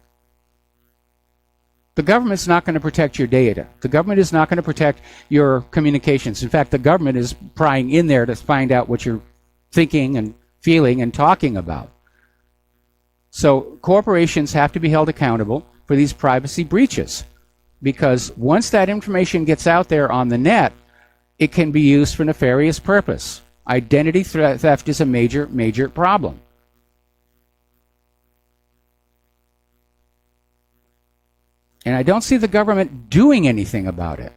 The government's not going to protect your data. The government is not going to protect your communications. In fact, the government is prying in there to find out what you're thinking and feeling and talking about. So corporations have to be held accountable for these privacy breaches, because once that information gets out there on the net, it can be used for nefarious purpose. Identity theft is a major, major problem. And I don't see the government doing anything about it.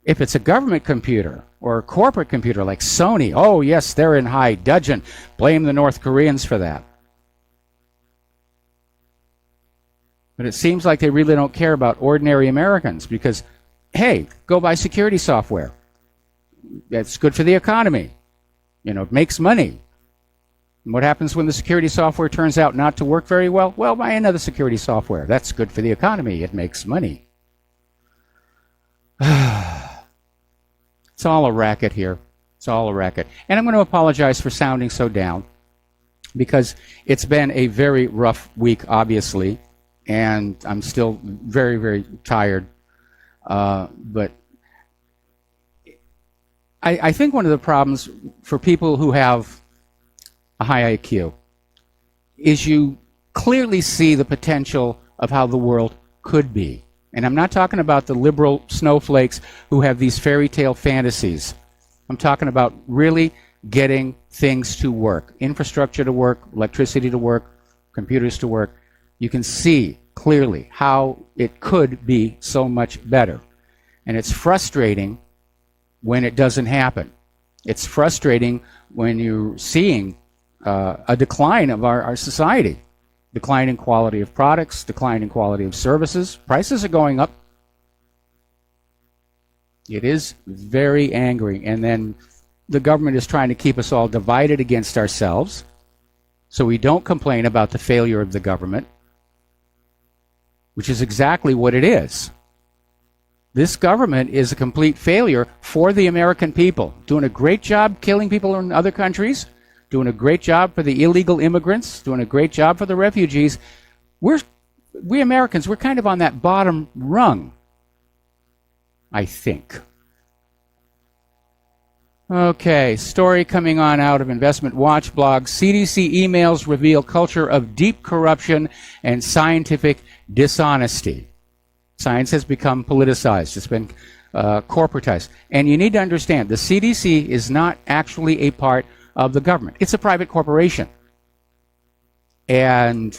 If it's a government computer or a corporate computer like Sony, oh yes, they're in high dudgeon. Blame the North Koreans for that. But it seems like they really don't care about ordinary Americans because, hey, go buy security software. That's good for the economy. It makes money. And what happens when the security software turns out not to work very well? Well, buy another security software. That's good for the economy. It makes money. It's all a racket here. It's all a racket. And I'm going to apologize for sounding so down, because it's been a very rough week, obviously, and I'm still very, very tired. But I think one of the problems for people who have a high IQ is you clearly see the potential of how the world could be. And I'm not talking about the liberal snowflakes who have these fairy tale fantasies. I'm talking about really getting things to work, infrastructure to work, electricity to work, computers to work. You can see clearly how it could be so much better. And it's frustrating when it doesn't happen. It's frustrating when you're seeing a decline of our society. Decline in quality of products, decline in quality of services. Prices are going up. It is very angry. And then the government is trying to keep us all divided against ourselves, so we don't complain about the failure of the government, which is exactly what it is. This government is a complete failure for the American people, doing a great job killing people in other countries, doing a great job for the illegal immigrants, doing a great job for the refugees. We Americans, we're kind of on that bottom rung, I think. Okay, story coming on out of Investment Watch blog. CDC emails reveal culture of deep corruption and scientific dishonesty. Science has become politicized. It's been corporatized. And you need to understand, the CDC is not actually a part of the government. It's a private corporation. And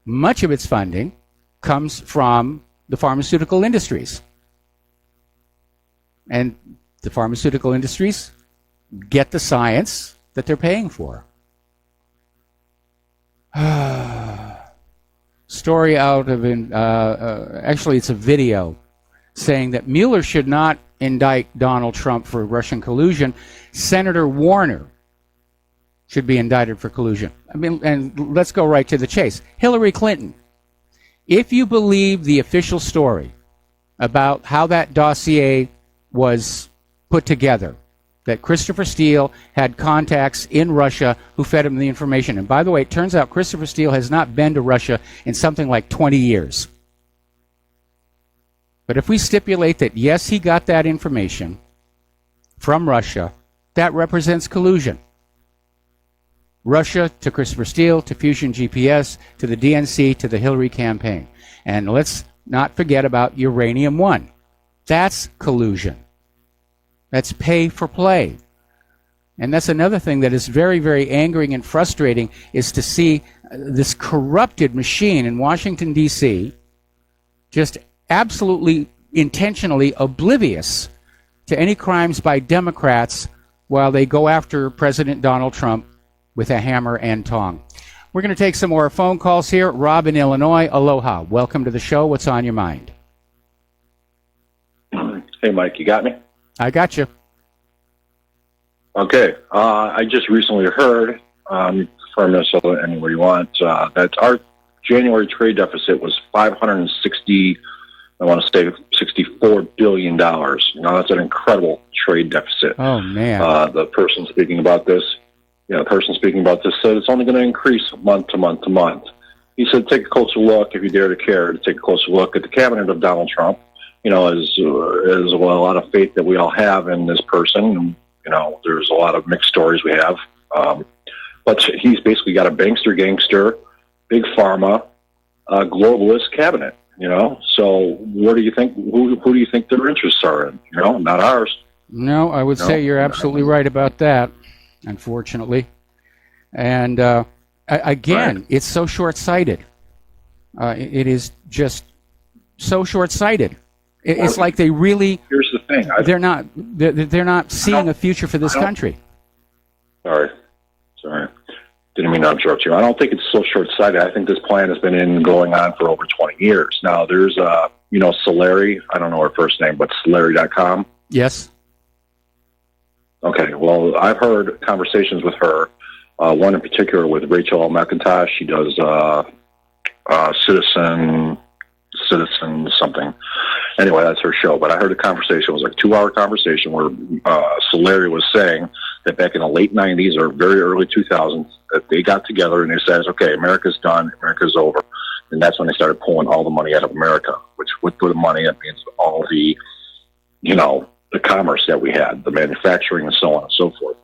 much of its funding comes from the pharmaceutical industries. And the pharmaceutical industries get the science that they're paying for. Story out of, actually it's a video saying that Mueller should not indict Donald Trump for Russian collusion. Senator Warner should be indicted for collusion. I mean, and let's go right to the chase. Hillary Clinton, if you believe the official story about how that dossier was put together, that Christopher Steele had contacts in Russia who fed him the information. And by the way, it turns out Christopher Steele has not been to Russia in something like 20 years. But if we stipulate that, yes, he got that information from Russia, that represents collusion. Russia to Christopher Steele, to Fusion GPS, to the DNC, to the Hillary campaign. And let's not forget about Uranium One. That's collusion. That's pay for play. And that's another thing that is very, very angering and frustrating, is to see this corrupted machine in Washington, D.C. just absolutely intentionally oblivious to any crimes by Democrats while they go after President Donald Trump with a hammer and tong. We're going to take some more phone calls here. Rob in Illinois, aloha. Welcome to the show. What's on your mind? Hey, Mike, you got me? I got you. Okay. I just recently heard, from Minnesota, anywhere you want, that our January trade deficit was $560, I want to say $64 billion. Now, that's an incredible trade deficit. Oh, man. The person speaking about this said it's only going to increase month to month to month. He said, take a closer look, if you dare to care, to take a closer look at the cabinet of Donald Trump. As well, a lot of faith that we all have in this person. There's a lot of mixed stories we have. But he's basically got a bankster, gangster, big pharma, globalist cabinet, So what do you think, who do you think their interests are in? Not ours. No, I would say you're absolutely right about that, unfortunately. And again, right. It's so short-sighted. It is just so short-sighted. It's like they really. Here's the thing. They're not seeing a future for this country. Sorry. Didn't mean to interrupt you. I don't think it's so short-sighted. I think this plan has been going on for over 20 years. Now, there's, Solari. I don't know her first name, but Solari.com. Yes. Okay, well, I've heard conversations with her, one in particular with Rachel McIntosh. She does Citizen something. Anyway, that's her show. But I heard a conversation. It was like a 2-hour conversation where Solari was saying that back in the late 90s or very early 2000s, that they got together and they said, okay, America's done, America's over. And that's when they started pulling all the money out of America, which with the money, that means all the, the commerce that we had, the manufacturing and so on and so forth,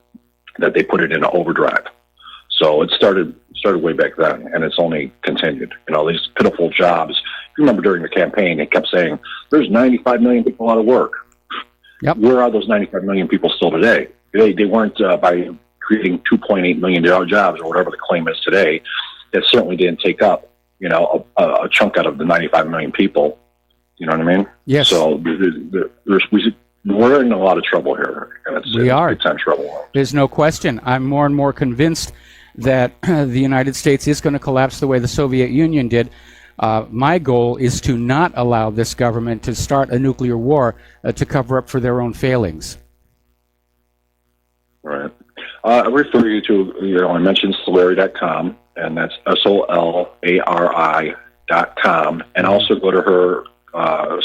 that they put it into overdrive. So it started way back then, and it's only continued. These pitiful jobs. If you remember during the campaign, they kept saying, there's 95 million people out of work. Yep. Where are those 95 million people still today? They weren't by creating 2.8 million jobs or whatever the claim is today. That certainly didn't take up, a chunk out of the 95 million people. You know what I mean? Yes. So we're in a lot of trouble here. And We are. Big time trouble. There's no question. I'm more and more convinced that the United States is going to collapse the way the Soviet Union did. My goal is to not allow this government to start a nuclear war to cover up for their own failings. Right. I refer you to, I mentioned Solari.com, and that's SOLARI.com, and also go to her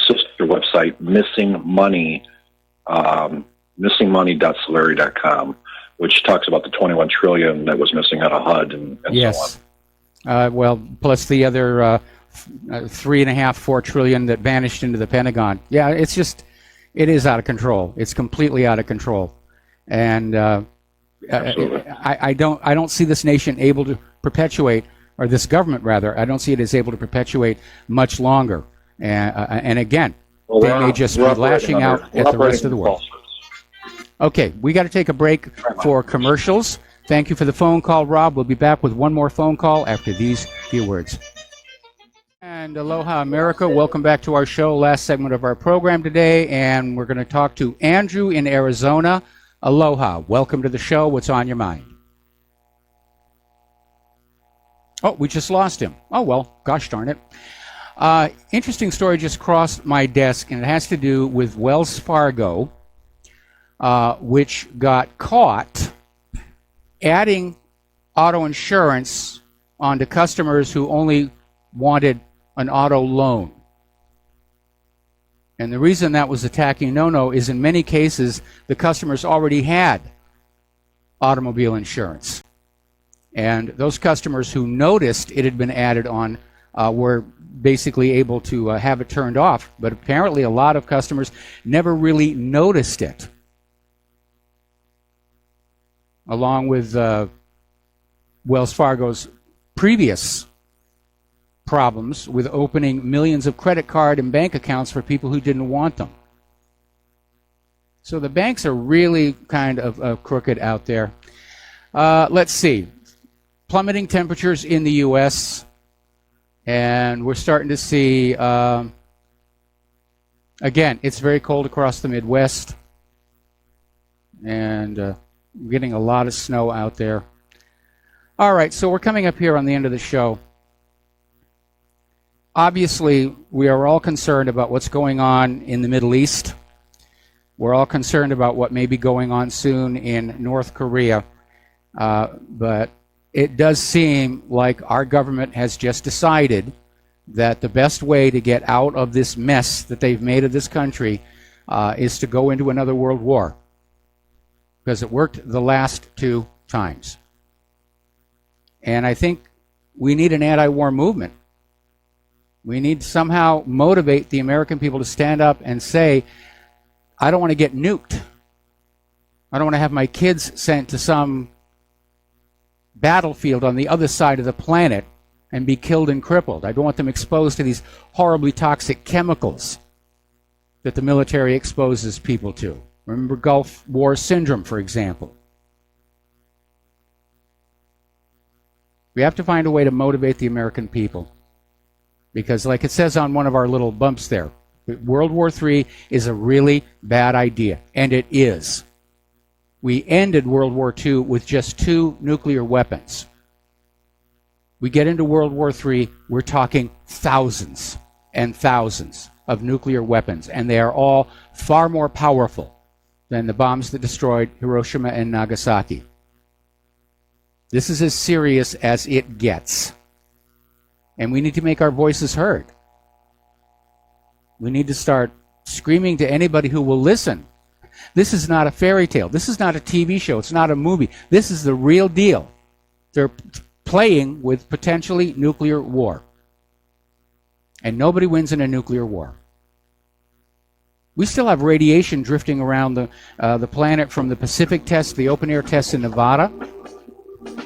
sister website, missingmoney.solari.com, which talks about the 21 trillion that was missing out of HUD and Yes. so on. Well, plus the other 3.5-4 trillion that vanished into the Pentagon. Yeah, it is out of control. It's completely out of control. And I don't see this nation able to perpetuate, or this government rather, I don't see it as able to perpetuate much longer. And again, they may just be lashing out at the rest of the world. Okay, we got to take a break for commercials. Thank you for the phone call, Rob. We'll be back with one more phone call after these few words. And aloha, America. Welcome back to our show, last segment of our program today. And we're going to talk to Andrew in Arizona. Aloha. Welcome to the show. What's on your mind? Oh, we just lost him. Oh, well, gosh darn it. Interesting story just crossed my desk, and it has to do with Wells Fargo, which got caught adding auto insurance onto customers who only wanted an auto loan. And the reason that was a tacky no-no is in many cases the customers already had automobile insurance. And those customers who noticed it had been added on were basically able to have it turned off. But apparently a lot of customers never really noticed it. Along with Wells Fargo's previous problems with opening millions of credit card and bank accounts for people who didn't want them. So the banks are really kind of crooked out there. Let's see. Plummeting temperatures in the U.S. And we're starting to see, again, it's very cold across the Midwest. And we're getting a lot of snow out there. All right, so we're coming up here on the end of the show. Obviously, we are all concerned about what's going on in the Middle East. We're all concerned about what may be going on soon in North Korea. But it does seem like our government has just decided that the best way to get out of this mess that they've made of this country is to go into another world war. Because it worked the last 2 times. And I think we need an anti-war movement. We need to somehow motivate the American people to stand up and say, I don't want to get nuked. I don't want to have my kids sent to some battlefield on the other side of the planet and be killed and crippled. I don't want them exposed to these horribly toxic chemicals that the military exposes people to. Remember Gulf War syndrome, for example. We have to find a way to motivate the American people. Because like it says on one of our little bumps there, World War III is a really bad idea. And it is. We ended World War II with just 2 nuclear weapons. We get into World War III, we're talking thousands and thousands of nuclear weapons. And they are all far more powerful than the bombs that destroyed Hiroshima and Nagasaki. This is as serious as it gets. And we need to make our voices heard. We need to start screaming to anybody who will listen. This is not a fairy tale. This is not a TV show. It's not a movie. This is the real deal. They're playing with potentially nuclear war. And nobody wins in a nuclear war. We still have radiation drifting around the planet from the Pacific tests, the open-air tests in Nevada,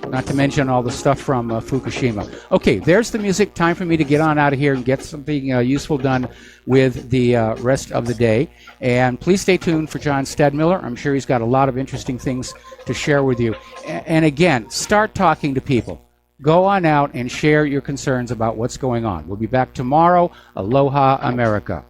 not to mention all the stuff from Fukushima. Okay, there's the music. Time for me to get on out of here and get something useful done with the rest of the day. And please stay tuned for John Stedmiller. I'm sure he's got a lot of interesting things to share with you. And again, start talking to people. Go on out and share your concerns about what's going on. We'll be back tomorrow. Aloha, America.